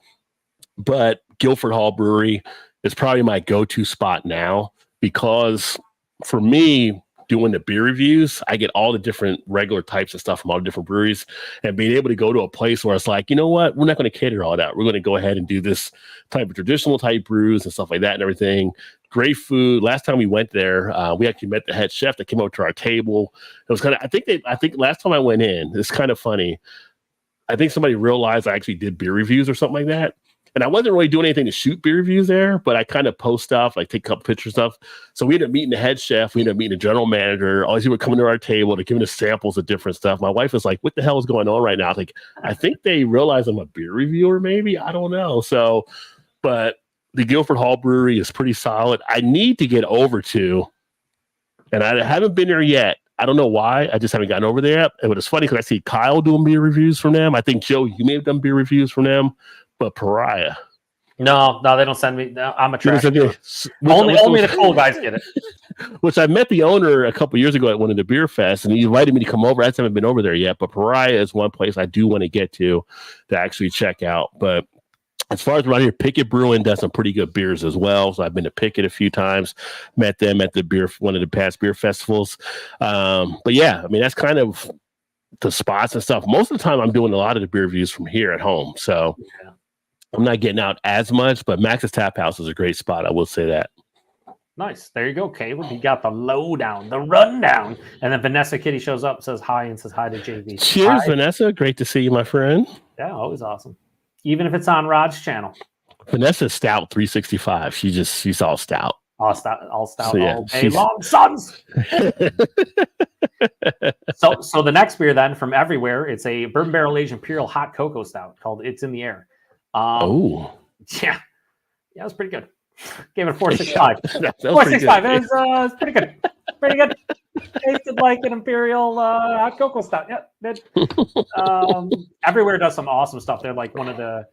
But Guilford Hall Brewery is probably my go-to spot now because for me, doing the beer reviews, I get all the different regular types of stuff from all the different breweries, and being able to go to a place where it's like, you know what, we're not going to cater all that. We're going to go ahead and do this type of traditional type brews and stuff like that and everything. Great food. Last time we went there, we actually met the head chef that came over to our table. It was kind of, I think last time I went in, it's kind of funny. I think somebody realized I actually did beer reviews or something like that. And I wasn't really doing anything to shoot beer reviews there, but I kind of post stuff, like take a couple pictures stuff. So we ended up meeting the head chef. We ended up meeting the general manager. All these people were coming to our table. They're giving us samples of different stuff. My wife was like, what the hell is going on right now? I was like, I think they realize I'm a beer reviewer, maybe. I don't know. So, but the Guilford Hall Brewery is pretty solid. I need to get over to, and I haven't been there yet. I don't know why. I just haven't gotten over there yet. But it's funny because I see Kyle doing beer reviews from them. I think, Joe, you may have done beer reviews from them. But Pariah. No, they don't send me. No, I'm a trash. Only the cool guys get it. Which I met the owner a couple years ago at one of the beer fests, and he invited me to come over. I haven't been over there yet, but Pariah is one place I do want to get to actually check out. But as far as around here, Pickett Brewing does some pretty good beers as well. So I've been to Pickett a few times, met them at one of the past beer festivals. But yeah, I mean, that's kind of the spots and stuff. Most of the time I'm doing a lot of the beer reviews from here at home. So yeah. I'm not getting out as much, but Max's Tap House is a great spot. I will say that. Nice. There you go, Caleb. He got the lowdown, the rundown. And then Vanessa Kitty shows up, says hi, and says hi to JV. Cheers, hi. Vanessa. Great to see you, my friend. Yeah, always awesome. Even if it's on Rod's channel. Vanessa's stout 365. She's all stout. All stout so, yeah, all day long, sons. So the next beer then from everywhere, it's a bourbon barrel aged imperial hot cocoa stout called It's in the Air. Yeah, it was pretty good. Gave it a 4.65. 4.65. It was pretty good. Pretty good. Tasted like an imperial hot cocoa stout. Yeah. Everywhere does some awesome stuff. They're like one of the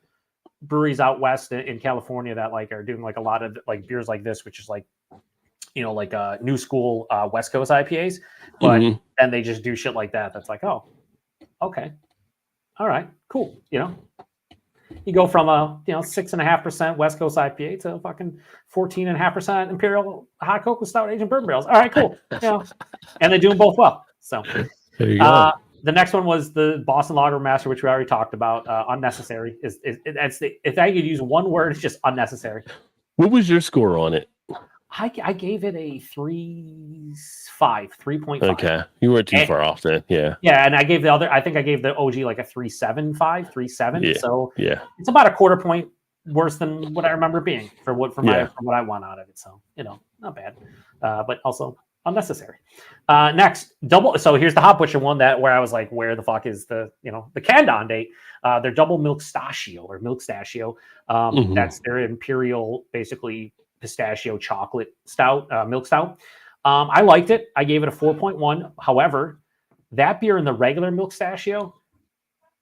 breweries out west in California that like are doing like a lot of like beers like this, which is like, you know, like new school West Coast IPAs, but then they just do shit like that. That's like, oh, okay, all right, cool. You know, you go from a 6.5% West Coast IPA to fucking 14.5% Imperial hot cocoa stout aged in bourbon barrels. All right, cool. And they do them both well. So there you go. The next one was the Boston Lager Master, which we already talked about. Unnecessary. If I could use one word, it's just unnecessary. What was your score on it? I gave it a 3.5. Okay. You weren't too far off then. Yeah. Yeah. And I gave I think I gave the OG like a 3.7. Yeah. So yeah, it's about a quarter point worse than what I remember being for what I want out of it. So, not bad. But also unnecessary. Next, double. So here's the Hop Butcher one where I was like, where the fuck is the Candon date? Their double milk stachio. That's their imperial, basically pistachio chocolate stout, milk stout. I liked it. I gave it a 4.1. However, that beer and the regular milk stachio,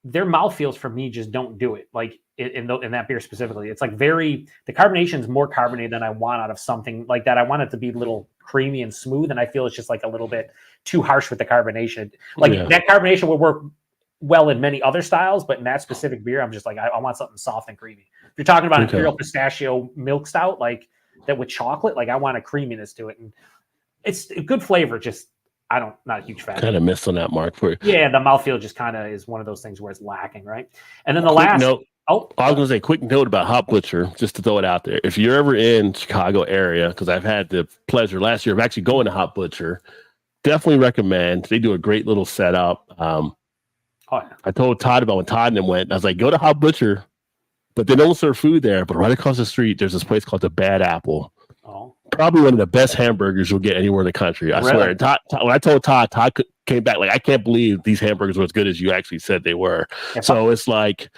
their mouthfeels for me just don't do it. Like in that beer specifically, it's like the carbonation is more carbonated than I want out of something like that. I want it to be a little creamy and smooth, and I feel it's just like a little bit too harsh with the carbonation. Like that carbonation would work well in many other styles, but in that specific beer, I'm just like, I want something soft and creamy. If you're talking about imperial pistachio milk stout, like that with chocolate, like I want a creaminess to it, and it's a good flavor. Just not a huge fan. Kind of missed on that mark for you. Yeah, the mouthfeel just kind of is one of those things where it's lacking, right? And then the last note. Oh, I was going to say, quick note about Hop Butcher, just to throw it out there. If you're ever in Chicago area, because I've had the pleasure last year of actually going to Hop Butcher, definitely recommend. They do a great little setup. I told Todd about when Todd and them went. I was like, go to Hop Butcher, but they don't serve food there. But right across the street, there's this place called the Bad Apple. Oh. Probably one of the best hamburgers you'll get anywhere in the country. I swear. Todd, when I told Todd came back like, I can't believe these hamburgers were as good as you actually said they were. So it's like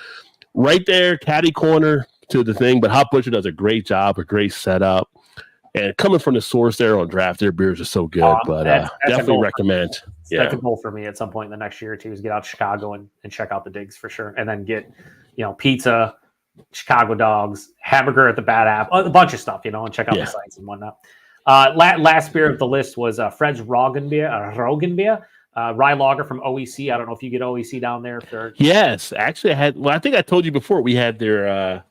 right there, catty corner to the thing. But Hop Butcher does a great job, a great setup. And coming from the source there on draft, their beers are so good. But that's definitely recommend. That's a goal for me at some point in the next year or two is get out to Chicago and check out the digs for sure. And then get, pizza, Chicago dogs, hamburger at the Bad Apple, a bunch of stuff, and check out the sites and whatnot. Last beer of the list was Fred's Roggenbier, rye lager from OEC. I don't know if you get OEC down there. Yes, actually I think I told you before we had their,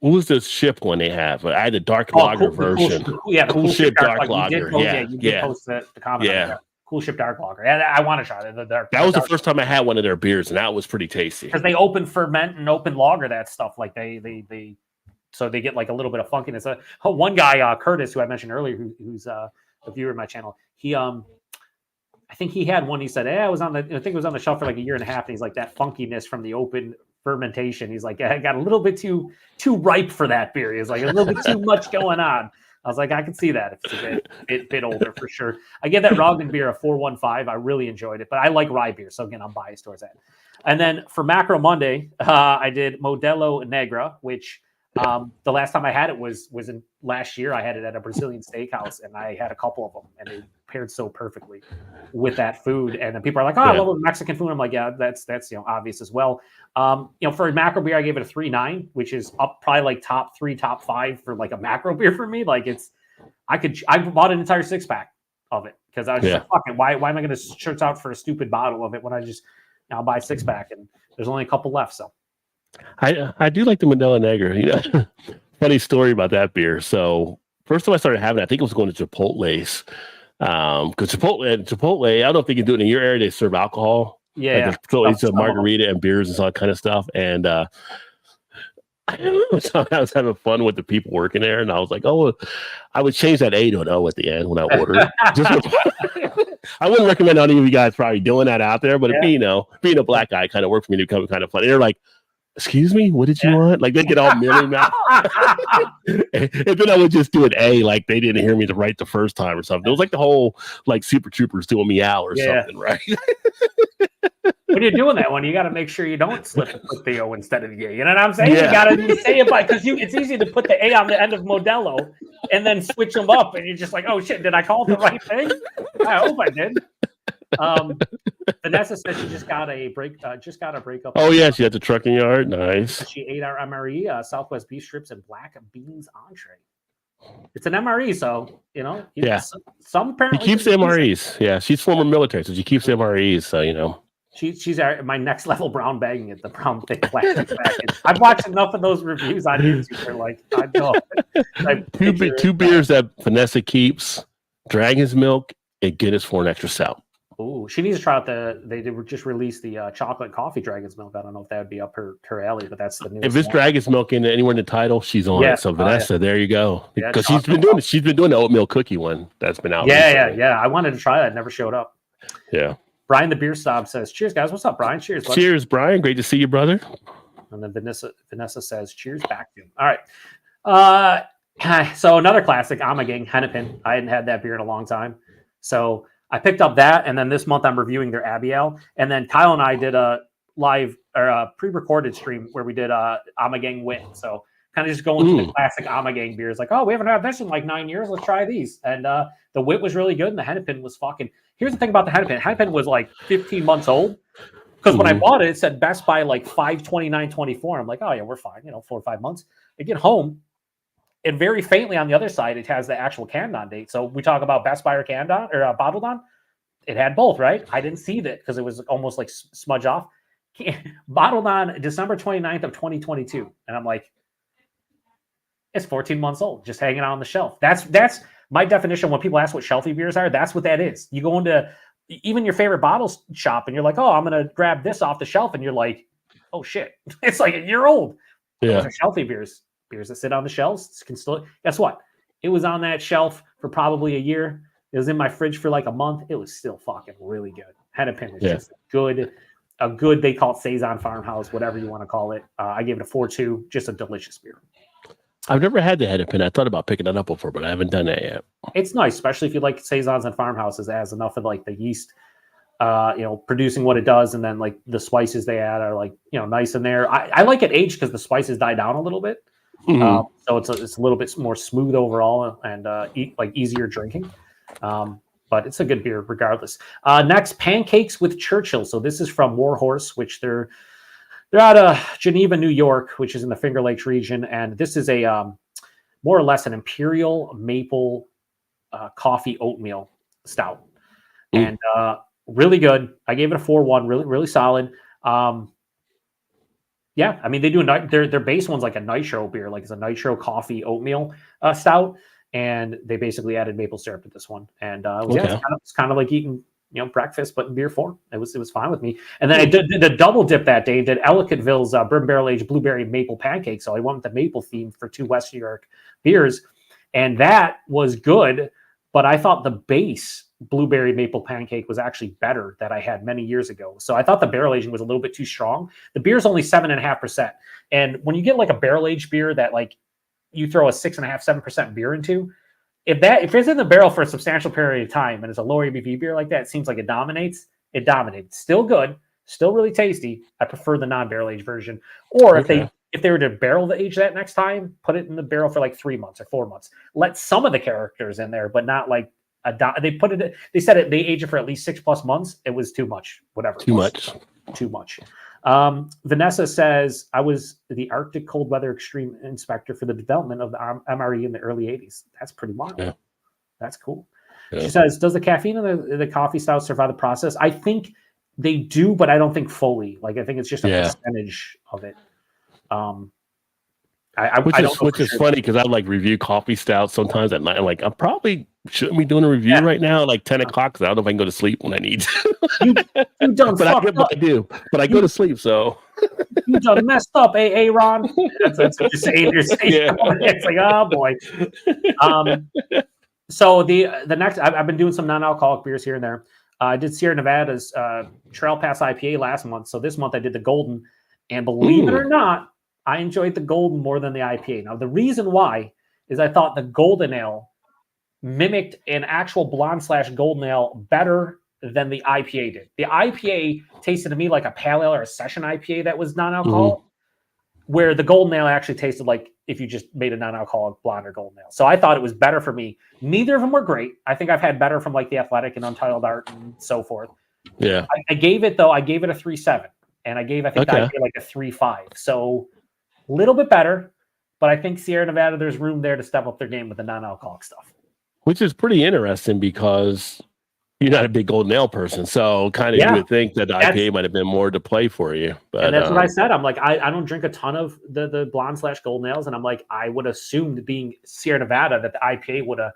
what was the ship one they have? I had the dark lager version. Cool Ship dark lager. You did post the comment on that. Cool Ship dark lager. And I want to try it. That was the first time I had one of their beers, and that was pretty tasty. Because they open ferment and open lager that stuff. Like they so they get like a little bit of funkiness. One guy, Curtis, who I mentioned earlier, who's a viewer of my channel, he I think he had one. He said, I think it was on the shelf for like a year and a half. And he's like, that funkiness from the open fermentation. He's like, I got a little bit too ripe for that beer. He's like, a little bit too much going on. I was like, I can see that if it's a bit older for sure. I give that Roggenbier a 4.15. I really enjoyed it, but I like rye beer, so again, I'm biased towards that. And then for Macro Monday, I did Modelo Negra, which the last time I had it was in last year. I had it at a Brazilian steakhouse, and I had a couple of them, and they paired so perfectly with that food. And then people are like, I love Mexican food. I'm like, yeah, that's obvious as well. For a macro beer, I gave it a 3.9, which is up probably like top 3, top 5 for like a macro beer for me. Like I bought an entire 6-pack of it because I was just like, fuck it. Why am I going to search out for a stupid bottle of it when I'll buy a 6-pack and there's only a couple left. So I do like the Modelo Negra. Funny story about that beer. So first time I started having it, I think it was going to Chipotle's. Because Chipotle, I don't know if they can do it in your area. They serve alcohol. Yeah. So it's a margarita and beers and all that kind of stuff. And so I was having fun with the people working there. And I was like, I would change that A to an O at the end when I ordered. I wouldn't recommend any of you guys probably doing that out there. But if being a black guy kind of worked for me to become kind of fun. And they're like, excuse me, what did you want? Like they get all milly mouth. And then I would just do an A, like they didn't hear me right the first time or something. It was like the whole like Super Troopers doing me out or something, right? When you're doing that one, you got to make sure you don't slip and put the O instead of the A. You know what I'm saying? You got to say it because it's easy to put the A on the end of Modelo and then switch them up, and you're just like, oh shit, did I call it the right thing? I hope I did. Vanessa said she just got a breakup. Oh yeah, she had the trucking yard. Nice. She ate our MRE, Southwest beef strips and black beans entree. It's an MRE, so some apparently he keeps the MREs. Yeah, she's former military, so she keeps the MREs. So she's my next level brown bagging it. The brown thick plastic package. I've watched enough of those reviews on YouTube. They're like, I know. Two beers that Vanessa keeps: Dragon's Milk and Guinness for an extra stout. Oh, she needs to try out they did just release the chocolate coffee Dragon's Milk. I don't know if that would be up her alley, but that's the new. If it's Dragon's Milk anywhere in the title, she's on it. So Vanessa, there you go. Because she's been doing the oatmeal cookie one that's been out. Yeah. I wanted to try that. It never showed up. Yeah. Brian the Beer Snob says, cheers, guys. What's up, Brian? Cheers, buddy. Cheers, Brian. Great to see you, brother. And then Vanessa says, cheers back to him. All right. So another classic, Amagang Hennepin. I hadn't had that beer in a long time. So I picked up that, and then this month I'm reviewing their Abbey Ale. And then Kyle and I did a live or a pre-recorded stream where we did Amagang Wit. So kind of just going through the classic Amagang beers. Like, oh, we haven't had this in like 9 years. Let's try these. And the Wit was really good, and the Hennepin was fucking. Here's the thing about the Hennepin. Hennepin was like 15 months old. Because when I bought it, it said Best by like 5/29/24. I'm like, oh yeah, we're fine. 4 or 5 months. I get home, and very faintly on the other side, it has the actual canned on date. So we talk about Best by or canned on or bottled on. It had both, right? I didn't see that because it was almost like smudge off. Bottled on December 29th of 2022, and I'm like, it's 14 months old, just hanging out on the shelf. That's my definition. When people ask what shelfie beers are, that's what that is. You go into even your favorite bottle shop and you're like, oh, I'm going to grab this off the shelf. And you're like, oh shit, it's like a year old. Yeah. Those are shelfie beers that sit on the shelves. Can still, guess what? It was on that shelf for probably a year. It was in my fridge for like a month. It was still fucking really good. Hennepin was just a good, they call it Saison Farmhouse, whatever you want to call it. I gave it a 4.2, just a delicious beer. I've never had the Hennepin. I thought about picking it up before, but I haven't done that yet. It's nice, especially if you like Saisons and Farmhouses. It has enough of like the yeast, producing what it does, and then like the spices they add are like nice in there. I like it aged because the spices die down a little bit, so it's a little bit more smooth overall and easier drinking. But it's a good beer regardless. Next, Pancakes with Churchill. So this is from Warhorse, which they're out of Geneva, New York, which is in the Finger Lakes region. And this is a more or less an imperial maple coffee oatmeal stout. And really good. I gave it a 4.1, really, really solid. Yeah, I mean, they do their base one's like a nitro beer, like it's a nitro coffee oatmeal stout. And they basically added maple syrup to this one. And it's kind of like eating breakfast, but in beer form. It was fine with me. And then I did the double dip that day. Did Ellicottville's bourbon barrel aged blueberry maple pancake. So I went with the maple theme for 2 West New York beers, and that was good. But I thought the base blueberry maple pancake was actually better that I had many years ago. So I thought the barrel aging was a little bit too strong. The beer's only 7.5%, and when you get like a barrel aged beer that like you throw a 6.5-7% beer into, if it's in the barrel for a substantial period of time and it's a lower ABV beer like that, it seems like it dominates. It dominates. Still good, still really tasty. I prefer the non-barrel aged version. Or if they were to barrel the age that next time, put it in the barrel for like 3 months or 4 months. Let some of the characters in there, but not like they said they age it for at least 6+ months. It was too much. Whatever. Too much. Vanessa says, I was the Arctic cold weather extreme inspector for the development of the MRE in the early 80s. That's pretty wild. Yeah. That's cool. Yeah. She says, does the caffeine in the coffee stout survive the process? I think they do, but I don't think fully. Like, I think it's just a percentage of it. Which is funny because I like review coffee stouts sometimes at night. I'm like, I probably shouldn't be doing a review right now, like 10 o'clock, because I don't know if I can go to sleep when I need to. You done but I do. But I go to sleep, so you done messed up, Ron. That's what you're saying. It's like, oh boy. So the next, I've been doing some non-alcoholic beers here and there. I did Sierra Nevada's Trail Pass IPA last month. So this month I did the Golden, and believe it or not, I enjoyed the Golden more than the IPA. Now, the reason why is I thought the Golden Ale mimicked an actual blonde/golden ale better than the IPA did. The IPA tasted to me like a pale ale or a session IPA that was non-alcoholic, where the Golden Ale actually tasted like if you just made a non-alcoholic blonde or golden ale. So I thought it was better for me. Neither of them were great. I think I've had better from like the Athletic and Untitled Art and so forth. Yeah. I gave it a 3.7, and I gave, the IPA like a 3.5. So a little bit better, but I think Sierra Nevada, there's room there to step up their game with the non-alcoholic stuff. Which is pretty interesting because you're not a big golden ale person. So kind of you would think that the IPA might have been more to play for you. But and that's what I said. I'm like, I don't drink a ton of the blonde/golden ales. And I'm like, I would assume that being Sierra Nevada, that the IPA would have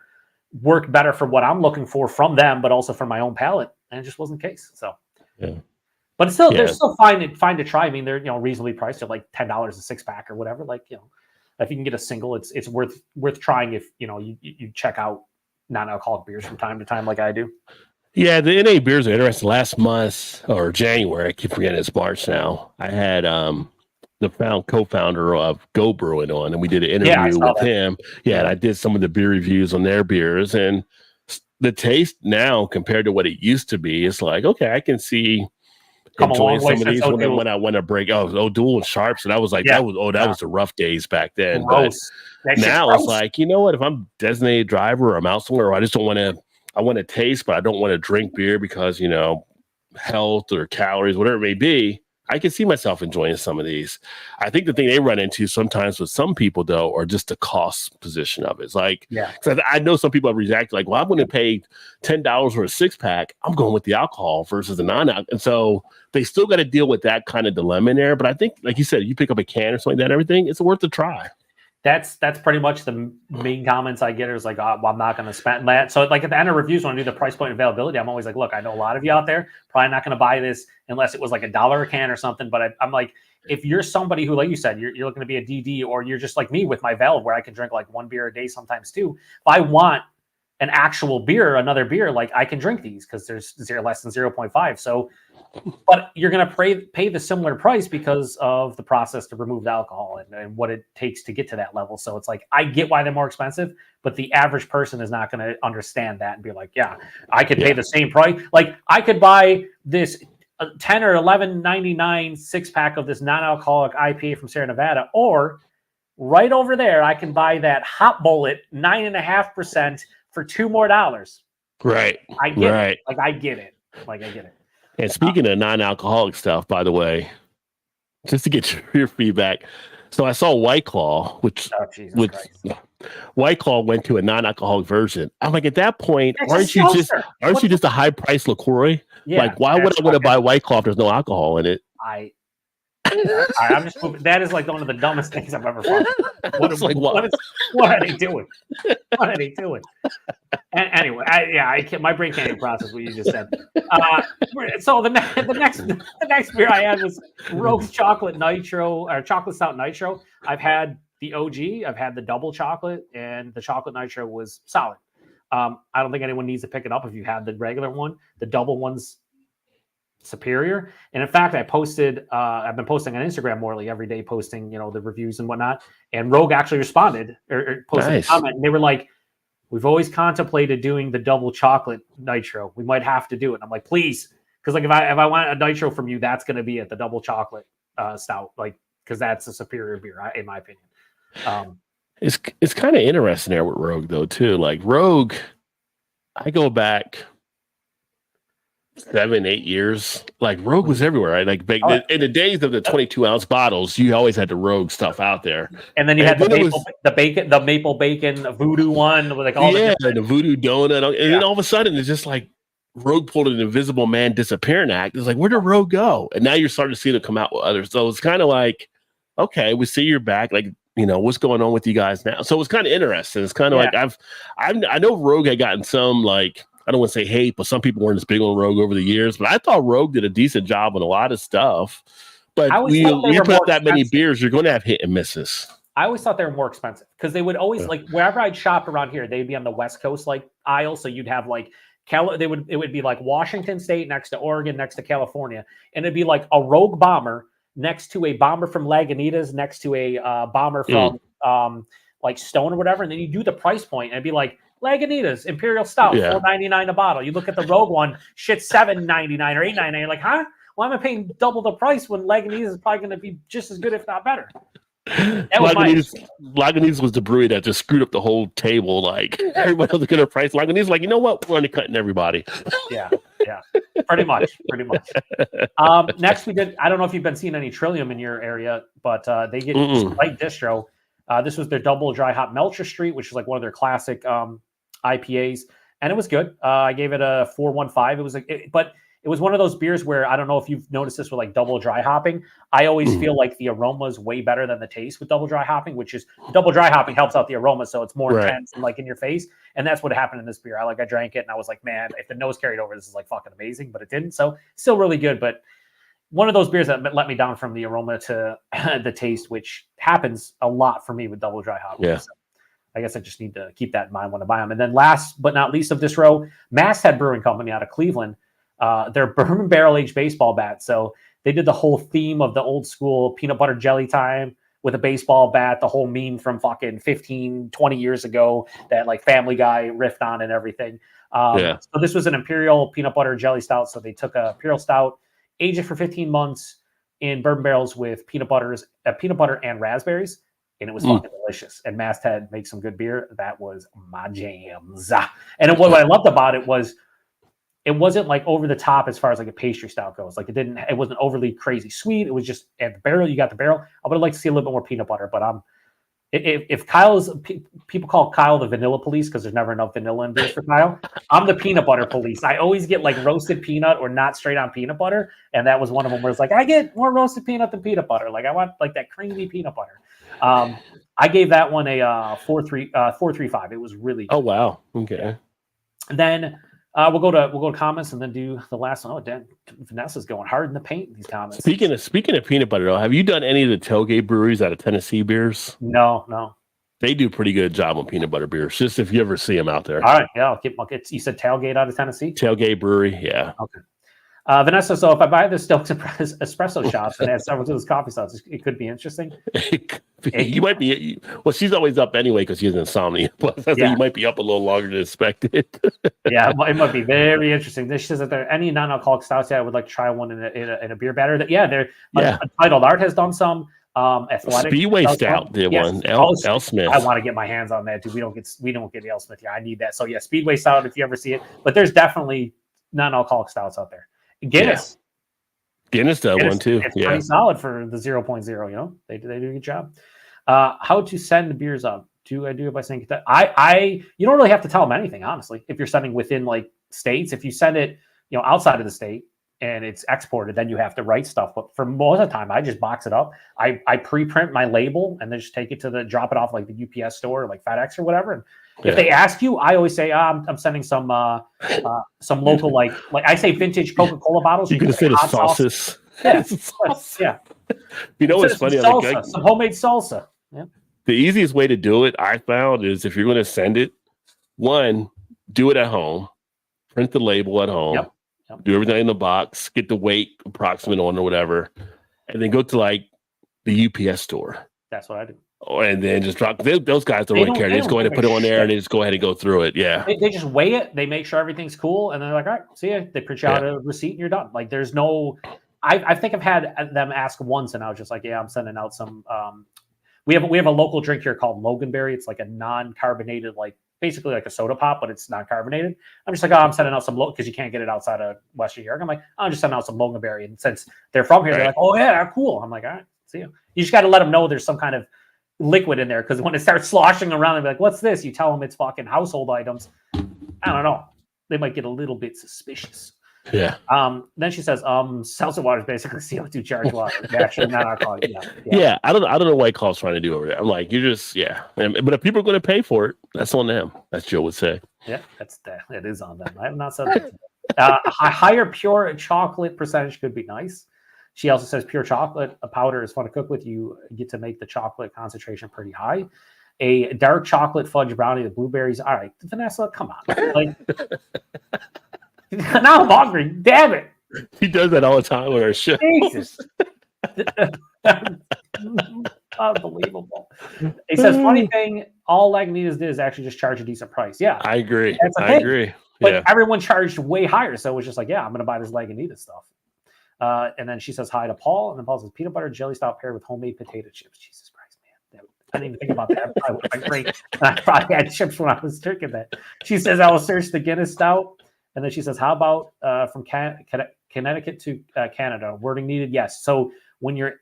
worked better for what I'm looking for from them, but also for my own palate. And it just wasn't the case. So, but it's still, they're still fine to try. I mean, they're, reasonably priced at like $10 a 6-pack or whatever. Like, if you can get a single, it's worth trying if, you check out non-alcoholic beers from time to time like I do. Yeah, the NA beers are interesting. Last month or January, I keep forgetting it's March now. I had the co-founder of Go Brewing on, and we did an interview with him. Yeah, and I did some of the beer reviews on their beers, and the taste now compared to what it used to be, it's like, okay, I can see Come a enjoying long way some of since these when I want to break. Oh, dual and sharp. So that was like Yeah. that was the rough days back then. Gross. But now it's like, you know what? If I'm designated driver or I'm out somewhere, or I just don't want to. I want to taste, but I don't want to drink beer because health or calories, whatever it may be. I can see myself enjoying some of these. I think the thing they run into sometimes with some people, though, are just the cost position of it. It's like, because I know some people have reacted like, well, I'm going to pay $10 for a 6-pack. I'm going with the alcohol versus the non-alcohol. And so they still got to deal with that kind of dilemma in there. But I think, like you said, you pick up a can or something like that, everything, it's worth a try. That's pretty much the main comments I get is like, oh, well, I'm not going to spend that. So like at the end of reviews, when I do the price point availability, I'm always like, look, I know a lot of you out there probably not going to buy this unless it was like $1 a can or something. But I'm like, if you're somebody who, like you said, you're looking to be a DD, or you're just like me with my valve where I can drink like 1 beer a day, sometimes 2. If I want an actual beer, another beer, like I can drink these because there's less than 0.5. So, but you're going to pay the similar price because of the process to remove the alcohol and what it takes to get to that level. So it's like, I get why they're more expensive, but the average person is not going to understand that and be like, yeah, I could pay the same price. Like I could buy this 10 or 11.99 6-pack of this non-alcoholic IPA from Sierra Nevada, or right over there, I can buy that Hot Bullet 9.5% for $2 more. Right. I get it. Like I get it. And speaking of non-alcoholic stuff, by the way, just to get your feedback, so I saw White Claw, which White Claw went to a non-alcoholic version. I'm like, at that point, aren't you just a high-priced LaCroix? Yeah, like, why would I want to buy White Claw if there's no alcohol in it? I'm just moving. That is like one of the dumbest things I've ever thought. What are they doing? What are they doing? And anyway, my brain can't even process what you just said. So the next beer I had was Rogue's Chocolate Nitro, or Chocolate Stout Nitro. I've had the OG, I've had the double chocolate, and the chocolate nitro was solid. I don't think anyone needs to pick it up if you had the regular one. The double one's superior. And in fact, I've been posting on Instagram more every day, posting, the reviews and whatnot. And Rogue actually responded or posted a comment, and they were like, we've always contemplated doing the double chocolate nitro. We might have to do it. And I'm like, please. Because like if I want a nitro from you, that's going to be at the double chocolate stout, because that's a superior beer, in my opinion. It's kind of interesting there with Rogue though too. Like Rogue, I go back 7-8 years. Like Rogue was everywhere, right? Like in the days of the 22-ounce bottles, you always had the Rogue stuff out there. And then you had the maple bacon voodoo one with like all the voodoo donut, and then all of a sudden it's just like Rogue pulled an Invisible Man disappearing act. It's like, where did Rogue go? And now you're starting to see them come out with others. So it's kind of like, okay, we see you're back. Like, what's going on with you guys now? So it's kind of interesting. It's kind of like I know Rogue had gotten some, like, I don't want to say hate, but some people weren't as big on Rogue over the years. But I thought Rogue did a decent job on a lot of stuff. But when you put that many beers, you're going to have hit and misses. I always thought they were more expensive because they would always like wherever I'd shop around here, they'd be on the West Coast aisle. So you'd have it would be like Washington State next to Oregon, next to California, and it'd be like a Rogue bomber next to a bomber from Lagunitas, next to a bomber from like Stone or whatever, and then you do the price point, and it'd be like Lagunitas Imperial Stout, $4.99 a bottle. You look at the Rogue one, shit's $7.99 or $8.99. You're like, huh? Why am I paying double the price when Lagunitas is probably going to be just as good, if not better? Lagunitas was the brewery that just screwed up the whole table. Like everybody else was going to price. Lagunitas, like, you know what? We're undercutting everybody. Yeah, pretty much. Next, we did. I don't know if you've been seeing any Trillium in your area, but they get light distro. This was their double dry hop Melcher Street, which is like one of their classic IPAs, and it was good. I gave it a 4.15. But it was one of those beers where I don't know if you've noticed this with like double dry hopping. I always feel like the aroma is way better than the taste with double dry hopping, which is double dry hopping helps out the aroma, so it's more intense and like in your face. And that's what happened in this beer. I drank it and I was like, man, if the nose carried over, this is like fucking amazing, but it didn't. So still really good, but one of those beers that let me down from the aroma to the taste, which happens a lot for me with double dry hopping. Yeah. So I guess I just need to keep that in mind when I buy them. And then last but not least of this row, Masthead Brewing Company out of Cleveland. Their bourbon barrel aged baseball bat. So they did the whole theme of the old school peanut butter jelly time with a baseball bat, the whole meme from fucking 15, 20 years ago that like Family Guy riffed on and everything. So this was an imperial peanut butter jelly stout. So they took a imperial stout, aged it for 15 months in bourbon barrels with peanut butter and raspberries, and it was fucking delicious. And Masthead makes some good beer. That was my jams. And what I loved about it was it wasn't like over the top as far as like a pastry stout goes. Like it wasn't overly crazy sweet. It was just at the barrel. You got the barrel. I would like to see a little bit more peanut butter, but if people call Kyle the vanilla police because there's never enough vanilla in beers for Kyle, I'm the peanut butter police. I always get like roasted peanut or not straight on peanut butter, and that was one of them where it's like I get more roasted peanut than peanut butter. Like I want like that creamy peanut butter. I gave that one a 4.35. It was really good. Oh wow, okay. And then we'll go to comments and then do the last one. Oh, damn, Vanessa's going hard in the paint in these comments. Speaking of peanut butter, though, have you done any of the tailgate breweries out of Tennessee beers? No. They do a pretty good job on peanut butter beers. Just if you ever see them out there. All right, yeah. You said Tailgate out of Tennessee. Tailgate Brewery, yeah. Okay. Vanessa, so if I buy the Stokes espresso shots and add several to those coffee shots, it could be interesting. You might be. Well, she's always up anyway because she has insomnia. Plus, you might be up a little longer than expected. Yeah, it might be very interesting. This says that there are any non-alcoholic stouts. Yeah, I would like to try one in a beer batter. They're Untitled Art has done some. Athletic Speedway Stout did one. L Smith. I want to get my hands on that, dude. We don't get the L Smith here. I need that. So yeah, Speedway Stout if you ever see it. But there's definitely non-alcoholic stouts out there. Guinness does one too. It's pretty solid for the 0.0. You know, they do a good job. How to send the beers up? Do I do it by saying that? You don't really have to tell them anything, honestly. If you're sending within like states, if you send it, outside of the state and it's exported, then you have to write stuff. But for most of the time, I just box it up. I pre-print my label and then just take it drop it off like the UPS store, or like FedEx or whatever. And if they ask you, I always say I'm sending some local like I say vintage Coca-Cola bottles. You can say the sauces. Yeah. You know what's funny? Salsa, some homemade salsa. Yeah. The easiest way to do it, I found, is if you're going to send it, one, do it at home, print the label at home, do everything in the box, get the weight approximate on or whatever, and then go to like the UPS store. That's what I do. And then just drop. Those guys don't really care. They just go ahead and put it on there, and they just go ahead and go through it. Yeah, they just weigh it. They make sure everything's cool, and they're like, "All right, see ya." They print you out a receipt, and you're done. Like, there's no. I think I've had them ask once, and I was just like, "Yeah, I'm sending out some." We have a local drink here called Loganberry. It's like a non-carbonated, like basically like a soda pop, but it's non-carbonated. I'm just like, I'm sending out some because you can't get it outside of Western New York. I'm like, I'm just sending out some Loganberry, and since they're from here, they're like, "Oh yeah, cool." I'm like, "All right, see you." You just got to let them know there's some kind of liquid in there, because when it starts sloshing around and be like, "What's this?" You tell them it's fucking household items. I don't know. They might get a little bit suspicious. Yeah. Then she says, seltzer water is basically CO2 charged water. Actually, not alcoholic. Yeah. I don't know what Carl's trying to do over there. I'm like, you're just But if people are going to pay for it, that's on them. That's Joe would say. Yeah, it is on them. I have not said that. A higher pure chocolate percentage could be nice. She also says pure chocolate powder is fun to cook with. You get to make the chocolate concentration pretty high. A dark chocolate fudge brownie with blueberries. All right, Vanessa, come on. Like, now I'm hungry. Damn it. He does that all the time with our show. Jesus. Unbelievable. He says, funny thing, all Lagunitas did is actually just charge a decent price. Yeah. I agree. I agree. But everyone charged way higher. So it was just like, I'm going to buy this Lagunitas stuff. And then she says hi to Paul, and then Paul says peanut butter jelly stout paired with homemade potato chips. Jesus Christ, man. I didn't even think about that. That would have been great. I probably had chips when I was drinking that. She says, I will search the Guinness stout. And then she says, how about from Connecticut to Canada? Wording needed? Yes. So when you're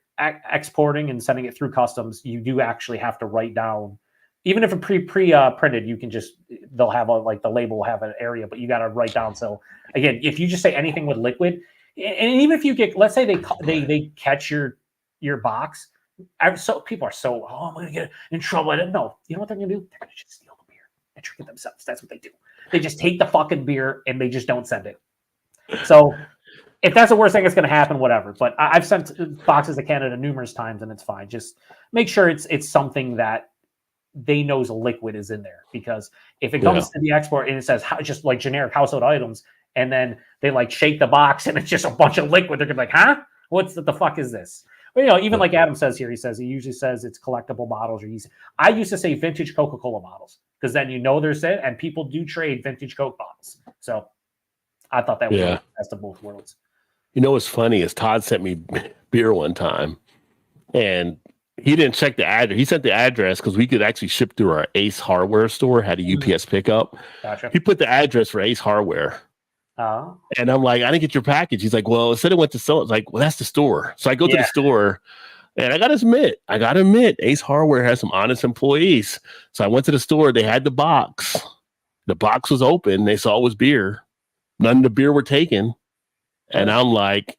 exporting and sending it through customs, you do actually have to write down, even if it's pre-printed, you can just, they'll have the label will have an area, but you got to write down. So again, if you just say anything with liquid, and even if you get, let's say they catch your box, so people are so, I'm going to get in trouble. I didn't know. You know what they're going to do? They're going to just steal the beer and drink it themselves. That's what they do. They just take the fucking beer and they just don't send it. So if that's the worst thing that's going to happen, whatever. But I've sent boxes to Canada numerous times and it's fine. Just make sure it's something that they knows a liquid is in there, because if it comes to the export and it says just like generic household items, and then they like shake the box and it's just a bunch of liquid, they're gonna be like, huh? What's the fuck is this? But even like Adam says here, he usually says it's collectible bottles or easy. I used to say vintage Coca-Cola bottles. because then you know there's it, and people do trade vintage Coke bottles. So I thought that was the best of both worlds. You know what's funny is Todd sent me beer one time, and he didn't check the address. He sent the address because we could actually ship through our Ace Hardware store, had a UPS pickup. Gotcha. He put the address for Ace Hardware. And I'm like, I didn't get your package. He's like, well, it said it went to so. It's like, well, that's the store. So I go to the store, and I gotta admit, Ace Hardware has some honest employees. So I went to the store. They had the box. The box was open. They saw it was beer. None of the beer were taken. And I'm like,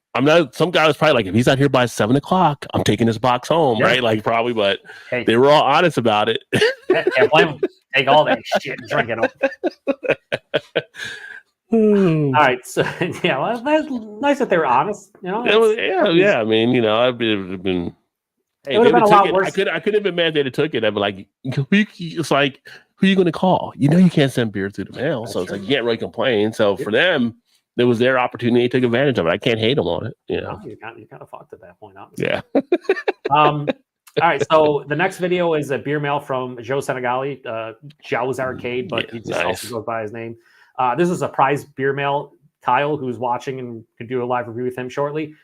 some guy was probably like, if he's not here by 7 o'clock, I'm taking this box home, right? Like probably, but they were all honest about it. Can't blame them. Take all that shit and drink it. All right, so well, that's nice that they were honest. You know, I mean, you know, I've been. Hey, it would have been a lot worse. I could have been mad that they took it. I'd be like, it's like, who are you going to call? You know, you can't send beer through the mail, so it's like you can't really complain. So for them, it was their opportunity to take advantage of it. I can't hate them on it. You know, you kind of fucked at that point, honestly. Yeah. All right, so the next video is a beer mail from Joe Senegali, Joe's Arcade, but he just also goes by his name. This is a prize beer mail. Kyle, who's watching and could do a live review with him shortly.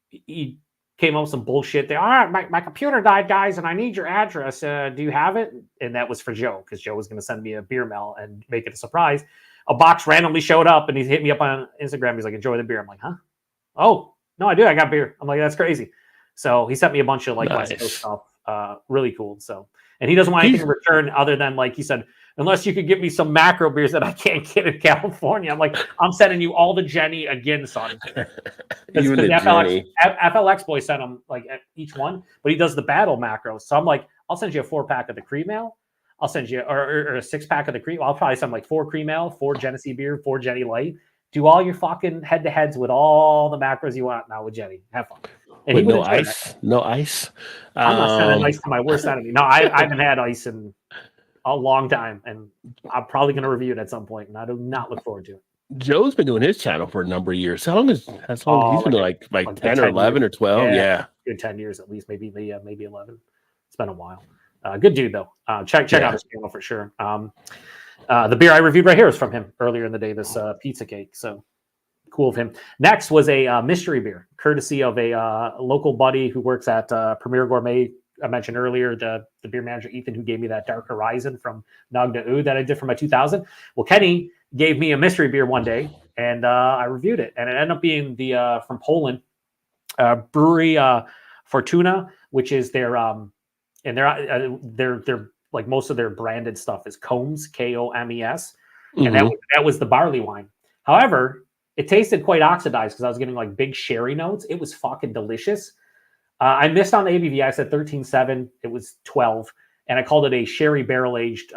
He came up with some bullshit there. All right, my computer died, guys, and I need your address. Do you have it? And that was for Joe, because Joe was going to send me a beer mail and make it a surprise. A box randomly showed up, and he hit me up on Instagram. He's like, enjoy the beer. I'm like, huh? Oh, no, I do. I got beer. I'm like, that's crazy. So he sent me a bunch of West Coast stuff. Really cool. So, and he doesn't want anything in return other than, like he said, unless you could give me some macro beers that I can't get in California. I'm like, I'm sending you all the Jenny again, son. Even the FLX boy sent him like each one, but he does the battle macros. So I'm like, I'll send you a 4-pack of the cream ale. I'll send you or a 6-pack of the cream. I'll probably send like 4 cream ale, 4 Genesee beer, 4 Jenny light. Do all your fucking head-to-heads with all the macros you want now with Jenny. Have fun. And wait, no ice? No ice? I'm not sending ice to my worst enemy. No, I haven't had ice in a long time, and I'm probably going to review it at some point, and I do not look forward to it. Joe's been doing his channel for a number of years. How long he's been doing like 10 or 11 or 12? Yeah. Good 10 years at least, maybe 11. It's been a while. Good dude though. Check out his channel for sure. The beer I reviewed right here is from him earlier in the day, this pizza cake. So cool of him. Next was a mystery beer, courtesy of a local buddy who works at Premier Gourmet. I mentioned earlier the beer manager, Ethan, who gave me that Dark Horizon from Nagda U that I did for my 2000. Well, Kenny gave me a mystery beer one day, and I reviewed it. And it ended up being the from Poland brewery Fortuna, which is their and they're like most of their branded stuff is Combs, Komes, and that was the barley wine. However, it tasted quite oxidized because I was getting like big sherry notes. It was fucking delicious. I missed on the ABV. I said 13.7. It was 12, and I called it a sherry barrel aged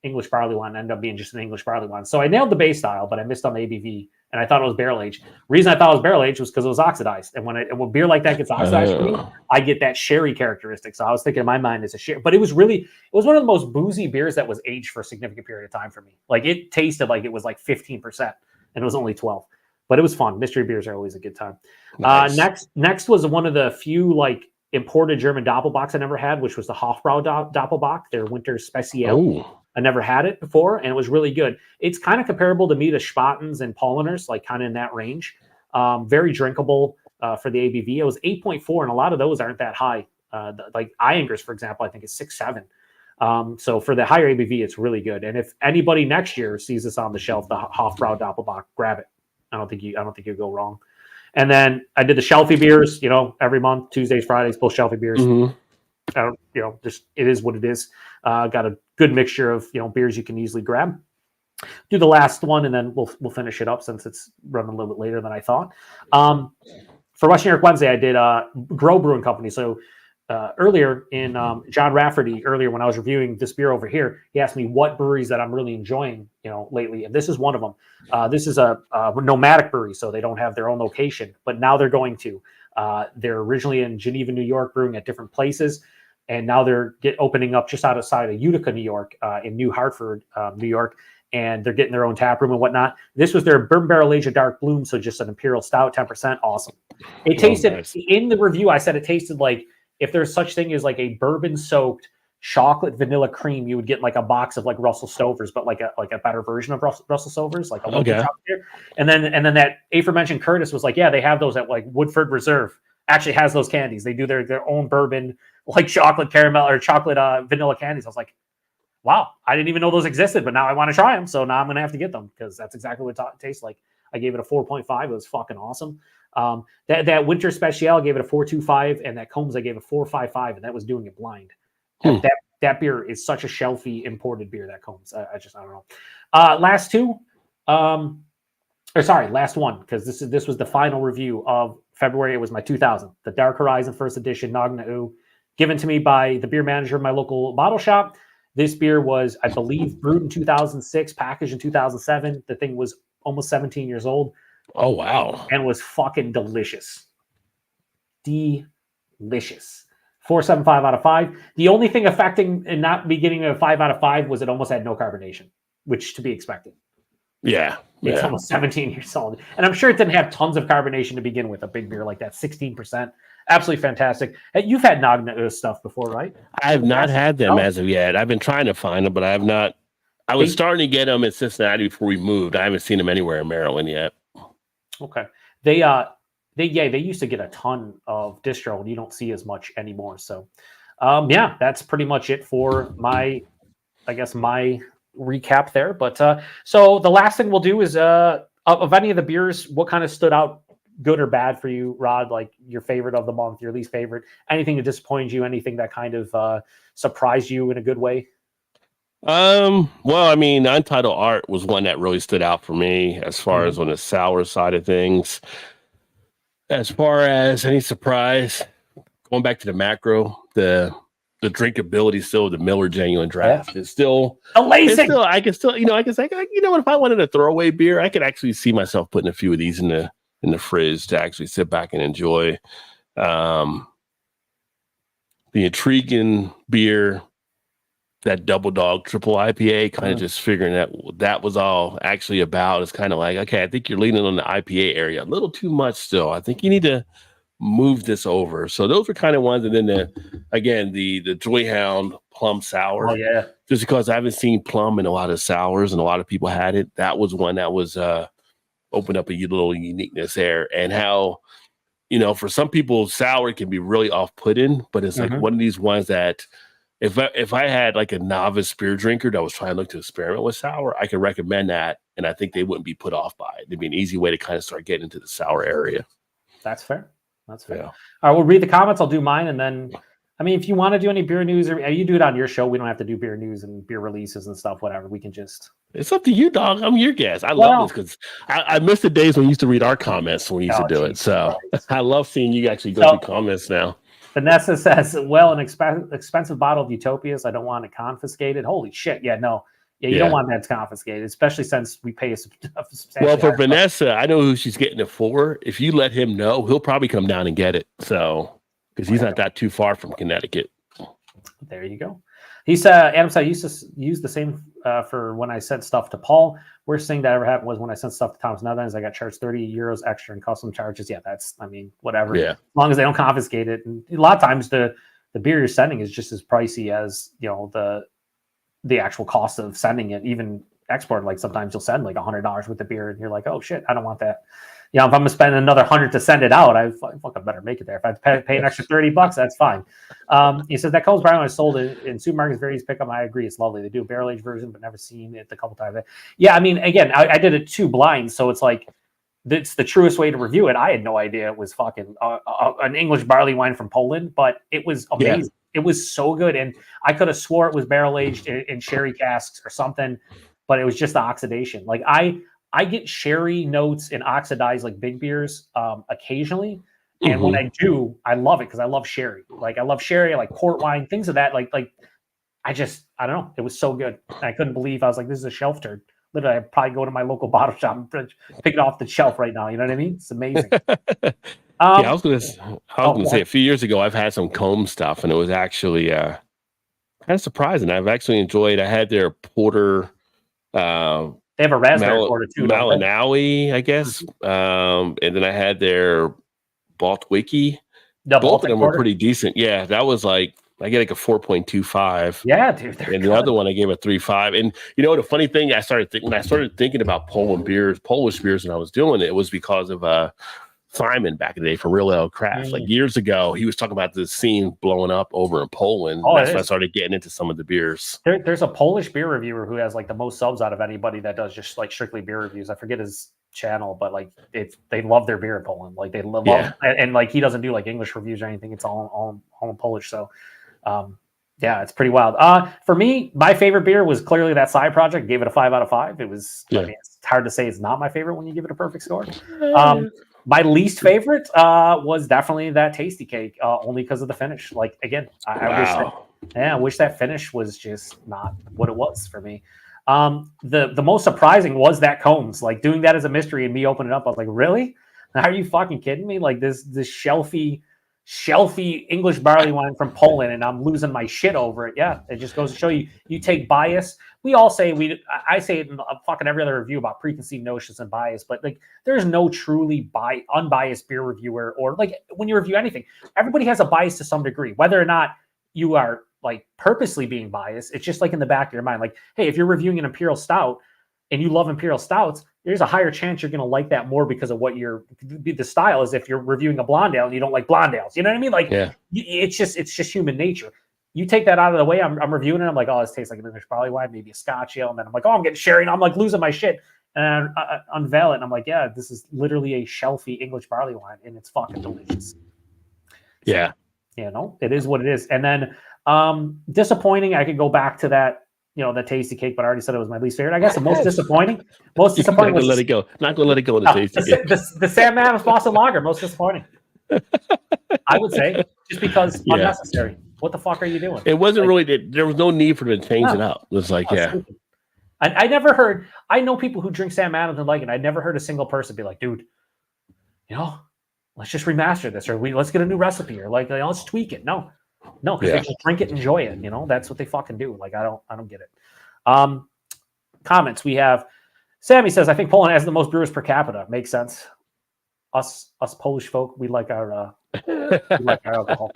English barley wine. It ended up being just an English barley wine. So I nailed the base style, but I missed on the ABV, and I thought it was barrel aged. Reason I thought it was barrel aged was because it was oxidized, and when beer like that gets oxidized for me, I get that sherry characteristic. So I was thinking in my mind it's a sherry, but it was one of the most boozy beers that was aged for a significant period of time for me. Like it tasted like it was like 15%, and it was only 12. But it was fun. Mystery beers are always a good time. Nice. Next was one of the few like imported German Doppelbocks I never had, which was the Hofbrau Doppelbock, their winter special. I never had it before, and it was really good. It's kind of comparable to me to Spaten's and Polliners, like kind of in that range. Very drinkable for the ABV. It was 8.4, and a lot of those aren't that high. Like Iyengar's, for example, I think is 6.7. So for the higher ABV, it's really good. And if anybody next year sees this on the shelf, the Hofbrau Doppelbock, grab it. I don't think you go wrong. And then I did the Shelfie beers, every month, Tuesdays, Fridays, both Shelfie beers. Just it is what it is. Got a good mixture of, beers you can easily grab. Do the last one, and then we'll finish it up since it's running a little bit later than I thought. For Western New York Wednesday, I did Grow Brewing Company. So earlier in John Rafferty, earlier when I was reviewing this beer over here, he asked me what breweries that I'm really enjoying, lately. And this is one of them. This is a nomadic brewery, so they don't have their own location, but now they're going to. They're originally in Geneva, New York, brewing at different places. And now they're opening up just outside of Utica, New York, in New Hartford, New York. And they're getting their own tap room and whatnot. This was their bourbon barrel aged dark bloom, so just an imperial stout, 10%. Awesome. It tasted, in the review, I said it tasted like, if there's such thing as like a bourbon soaked chocolate vanilla cream, you would get like a box of like Russell Stovers, but like a better version of Russell Stovers, like a local chocolate beer. And then that aforementioned Curtis was like, yeah, they have those at like Woodford Reserve. Actually has those candies. They do their own bourbon, like chocolate caramel or chocolate vanilla candies. I was like, wow, I didn't even know those existed, but now I want to try them. So now I'm going to have to get them because that's exactly what it tastes like. I gave it a 4.5. It was fucking awesome. That Winter Special, I gave it a 4.25, and that Combs, I gave it 4.55, and that was doing it blind. That beer is such a shelfy imported beer, that Combs. I don't know. Last one, because this was the final review of February. It was my 2000, the Dark Horizon First Edition Nagna'u, given to me by the beer manager of my local bottle shop. This beer was, I believe, brewed in 2006, packaged in 2007. The thing was almost 17 years old. Oh, wow. And was fucking delicious. Delicious. 4.75 out of 5. The only thing affecting and not be getting a 5 out of 5 was it almost had no carbonation, which to be expected. Yeah. It's almost 17 years old. And I'm sure it didn't have tons of carbonation to begin with, a big beer like that, 16%. Absolutely fantastic. You've had Nagna stuff before, right? I have not had them as of yet. I've been trying to find them, but I have not. I was starting to get them in Cincinnati before we moved. I haven't seen them anywhere in Maryland yet. Okay. They used to get a ton of distro, and you don't see as much anymore. So, that's pretty much it for my recap there. But so the last thing we'll do is of any of the beers, what kind of stood out, good or bad for you, Rod? Like your favorite of the month, your least favorite, anything that disappointed you, anything that kind of surprised you in a good way? Well, I mean, Untitled Art was one that really stood out for me as far as on the sour side of things. As far as any surprise, going back to the macro, the drinkability still, the Miller Genuine Draft is still amazing. I can say, if I wanted a throwaway beer, I could actually see myself putting a few of these in the fridge to actually sit back and enjoy. The intriguing beer, that Double Dog Triple IPA, kind of just figuring that was all actually about. It's kind of like, okay, I think you're leaning on the IPA area a little too much still. I think you need to move this over. So those were kind of ones. And then the Joyhound Plum Sour. Oh, yeah. Just because I haven't seen plum in a lot of sours and a lot of people had it. That was one that was opened up a little uniqueness there. And how, for some people, sour can be really off-putting, but it's like one of these ones that if I had like a novice beer drinker that was trying to look to experiment with sour, I could recommend that, and I think they wouldn't be put off by it. It'd be an easy way to kind of start getting into the sour area. That's fair. Yeah. All right, we'll read the comments. I'll do mine, and then, I mean, if you want to do any beer news, or you do it on your show, we don't have to do beer news and beer releases and stuff. Whatever, we can just. It's up to you, dog. I'm your guest. I love this because I miss the days when we used to read our comments when we used to do it. So I love seeing you actually go through comments now. Vanessa says, well, an expensive bottle of Utopias. I don't want it confiscated. Holy shit. Yeah, no. Yeah, you don't want that confiscated, especially since we pay a substantial. Well, for Vanessa, I know who she's getting it for. If you let him know, he'll probably come down and get it. So, because he's not that too far from Connecticut. There you go. He said, Adam said, I used to use the same for when I sent stuff to Paul. Worst thing that ever happened was when I sent stuff to Thomas Netherlands, I got charged 30 euros extra in custom charges. Yeah, whatever. Yeah. As long as they don't confiscate it. And a lot of times the beer you're sending is just as pricey as, the actual cost of sending it, even export. Like sometimes you'll send like $100 with the beer and you're like, oh shit, I don't want that. If I'm gonna spend another $100 to send it out, I fucking better make it there. If I have to pay an extra $30, that's fine. He says that Coles Brown is sold in supermarkets, very easy pickup. I agree, it's lovely. They do a barrel aged version, but never seen it a couple times. Yeah, I mean, again, I did it too blind, so it's like it's the truest way to review it. I had no idea it was fucking an English barley wine from Poland, but it was amazing. Yeah. It was so good, and I could have swore it was barrel aged in sherry casks or something, but it was just the oxidation. Like I get sherry notes and oxidized like big beers occasionally. And when I do, I love it because I love sherry. Like I love sherry, I like port wine, things of that. Like I don't know. It was so good. I couldn't believe I was like, this is a shelf turd. Literally, I'd probably go to my local bottle shop and pick it off the shelf right now. You know what I mean? It's amazing. I was going to say a few years ago, I've had some comb stuff, and it was actually kind of surprising. I've actually enjoyed. I had their porter. They have a raspberry porter too. Malinawi, I guess. And then I had their Baltwiki. Both of them were pretty decent. Yeah, that was like I get like a 4.25. Yeah, dude. And the other one I gave a 3.5. And you know, the funny thing, when I started thinking about Polish beers, when I was doing it, it was because of Simon back in the day from Real Ale Craft. Like years ago, he was talking about the scene blowing up over in Poland. Oh, that's when I started getting into some of the beers. There's a Polish beer reviewer who has like the most subs out of anybody that does just like strictly beer reviews. I forget his channel, but like they love their beer in Poland. Like they love and like he doesn't do like English reviews or anything. It's all in Polish. So yeah, it's pretty wild. For me, my favorite beer was clearly that side project. Gave it a 5 out of 5. It was I mean, it's hard to say it's not my favorite when you give it a perfect score. My least favorite was definitely that Tasty Cake, only because of the finish. Like again, I wish that finish was just not what it was for me. The most surprising was that Combs. Like doing that as a mystery and me opening it up, I was like, really? Are you fucking kidding me? Like this shelfy English barley wine from Poland, and I'm losing my shit over it. Yeah, it just goes to show you take bias. We all say I say it in fucking every other review about preconceived notions and bias, but like there's no truly unbiased beer reviewer, or like when you review anything, everybody has a bias to some degree, whether or not you are like purposely being biased. It's just like in the back of your mind, like, hey, if you're reviewing an Imperial Stout and you love Imperial Stouts, there's a higher chance you're going to like that more because of what the style is. If you're reviewing a blonde ale and you don't like blonde ales, you know what I mean? Like, it's just human nature. You take that out of the way. I'm reviewing it. I'm like, oh, this tastes like an English barley wine, maybe a Scotch ale. And then I'm like, oh, I'm getting sherry. And I'm like losing my shit. And I unveil it. And I'm like, yeah, this is literally a shelfy English barley wine. And it's fucking delicious. Yeah. So, you know, it is what it is. And then disappointing. I could go back to that, you know, the Tasty Cake, but I already said it was my least favorite. I guess the most disappointing. Was not gonna let it go. Not gonna let it go in the Tasty Cake. The Sam Adams Boston Lager, most disappointing. I would say just because unnecessary. What the fuck are you doing? It wasn't like, really. There was no need for them to change it up. It was like, I never heard. I know people who drink Sam Adams and like it. I never heard a single person be like, dude, you know, let's just remaster this, or let's get a new recipe, or like, let's tweak it. No, because they just drink it, enjoy it. You know, that's what they fucking do. Like, I don't get it. Comments we have. Sammy says, I think Poland has the most brewers per capita. Makes sense. Us Polish folk, we like our alcohol.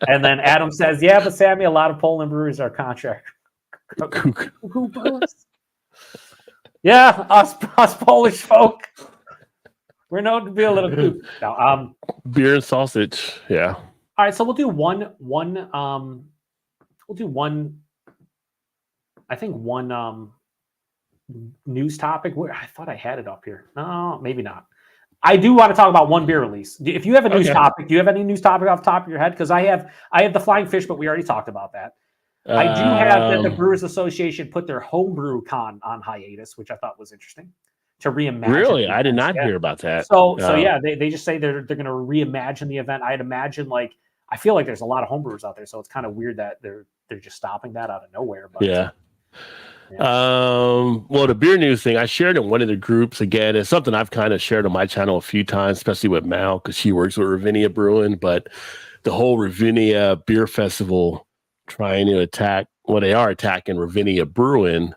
And then Adam says, yeah, but Sammy, a lot of Poland brewers are contract brewers. Yeah, us Polish folk. We're known to be a little kook. Now, beer and sausage. Yeah. All right, so we'll do one. I think one news topic. I thought I had it up here. No, maybe not. I do want to talk about one beer release. If you have a news topic, do you have any news topic off the top of your head? Because I have the Flying Fish, but we already talked about that. I do have that the Brewers Association put their homebrew con on hiatus, which I thought was interesting. To reimagine. Really, I did not hear about that. So yeah, they just say they're going to reimagine the event. I'd imagine I feel like there's a lot of homebrewers out there, so it's kind of weird that they're just stopping that out of nowhere. But yeah. Well, the beer news thing, I shared in one of the groups. Again, it's something I've kind of shared on my channel a few times, especially with Mal, because she works with Ravinia Brewing. But the whole Ravinia Beer Festival trying to attack, well, they are attacking Ravinia Brewing,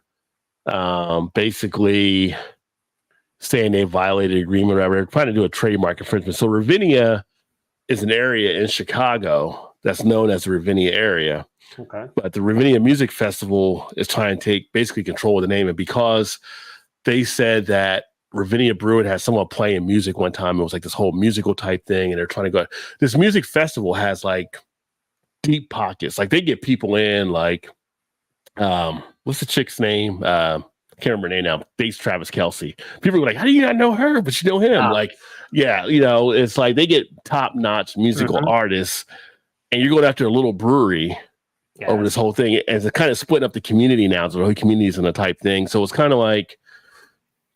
basically saying they violated the agreement, or whatever. They're trying to do a trademark infringement. So Ravinia is an area in Chicago that's known as the Ravinia area. Okay. But the Ravinia Music Festival is trying to take basically control of the name. And because they said that Ravinia Brewing had someone playing music one time, it was like this whole musical type thing. And they're trying to go, this music festival has like deep pockets. Like they get people in like, what's the chick's name? Can't remember her name now. Bass Travis Kelsey. People are like, how do you not know her? But you know him. Like, yeah, you know, it's like they get top-notch musical artists, and you're going after a little brewery over this whole thing. And it's kind of splitting up the community now. So the whole community is in a type thing. So it's kind of like,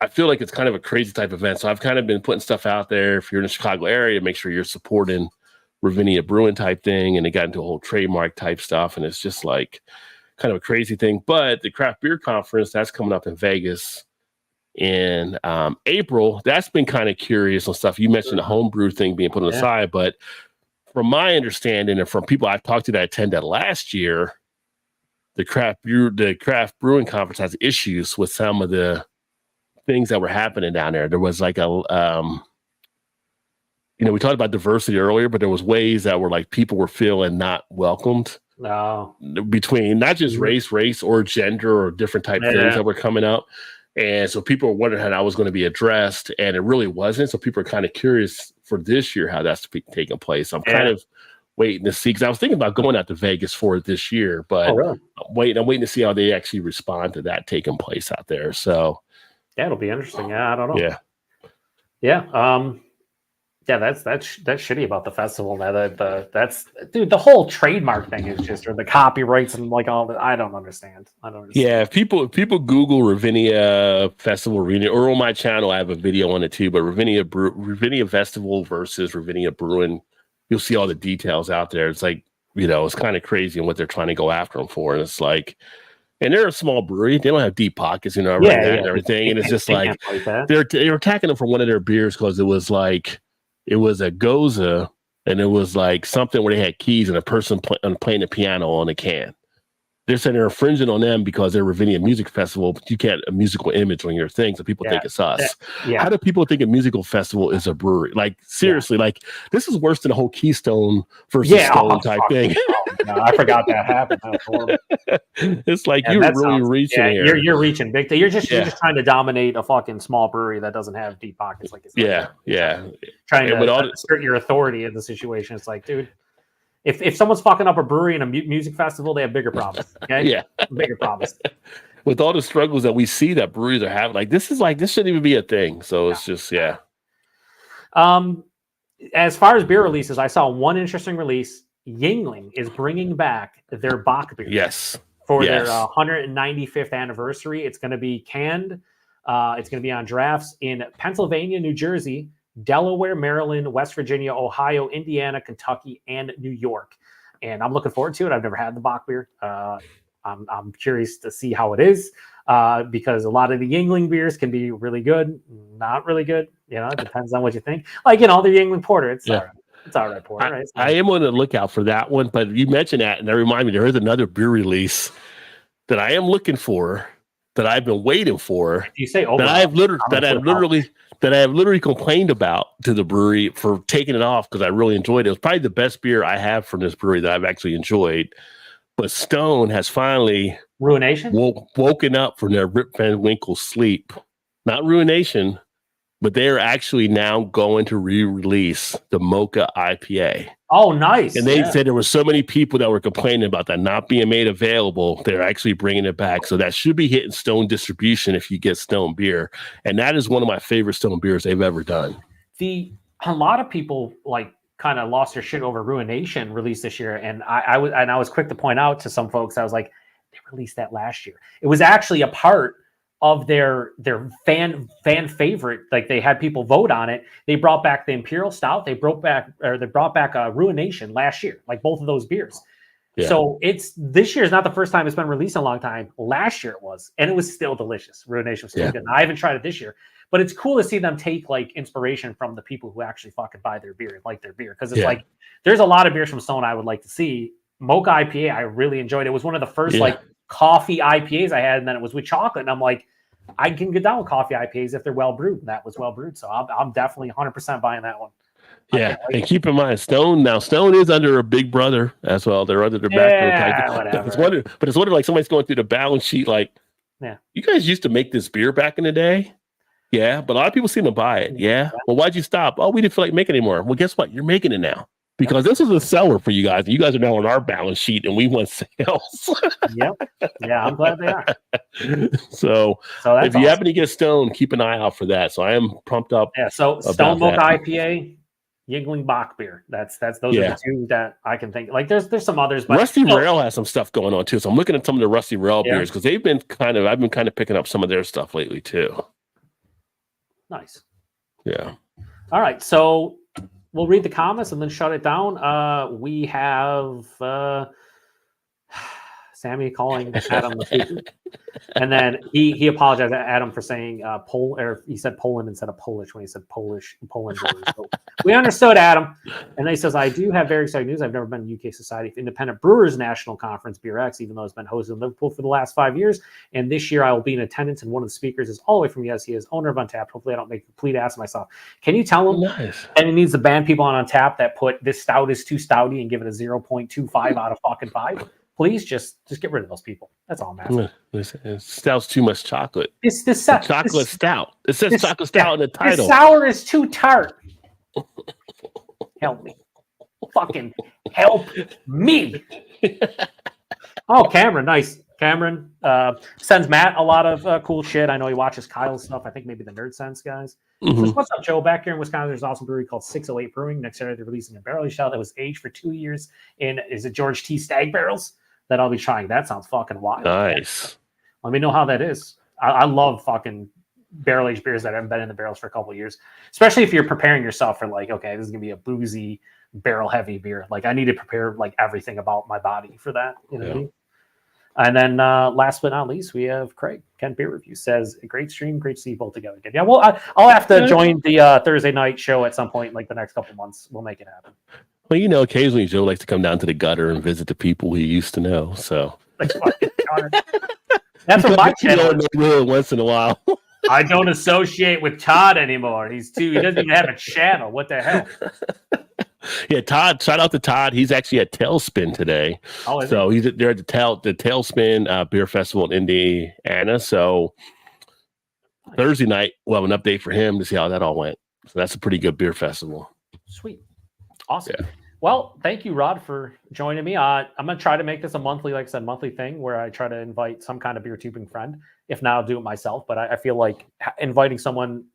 I feel like it's kind of a crazy type event. So I've kind of been putting stuff out there. If you're in the Chicago area, make sure you're supporting Ravinia Brewing type thing. And they got into a whole trademark type stuff. And it's just like kind of a crazy thing. But the craft beer conference, that's coming up in Vegas in April. That's been kind of curious and stuff. You mentioned the homebrew thing being put on the side, but from my understanding and from people I've talked to that attended last year, the craft brewing conference has issues with some of the things that were happening down there. There was like we talked about diversity earlier, but there was ways that were like people were feeling not welcomed. No. between not just race or gender or different type things that were coming up. And so people were wondering how that was going to be addressed, and it really wasn't. So people are kind of curious for this year how that's taking place. I'm kind of waiting to see, because I was thinking about going out to Vegas for it this year, but I'm waiting to see how they actually respond to that taking place out there. So it'll be interesting. Yeah, I don't know. Yeah. That's shitty about the festival. That's dude. The whole trademark thing is just, or the copyrights and like all that. I don't understand. Yeah, if people Google Ravinia Festival, or on my channel, I have a video on it too. But Ravinia Festival versus Ravinia Brewing, you'll see all the details out there. It's like, it's kind of crazy and what they're trying to go after them for. And it's like, and they're a small brewery. They don't have deep pockets, and everything. And it's just like they're attacking them for one of their beers because it was a Goza, and it was like something where they had keys and a person playing the piano on a can. They're saying they're infringing on them because they're Ravinia Music Festival, but you can't a musical image on your thing, so people think it's us. How do people think a musical festival is a brewery? Like, seriously, like, this is worse than the whole Keystone versus Stone type thing. No, I forgot that happened. That was horrible. It's like you're really reaching here. You're reaching big. You're just trying to dominate a fucking small brewery that doesn't have deep pockets. Like it's trying to assert your authority in the situation. It's like, dude, if someone's fucking up a brewery and a music festival, they have bigger problems. Okay, bigger problems. With all the struggles that we see that breweries are having, this shouldn't even be a thing. So it's just As far as beer releases, I saw one interesting release. Yuengling is bringing back their Bock beer. Yes. For their 195th anniversary. It's going to be canned. It's going to be on drafts in Pennsylvania, New Jersey, Delaware, Maryland, West Virginia, Ohio, Indiana, Kentucky, and New York. And I'm looking forward to it. I've never had the Bock beer. I'm curious to see how it is, because a lot of the Yuengling beers can be really good, not really good. It depends on what you think. Like, the Yuengling Porter, it's all right. It's all right, Porter. Right? I am on the lookout for that one, but you mentioned that, and that reminded me there is another beer release that I am looking for, that I've been waiting for. You say that I have literally complained about to the brewery for taking it off because I really enjoyed it. It was probably the best beer I have from this brewery that I've actually enjoyed. But Stone has finally woken up from their Rip Van Winkle sleep. Not ruination, but they're actually now going to re-release the Mocha IPA. Oh, nice. And they said there were so many people that were complaining about that not being made available. They're actually bringing it back. So that should be hitting Stone distribution if you get Stone beer. And that is one of my favorite Stone beers they've ever done. A lot of people kind of lost their shit over Ruination released this year. And I was quick to point out to some folks, I was like, they released that last year. It was actually a part of their fan favorite. Like, they had people vote on it. They brought back the Imperial Stout. They brought back Ruination last year, like both of those beers. Yeah. So this year is not the first time it's been released in a long time. Last year it was, and it was still delicious. Ruination was still good. And I haven't tried it this year, but it's cool to see them take inspiration from the people who actually fucking buy their beer, like their beer. Because it's there's a lot of beers from Stone I would like to see. Mocha IPA, I really enjoyed. It was one of the first coffee IPAs I had, and then it was with chocolate. And I'm like, I can get down with coffee IPAs if they're well brewed. And that was well brewed. So I'm definitely 100% buying that one. Yeah, and keep in mind, Stone is under a big brother as well. They're under their back. Whatever. It's wonder like somebody's going through the balance sheet. Like, you guys used to make this beer back in the day. Yeah, but a lot of people seem to buy it. Yeah. Well, why'd you stop? Oh, we didn't feel like making it anymore. Well, guess what? You're making it now because this is a seller for you guys. You guys are now on our balance sheet, and we want sales. Yep. Yeah, I'm glad they are. So if you happen to get Stone, keep an eye out for that. So I am pumped up. Yeah. So Stone Mocha IPA. Yuengling Bock beer. Those are the two that I can think. Like there's some others, but Rusty Rail has some stuff going on too. So I'm looking at some of the Rusty Rail beers because I've been kind of picking up some of their stuff lately too. Nice. Yeah. All right. So we'll read the comments and then shut it down. We have Sammy calling Adam the Fufu. And then he apologized to Adam for saying or he said Poland instead of Polish when he said Poland brewers. So we understood Adam. And then he says, I do have very exciting news. I've never been to UK Society of Independent Brewers National Conference, BeerX, even though it's been hosted in Liverpool for the last 5 years. And this year I will be in attendance, and one of the speakers is all the way from US. He is owner of Untapped. Hopefully I don't make a complete ass of myself. Can you tell him? Nice. And he needs to ban people on Untapped that put this stout is too stouty and give it a 0.25 out of fucking 5. Please just get rid of those people. That's all I'm asking. Stout's too much chocolate. It's chocolate stout. It says chocolate stout in the title. The sour is too tart. Help me. Fucking help me. Oh, Cameron. Nice. Cameron sends Matt a lot of cool shit. I know he watches Kyle's stuff. I think maybe the Nerd Sense guys. Says, what's up, Joe? Back here in Wisconsin, there's also a brewery called 608 Brewing. Next year, they're releasing a barrel stout that was aged for 2 years in, is it George T. Stag barrels? That I'll be trying. That sounds fucking wild. Nice. Let me know how that is. I love fucking barrel aged beers that haven't been in the barrels for a couple of years, especially if you're preparing yourself for like, okay, this is gonna be a boozy barrel heavy beer. Like I need to prepare like everything about my body for that. You know what I mean? And then last but not least, we have Craig. Kent Beer Review says, a great stream, great to see you both together again. Yeah, well, I'll have to join the Thursday night show at some point, like the next couple months. We'll make it happen. Well, you know, occasionally Joe likes to come down to the gutter and visit the people he used to know. So that's what my channel is. Once in a while. I don't associate with Todd anymore. He doesn't even have a channel. What the hell? Yeah, Todd. Shout out to Todd. He's actually at Tailspin today. So he's there at the Tailspin Beer Festival in Indiana. So Thursday night, we'll have an update for him to see how that all went. So that's a pretty good beer festival. Sweet. Awesome. Yeah. Well, thank you, Rod, for joining me. I'm going to try to make this a monthly, like I said, monthly thing where I try to invite some kind of beer tubing friend. If not, I'll do it myself. But I feel like inviting someone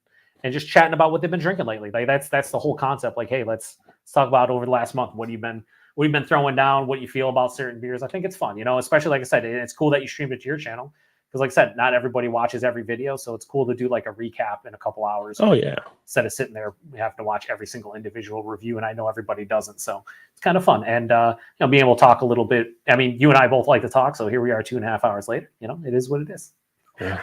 and just chatting about what they've been drinking lately. Like that's the whole concept. Like, hey, let's talk about over the last month. What you've been throwing down, what you feel about certain beers. I think it's fun, especially like I said, it's cool that you streamed it to your channel. Because like I said, not everybody watches every video. So it's cool to do like a recap in a couple hours. Oh, yeah. Instead of sitting there, we have to watch every single individual review. And I know everybody doesn't. So it's kind of fun. And, being able to talk a little bit. I mean, you and I both like to talk. So here we are 2.5 hours later. It is what it is. Yeah.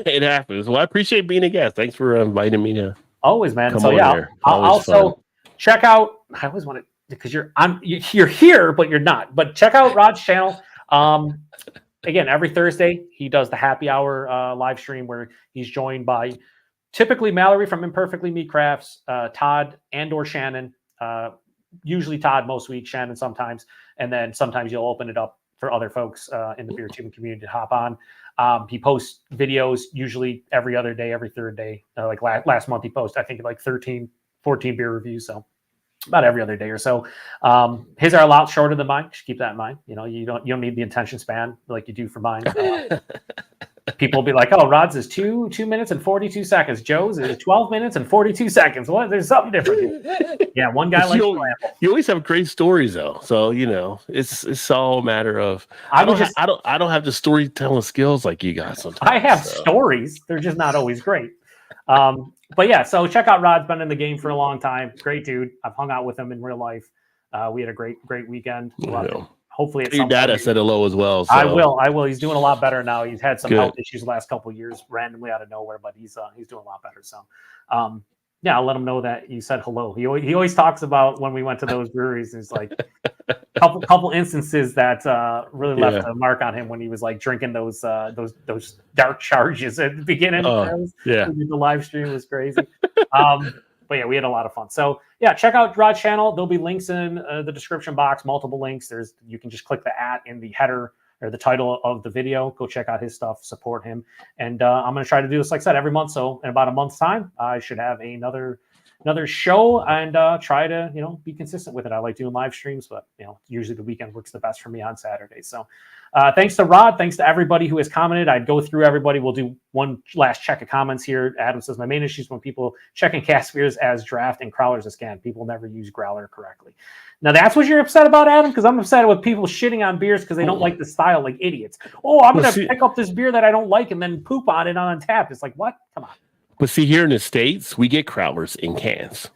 It happens. Well, I appreciate being a guest. Thanks for inviting me to always, man. Come so on yeah, here. I'll also check out. I always want to because you're here, but you're not. But check out Rod's channel. Again, every Thursday he does the happy hour live stream where he's joined by typically Mallory from Imperfectly Meat Crafts, Todd and/or Shannon. Usually Todd most weeks, Shannon sometimes, and then sometimes you'll open it up for other folks in the beer tubing community to hop on. He posts videos usually every other day, every third day. Like last month he posted, I think like 13, 14 beer reviews. So about every other day or so. His are a lot shorter than mine. Just keep that in mind. You don't need the attention span like you do for mine. People will be like, oh, Rod's is 2 minutes and 42 seconds. Joe's is 12 minutes and 42 seconds. What? There's something different here. Yeah, one guy likes you always have great stories though. So it's all a matter of I don't have the storytelling skills like you guys sometimes. I have stories. They're just not always great. But yeah, so check out Rod's been in the game for a long time. Great dude. I've hung out with him in real life. We had a great weekend. Hopefully it's your dad said hello as well. So. I will. He's doing a lot better now. He's had some health issues the last couple of years randomly out of nowhere, but he's doing a lot better. So I'll let him know that you said hello. He always talks about when we went to those breweries. It's like couple instances that really left a mark on him when he was like drinking those dark charges at the beginning. The live stream was crazy. But yeah, we had a lot of fun. So yeah, check out Rod's channel. There'll be links in the description box, multiple links. You can just click the @ in the header or the title of the video. Go check out his stuff, support him. And I'm going to try to do this, like I said, every month. So in about a month's time, I should have another show and try to, be consistent with it. I like doing live streams, but usually the weekend works the best for me on Saturday. So thanks to Rod. Thanks to everybody who has commented. I'd go through everybody. We'll do one last check of comments here. Adam says, my main issue is when people checking cask beers as draft and crowlers as can. People never use growler correctly. Now that's what you're upset about, Adam? Because I'm upset with people shitting on beers because they don't like the style like idiots. Oh, I'm going to pick up this beer that I don't like and then poop on it on tap. It's like, what? Come on. But see, here in the States, we get crowlers in cans.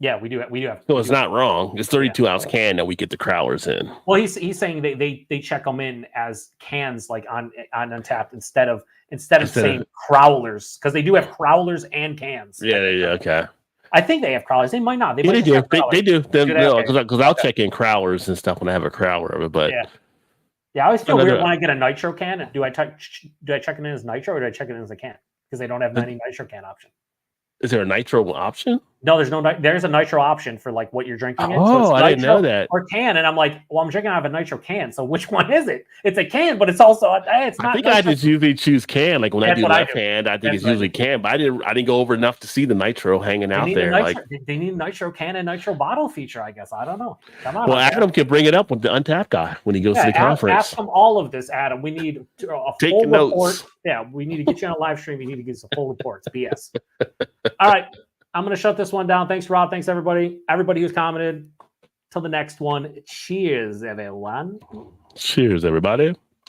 Yeah, we do. We do have. So it's not wrong. It's 32 ounce can that we get the crowlers in. Well, he's saying they check them in as cans, like on Untapped, instead of saying crowlers, because they do have crowlers and cans. Yeah. Okay. I think they have crowlers. They might not. They do. They do. Because I'll check in crowlers and stuff when I have a crowler of it. But yeah, I always feel weird when I get a nitro can. Do I check it in as nitro, or do I check it in as a can? Because they don't have any nitro can option. Is there a nitro option? No, there's no. There's a nitro option for like what you're drinking. Oh, I didn't know that. Or can, and I'm like, well, I'm drinking out of a nitro can. So which one is it? It's a can, but it's also it's not. I think I just usually choose can. Like when I do left hand, I think it's usually can. But I didn't go over enough to see the nitro hanging out there. Like they need a nitro can and nitro bottle feature. I guess I don't know. Well, Adam can bring it up with the Untapped guy when he goes to the conference. Ask him all of this, Adam. We need a full report. Yeah, we need to get you on a live stream. You need to give us a full report. It's BS. All right. I'm going to shut this one down. Thanks, Rob. Thanks, everybody. Everybody who's commented. Till the next one. Cheers, everyone. Cheers, everybody.